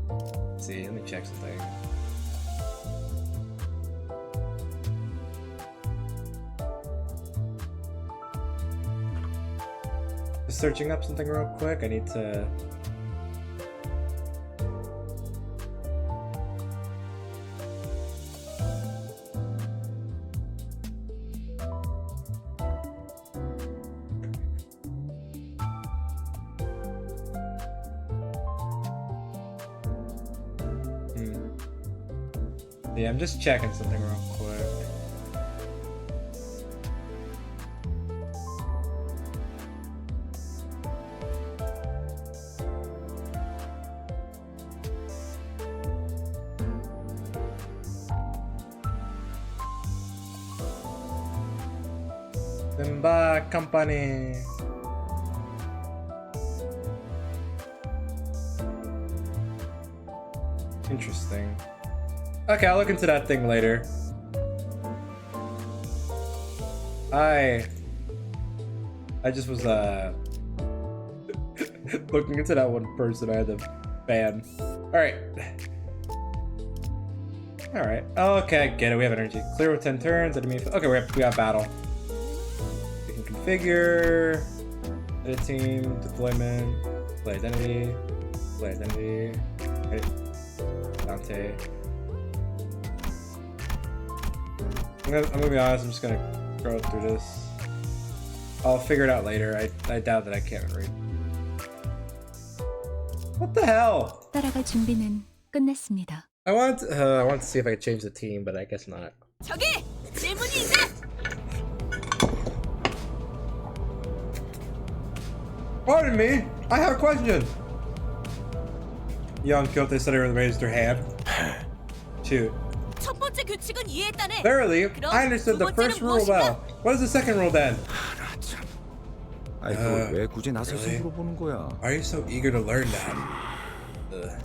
Let's see, let me check something. Just searching up something real quick. I need to. Yeah, I'm just checking something real quick. Simba Company. Interesting. Okay, I'll look into that thing later. I just was looking into that one person I had to ban. Alright. Alright. Okay, I get it. We have energy. Clear with 10 turns. Enemy. Okay, we got battle. We can configure. Edit team. Deployment. Play identity. Play identity. Edit. Dante. I'm gonna be honest, I'm just gonna scroll through this. I'll figure it out later. I doubt that I can't read. What the hell? 따라갈 준비는 끝났습니다. I want to see if I could change the team, but I guess not. 저기 질문이 있다. Pardon me, I have a question. Young Kyoto study raised her hand. Shoot. 첫 번째 규칙은 이해했다네. Verily, I understood the first rule well. What is the second rule then? 나 참. 아이 그걸 왜 굳이 나서서 really? 물어보는 거야? Why are you so eager to learn that?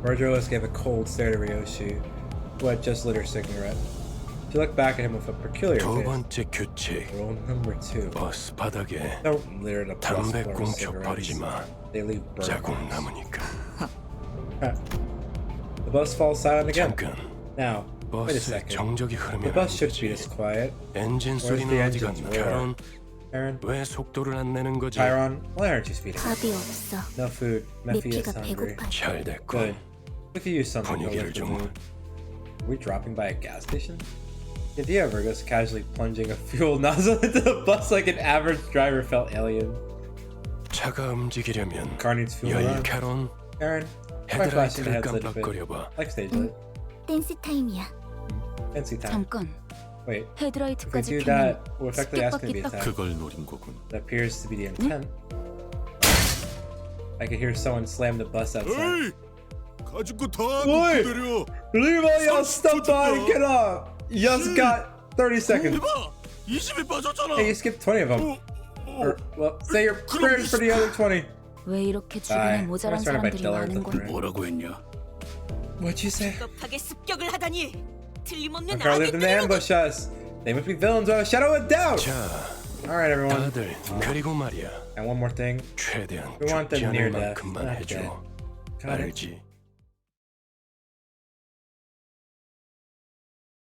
Marjolis gave a cold stare to Ryoshi, who had just lit her cigarette. She looked back at him with a peculiar 두 face. 번째 규칙. Rule number 2. 버스 바닥에 Don't litter the bus 담배 floor with 꽁초 버리지 cigarettes. 마. They leave 자국 burns. 남으니까. The bus falls silent again. 잠깐. Now, wait a 버스 second. 정적이 The 흐르면 bus 안 should be 되지. this quiet. 엔진 Where's the 소리는 어디 engines? 갔나? Where? 캐런, Aaron? 왜 속도를 안 내는 거지? Chiron? Why aren't you speeding? 밥이 없어. No food. Mephi is 미피가 hungry. 배고파. 잘 됐고. Good. We could use something to 분위기를 lift the 좀. mood. Are we dropping by a gas station? The idea of Virgos casually plunging a fuel nozzle into the bus like an average driver felt alien. 차가 움직이려면 Car needs fuel. 열 Run. 캐런 Aaron, try flashing the 헤드라이트를 headlight a bit. 깜빡거려봐. Like stage lit. 댄스 타임이야. Fancy time. 잠깐. Wait, if we 헤드라이트까지 do 켜면 that, we'll effectively ask him to be 습격받기 딱 attacked. 그걸 노린 거군. That appears to be the intent. I could hear someone slam the bus outside. 가지고 다 Oi! 기다려. Leave all your stuff on and get up! You just got 30 seconds. 20에 빠졌잖아. Hey, you skipped 20 of them. Or, well, say your prayers for the other 20. 왜 이렇게 주변에 모자란 사람들이 많은 건? 뭐라고 했냐? What'd you say? 급하게 습격을 하다니. 틀림없는 Our car lived in the ambush us. They must be villains without a shadow of a doubt. 자, Alright, everyone. 다들 그리고 말이야. And one more thing. 최대한 We want 죽지 them near 않을 death, 만큼만 not 해줘. dead. Got it. 알지?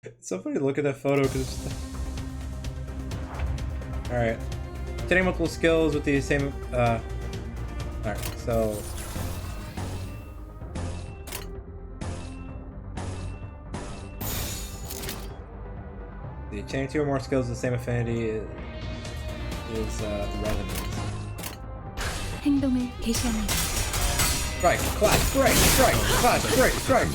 It's so funny to look at that photo because it's just... Alright. Getting multiple skills with the same alright, so the chaining 2 or more skills with the same affinity is resonance. 행동을 개시합니다. Strike, clash, break, strike, clash, break, strike.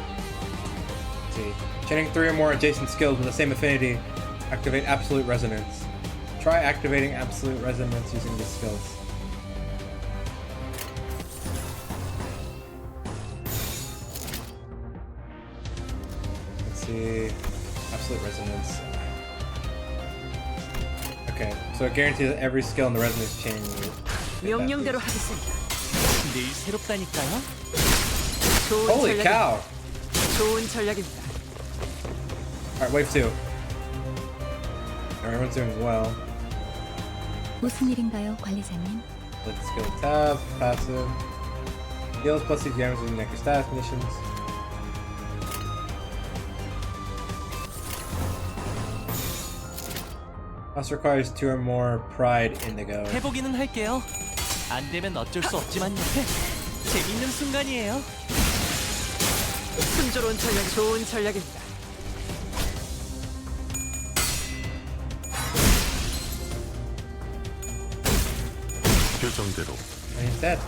Let's see. Chaining 3 or more adjacent skills with the same affinity. Activate absolute resonance. Try activating absolute resonance using these skills. Let's see. Absolute resonance. Okay, so it guarantees that every skill in the resonance chain will get that 명령대로 boost. 하겠습니다. 늘 새롭다니까요. 좋은 Holy 전략이- cow! 좋은 전략입니다. Alright, wave 2. Everyone's doing well. 무슨 일인가요, 관리자님? Let's skill tab, passive. Heals plus 6 damage with next status conditions. Also requires 2 or more pride indigo. 해보기는 할게요. 안 되면 어쩔 수 없지만요. 재밌는 순간이에요. 순조로운 전략, 좋은 전략입니다. 표정대로 And he's dead.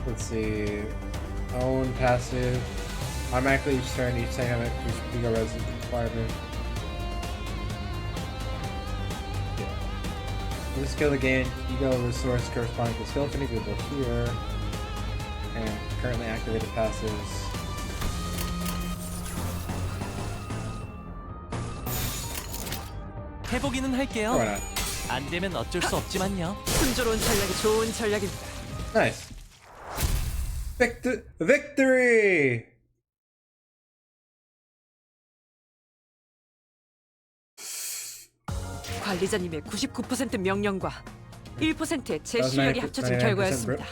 Let's see. Own passive. Automatically each turn, each time have an ego resident requirement. Yeah. This skill to gain ego resource corresponding to skill affinity both here and currently activated passives. 해보기는 할게요. Why not? 안 되면 어쩔 수 없지만요. 순조로운 전략이 좋은 전략입니다. Nice. Victory! 관리자님의 99% 명령과 1%의 제 That was 실력이 90% 합쳐진 결과였습니다.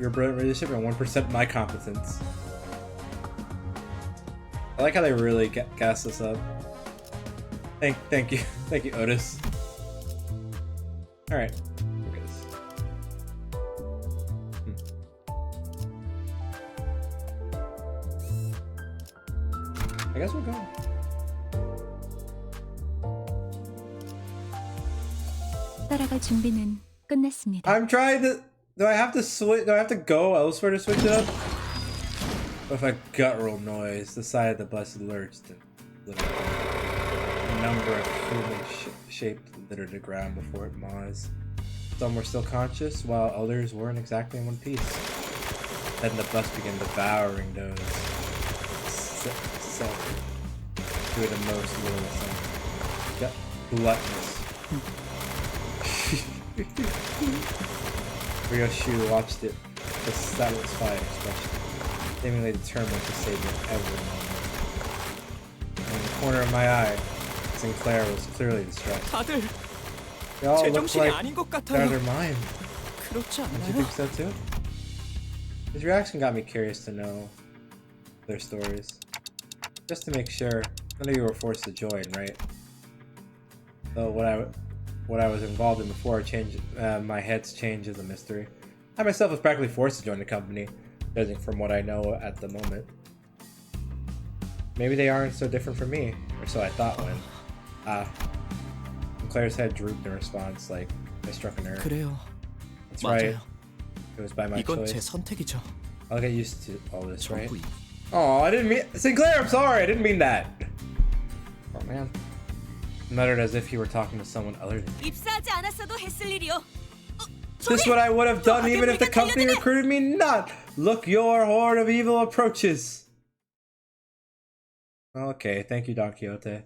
Your brilliant leadership and 1% my competence. I like how they really gas this up. Thank you. Thank you, Otis. Alright. Look at this. I guess we'll go. 따라갈 준비는 끝났습니다. I'm trying to. Do I have to switch? Do I have to go elsewhere to switch it up? With a guttural noise, the side of the bus lurched and little. A number of human-shaped littered the ground before it maws. Some were still conscious, while others weren't exactly in one piece. Then the bus began devouring those to the most little thing. Gluttonous. Ryoshu watched it with a satisfied expression, seemingly determined to save it every moment. In the corner of my eye, Sinclair was clearly distressed. 다들 They all looked 제정신이 like 아닌 것 they're out of 같아요. their mind. 그렇지 Don't you 않나요? think so too? His reaction got me curious to know their stories. Just to make sure, none of you were forced to join, right? So what I was involved in before changed, my head's change is a mystery. I myself was practically forced to join the company, judging from what I know at the moment. Maybe they aren't so different from me, or so I thought when. Claire's head drooped in response, like I struck a nerve. 그래요. That's right. 맞아요. It was by my 이건 choice. 제 선택이죠. I'll get used to all this, right? 전부 Oh, I didn't mean Sinclair. I'm sorry. I didn't mean that. Oh man. Muttered as if he were talking to someone other than me. 입사하지 않았어도 했을 일이요. This is what I would have done even if the company recruited me not. Look, your horde of evil approaches. Okay, thank you, Don Quixote.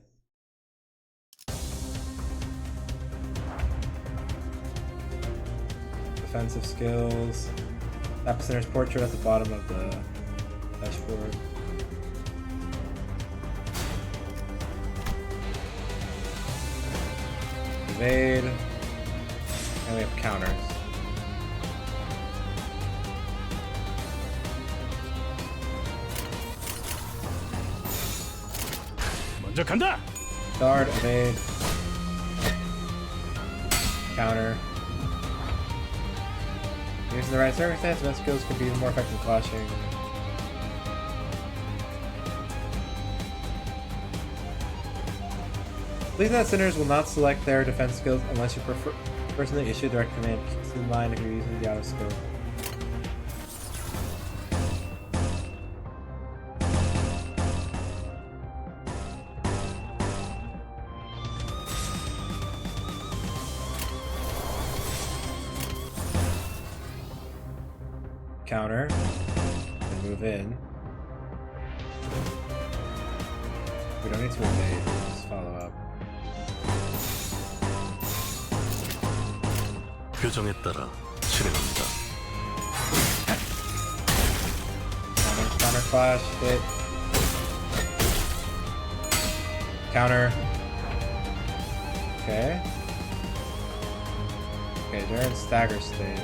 Defensive skills. Epicenter's portrait at the bottom of the dashboard. Evade. And we have counters. 먼저 간다. Guard, evade. Counter. Using the right circumstance, event skills could be more effective in clashing. Please note that sinners will not select their defense skills unless you prefer personally issue direct command. Keep this in mind if you're using the auto skill. Counter and move in. We don't need to evade, just follow up. 표정에 따라 실행합니다. Counter flash, hit. Counter. Okay. Okay, they're in stagger state.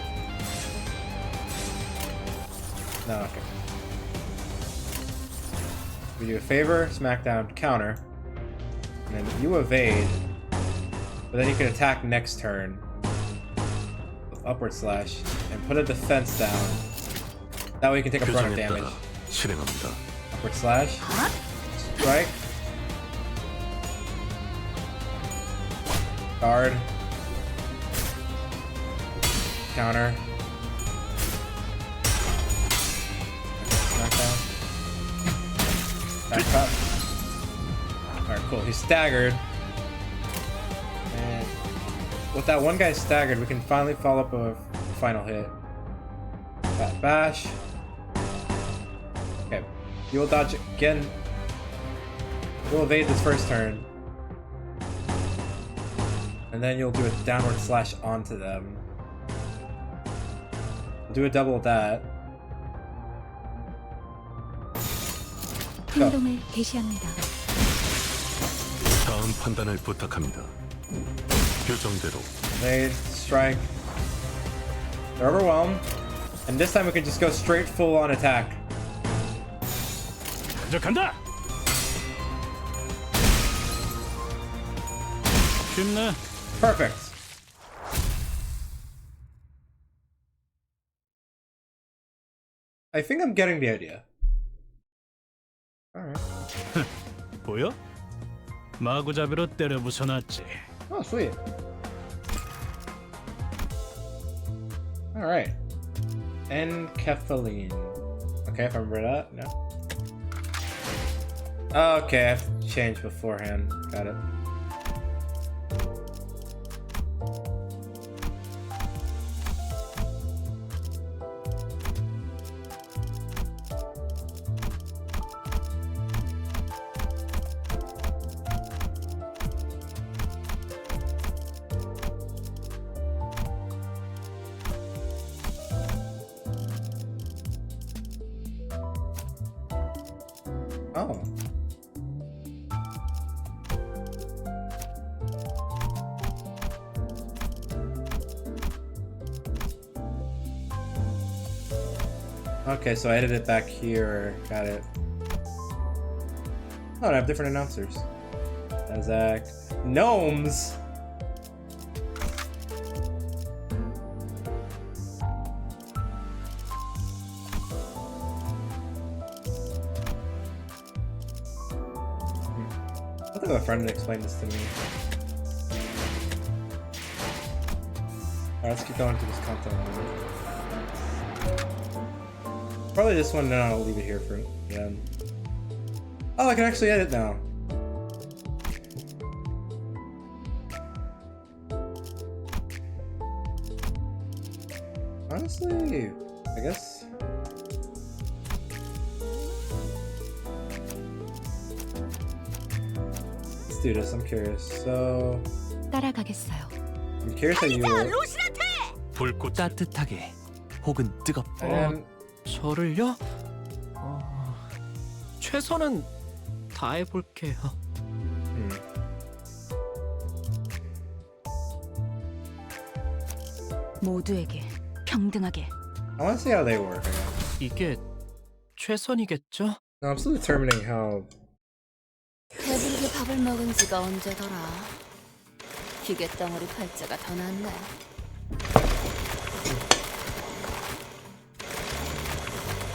No, okay. We do a favor, smackdown, counter. And then you evade. But then you can attack next turn. With upward slash. And put a defense down. That way you can take a brunt of damage. 실행합니다. Upward slash. Strike. Guard. Counter. Smackdown. Back cut. Alright, cool. He's staggered. And with that one guy staggered, we can finally follow up a final hit. That bash. Okay. You will dodge again. You'll evade this first turn. And then you'll do a downward slash onto them. We'll do a double with that. 행동을 개시합니다. 다음 판단을 부탁합니다. 표정대로. Evade, strike. They're overwhelmed. And this time we can just go straight full on attack. 먼저 간다. 쉽네. Perfect. I think I'm getting the idea. Alright. 보여? 마구잡이로 때려 부숴놨지. Oh, sweet. Alright. Enkephaline. Okay, if I remember that, no. Okay, I have to change beforehand. Got it. Oh. Okay, so I edited it back here. Got it. Oh, I have different announcers. Zach. Gnomes! I think my friend had explained this to me. Alright, let's keep going to this content. Probably this one, then I'll leave it here for the end. Oh, I can actually edit now. Honestly, I guess. Let's do this. I'm curious. So, 따라가겠어요. I'm curious how you work. 불꽃 따뜻하게 혹은 뜨겁게. And 저를요? 최선은 다해볼게요. 모두에게 평등하게. I want to see how they work. I guess. 이게 최선이겠죠? No, I'm still determining how. 배부르게 밥을 먹은 지가 언제더라. 기계 덩어리 팔자가 더 낫네.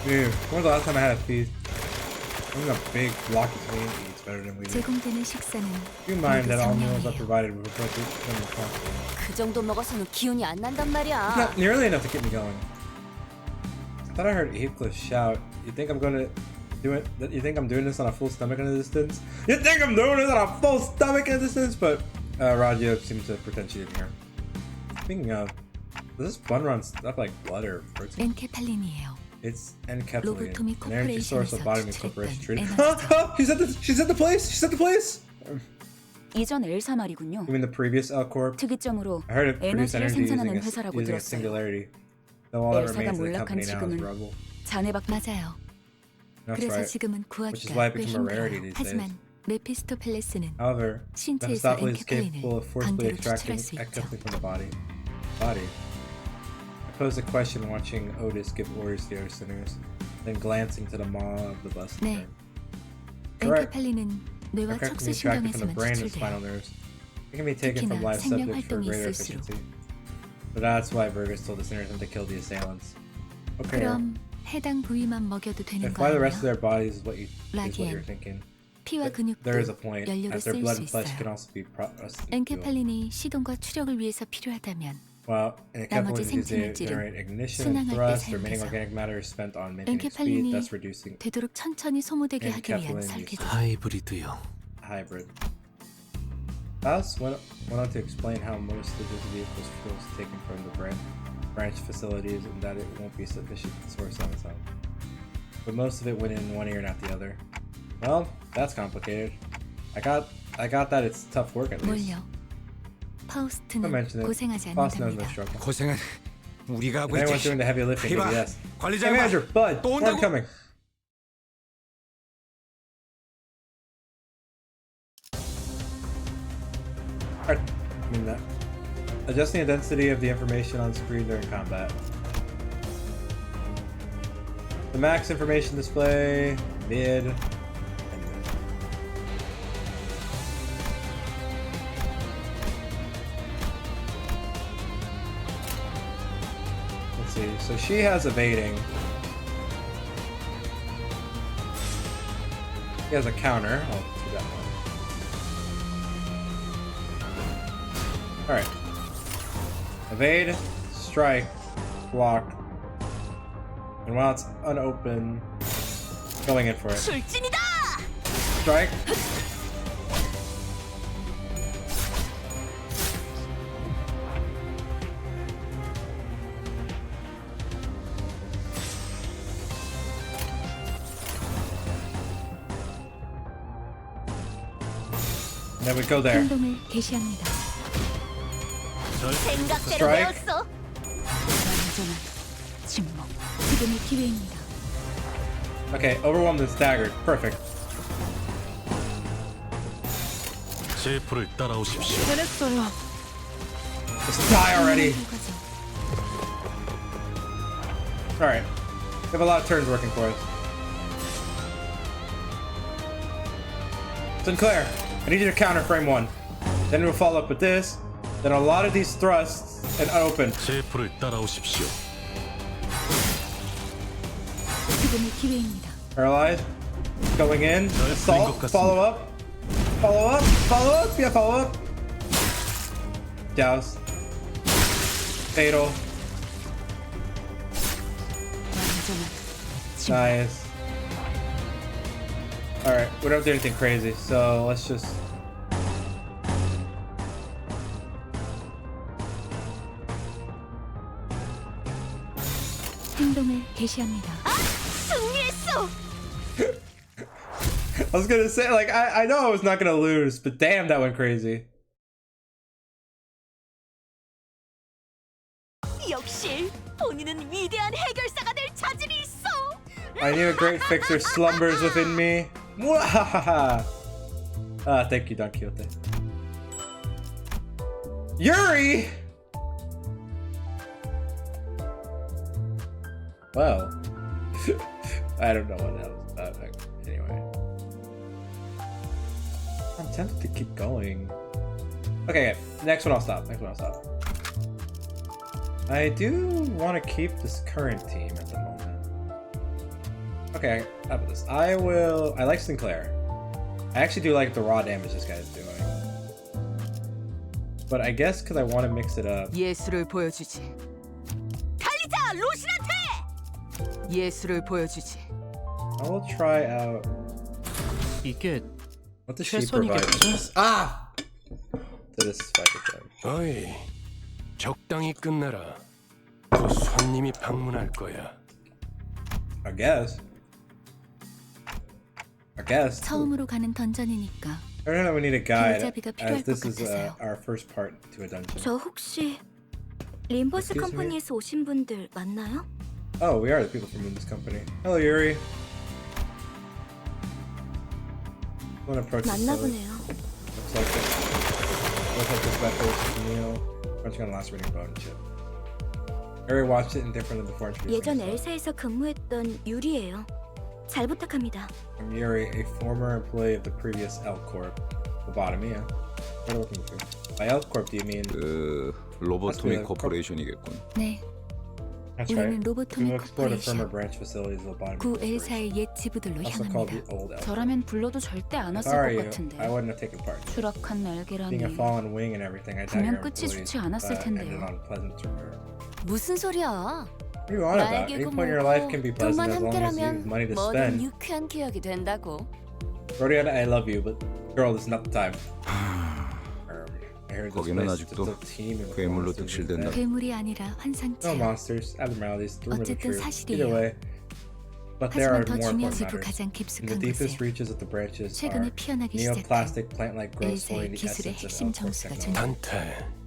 Dude, when was the last time I had a feast? I think a big blocky clean eats better than we do. 제공되는 식사는 Keep in mind that all 모두 meals are 상냥해요. provided with appropriate minimum quantity. 그 정도 먹어서는 기운이 안 난단 말이야. Not nearly enough to get me going. I thought I heard Heathcliff shout. You think I'm gonna do it? You think I'm doing this on a full stomach in the distance? You think I'm doing this on a full stomach in the distance? But Raja seemed to pretend she didn't hear. Speaking of, does this bun run stuff like blood or protein? 엔케팔린이에요. It's Enkephaline, 로보토미 an energy source of body 코퍼레이션에서 corporation treated. 추출했던 She said the place. She said the place. 이전 엘사 말이군요. You mean the previous L Corp? 특이점으로 I heard it produced 에너지를 energy 생산하는 using 회사라고 a 들었어요. singularity. Though all that 엘사가 remains of the 몰락한 company now is 지금은 rubble. 자네밖에 맞아요. That's 그래서 right. 지금은 Which is why 구하기가 it 꽤 became a rarity 힘들어요. these 하지만 메피스토펠레스는 However, 신체에서 Mephistopheles is capable of forcibly 관계로 extracting 추출할 수 있죠. Enkephaline from the body. I posed a question watching Otis give orders to the other sinners, then glancing to the maw of the blessed 네. man. Correct. 엔케팔린은 뇌와 Enkephaline is extracted from the 척수신경에서만 brain and spinal 추출돼요. nerves. It can be taken from 특히나 live 생명 subjects for 활동이 greater 있을수록. efficiency. So that's why Virgus told the sinners not to kill the assailants. Okay. 그럼 해당 부위만 먹여도 되는 If 거 why the rest of 아니에요? their bodies is what you're 라기엔 thinking. 피와 근육도 There is a point, 연료로 as their 쓰일 blood 수 and flesh can 있어요. also be processed into fuel. 엔케팔린이 시동과 추력을 위해서 필요하다면 Well, and 나머지 Enkephaline is used to 생체물질은 generate ignition and 순항할 때 thrust. Remaining 사용해서 organic matter is spent on maintaining speed, 엔케팔린이 thus reducing 되도록 천천히 소모되게 하기 위한 엔케팔린 설계도. 하이브리드요. hybrid. Faust went on to explain how most of his vehicle's fuel is taken from the branch facilities and that it won't be sufficient source on its own. But most of it went in one ear and out the other. Well, that's complicated. I got that it's tough work at least. 뭘요? I 파우스트는 mentioned it. 고생하지 Faust knows no 않는답니다. struggle. 고생은 우리가 하고 Anyone's 있지. doing the heavy lifting, 이봐, maybe yes. 관리자 Hey, 봐. manager, Bud, 또 more 온다고? coming. Alright, I mean that. Adjusting the density of the information on screen during combat. The max information display, mid, and mid. see. So she has evading. He has a counter. I'll do that one. Alright. Evade, strike, block. And while it's unopened, going in for it. Strike. And then we go there. 행동을 개시합니다. Strike. 완전한 침묵. 지금이 기회입니다. Okay, overwhelmed and staggered. Perfect. 제 불을 따라오십시오. 해냈어요. Just die already. Alright. We have a lot of turns working for us. Sinclair, I need you to counter frame 1. Then we'll follow up with this. Then a lot of these thrusts and unopen. 제 불을 따라오십시오. 지금이 기회입니다. Paralyzed. Going in. Assault. Follow up. Follow up. Follow up. Yeah, follow up. Douse. Fatal. Nice. Alright, we don't do anything crazy, so let's just... 행동을 개시합니다. I was gonna say, like, I know I was not gonna lose, but damn, that went crazy. 역시 본인은 위대한 해결사가 될 자질이 있어. I knew a great fixer slumbers within me. Mwahaha. Ah, thank you, Don Quixote. Yuri! Well, I don't know what that was about. Anyway, I'm tempted to keep going. Okay, next one I'll stop. Next one I'll stop. I do want to keep this current team at the moment. Okay, how about this? I like Sinclair. I actually do like the raw damage this guy's doing. But I guess because I want to mix it up. 예술을 보여주지. 달리자, 로신한테! 예술을 보여주지. I will try out. 이게 What does she provide? Ah! To this fight. 어이, 적당히 끝내라. 곧 손님이 방문할 거야. I guess. 처음으로 가는 던전이니까. I don't know. We need a guide, 길잡이가 as 필요할 this 것 is 같아서요. our first part to a dungeon. 저 혹시 림버스 Excuse me? 컴퍼니에서 오신 분들 맞나요? Oh, we are the people from this company. Hello, Yuri. Want to approach this 맞나 slowly. 보네요. Looks like this method is Neil crunching on the last reading bone chip. Yuri watched it indifferently before introducing 예전 himself. 엘사에서 근무했던 유리예요. 잘 부탁합니다. I'm Yuri, a former employee of the previous L Corp. Lobotomia. What are you looking for? By L Corp, do you mean? 로보토미 맞습니다. 코퍼레이션이겠군. 네, That's 우리는 right. 로보토미 We will explore the 코퍼레이션. former branch facilities of Lobotomy 구 Corporation, L사의 옛 지부들로 also called 향합니다. the old L Corp. 저라면 불러도 절대 안 If 왔을 I were 것 you, 같은데. I wouldn't have taken part. 추락한 Being a 날개라니. fallen wing and everything, I doubt 분명 your 끝이 employees 좋지 않았을 ended 텐데요. on pleasant terms. 무슨 소리야? What are you on about? Any point in your life can be pleasant 돈만 as long as you have 함께라면 money to 뭐든 spend. 유쾌한 기억이 된다고. Rodiana, I love you, but girl, this is not the time. I heard this 거기는 place is 아직도 a team of 괴물로 monsters 득실된다. instead. 괴물이 아니라 No 환상체야. monsters, abnormalities, the rumors are 어쨌든 true. 사실이에요. Either way, but there are 하지만 더 more important 중요하지 그 matters. 가장 In the 깊숙한 deepest 곳에 reaches of the branches 최근에 are 피어나기 시작한 neoplastic plant-like growths 엘사의 holding the 기술의 essence 핵심 of 정수가 L-Corp 존재. 단테,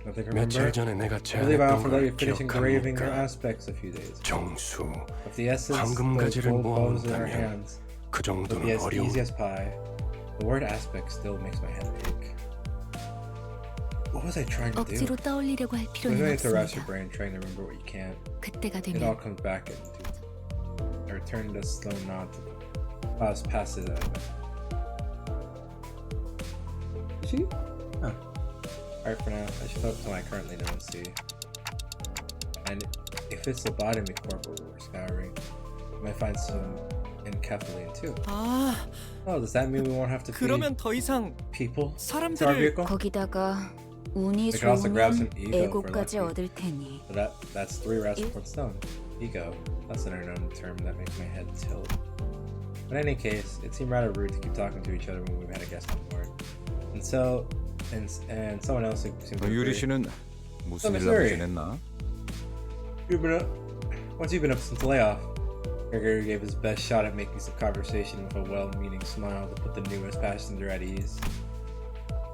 Nothing to 며칠 remember? 전에 내가 I believe I 제안했던 offered let you 걸 finish engraving your 기억합니까? aspects a few days ago. 정수, With the essence, those 황금가지를 gold bows in our 모아온다면 hands, 그 would 정도는 be as 어려운. easy as pie. The word aspect still makes my head ache. What was I trying to do? 억지로 떠올리려고 할 There's no 필요는 need to rush your 없습니다. brain trying to remember what you can't. 그때가 It all 되면 comes back into I return to slow nod to past it. Is she? Huh. Alright for now. I should focus on what I currently know and see. And if it's lobotomy corp we're scouring, we might find some in Kathleen too. 아, Oh, does that mean we won't have to feed 그러면 더 이상 people to our 사람들을 vehicle? 거기다가 운이 We can also grab some 좋으면 ego for 에고까지 lucky. 얻을 테니. So that's 3 rats for 1 stone. Ego. That's an unknown term that makes my head tilt. But in any case, it seemed rather rude to keep talking to each other when we've had a guest on board. And so, and someone else seemed to 유리 agree. 씨는 무슨 Miss 일로 Yuri. 지냈나? Once you've been up since the layoff, Gregory gave his best shot at making some conversation with a well-meaning smile to put the newest passenger at ease.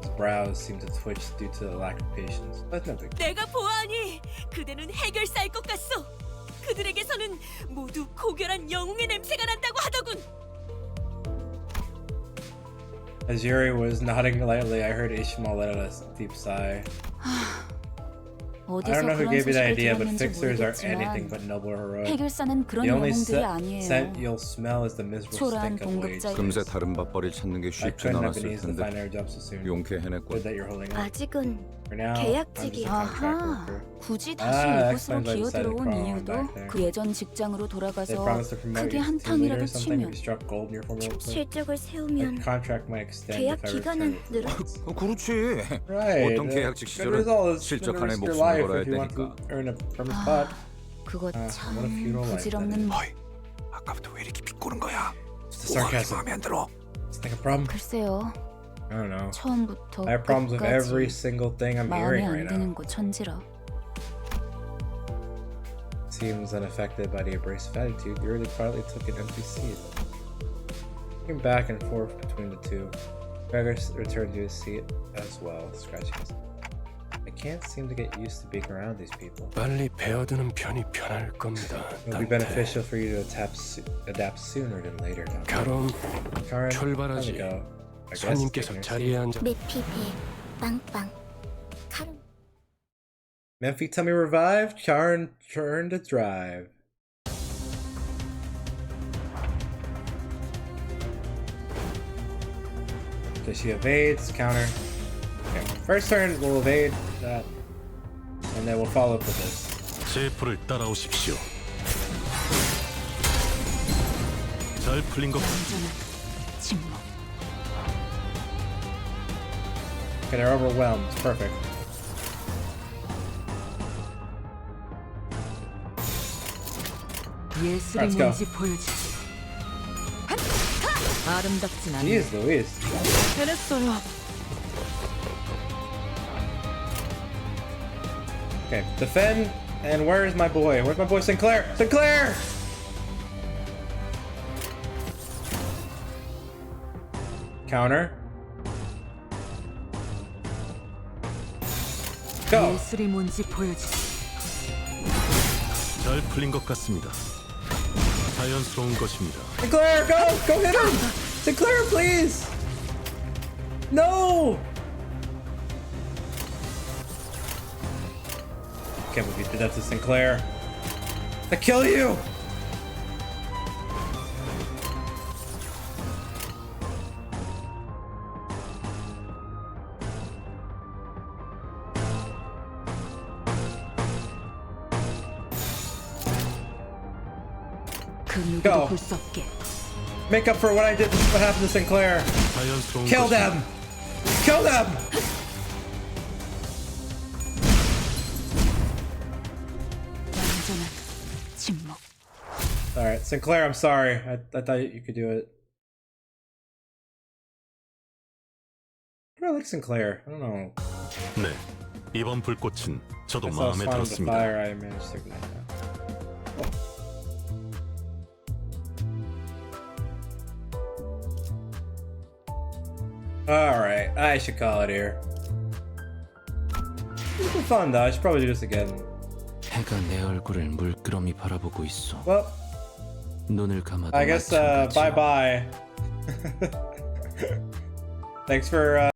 His brows seemed to twitch due to the lack of patience. But no big. 내가 보아하니 그대는 해결사일 것 같소. 그들에게서는 모두 고결한 영웅의 냄새가 난다고 하더군. As Yuri was nodding lightly, I heard Ishmael let out a deep sigh. I 어디서 don't know who 그런 gave you the 소식을 idea, but 들었는지 fixers are anything 모르겠지만 but noble or heroic. 해결사는 그런 The only 영웅들이 scent 아니에요. you'll smell is the miserable 초라한 stink of wage. 봉급자 금세 다른 밥벌이 찾는 게 I 쉽진 couldn't have 않았을 been easy to 텐데 find our job so soon. 용케 Good 해냈군. that you're holding out. 아직은 For now, I'm just 계약직이. a contract 아하, worker. 굳이 다시 that 이곳으로 explains why I decided to 기어들어온 crawl on 이유도 back there. 그 예전 직장으로 They 돌아가서 promised to promote 크게 you to team leader 한탕이라도 or something if 치면 you struck gold in your former workplace. 실적을 The 세우면 contract might extend 계약 if I 기간은 return. 늘어. 그렇지. Right. 보통 계약직 Good 시절은 result is 실적 gonna 안에 risk your 목숨을 life 걸어야 if you want to 되니까. earn a permanent spot. 그거 what a 참 funeral life 부질없는 어이, 아까부터 왜 이렇게 비꼬는 거야? It's the sarcasm. 마음에 안 들어. It's like a problem. 글쎄요. I don't know. 처음부터 I have problems with every 끝까지 single thing I'm 마음에 hearing 안 right now. 드는 거 천지라. Seems unaffected by the abrasive attitude, you really quietly took an empty seat. Looking back and forth between the two, Gregor returned to his seat as well, scratching his head. I can't seem to get used to being around these people. 빨리 배어드는 편이 편할 겁니다. It will be beneficial for you to adapt sooner than later. 가럼 Karen, 출발하지. time to go. I guess 손님께서 take your 자리에 앉아. 매피배 빵빵 카름. Memphis tummy revived, Karen turned to drive. So she evades, counter. Okay. First turn, we'll evade that, and then we'll follow up with this. 제 풀을 따라오십시오. 잘 풀린 것 완전한 침묵. Okay, they're overwhelmed. Perfect. 예술이 Let's go. 뭔지 보여주지. 아름답진 않네. Jeez Louise. 해냈어요. Okay, defend, and where's my boy? Where's my boy Sinclair? Sinclair! Counter. Go! 예술이 뭔지 보여주지. 잘 풀린 것 같습니다. 자연스러운 것입니다. Sinclair, go! Go hit him! Sinclair, please! No! Can't believe you did that to Sinclair. I kill you! 그 Go. 누구도 볼 수 없게. Make up for what I did, what happened to Sinclair. 자연스러운 Kill 것입니다. them! Kill them! 완전한 침묵. Alright, Sinclair, I'm sorry. I thought you could do it. I don't like Sinclair. I don't know. 네, 이번 불꽃은 저도 I saw 마음에 Spawn of the 들었습니다. Fire, I managed to ignite that. Alright, I should call it here. It's been fun though, I should probably do this again. 해가 내 얼굴을 물끄러미 바라보고 있어. Well, 눈을 감아도 I guess 마찬가지야. bye bye. Thanks for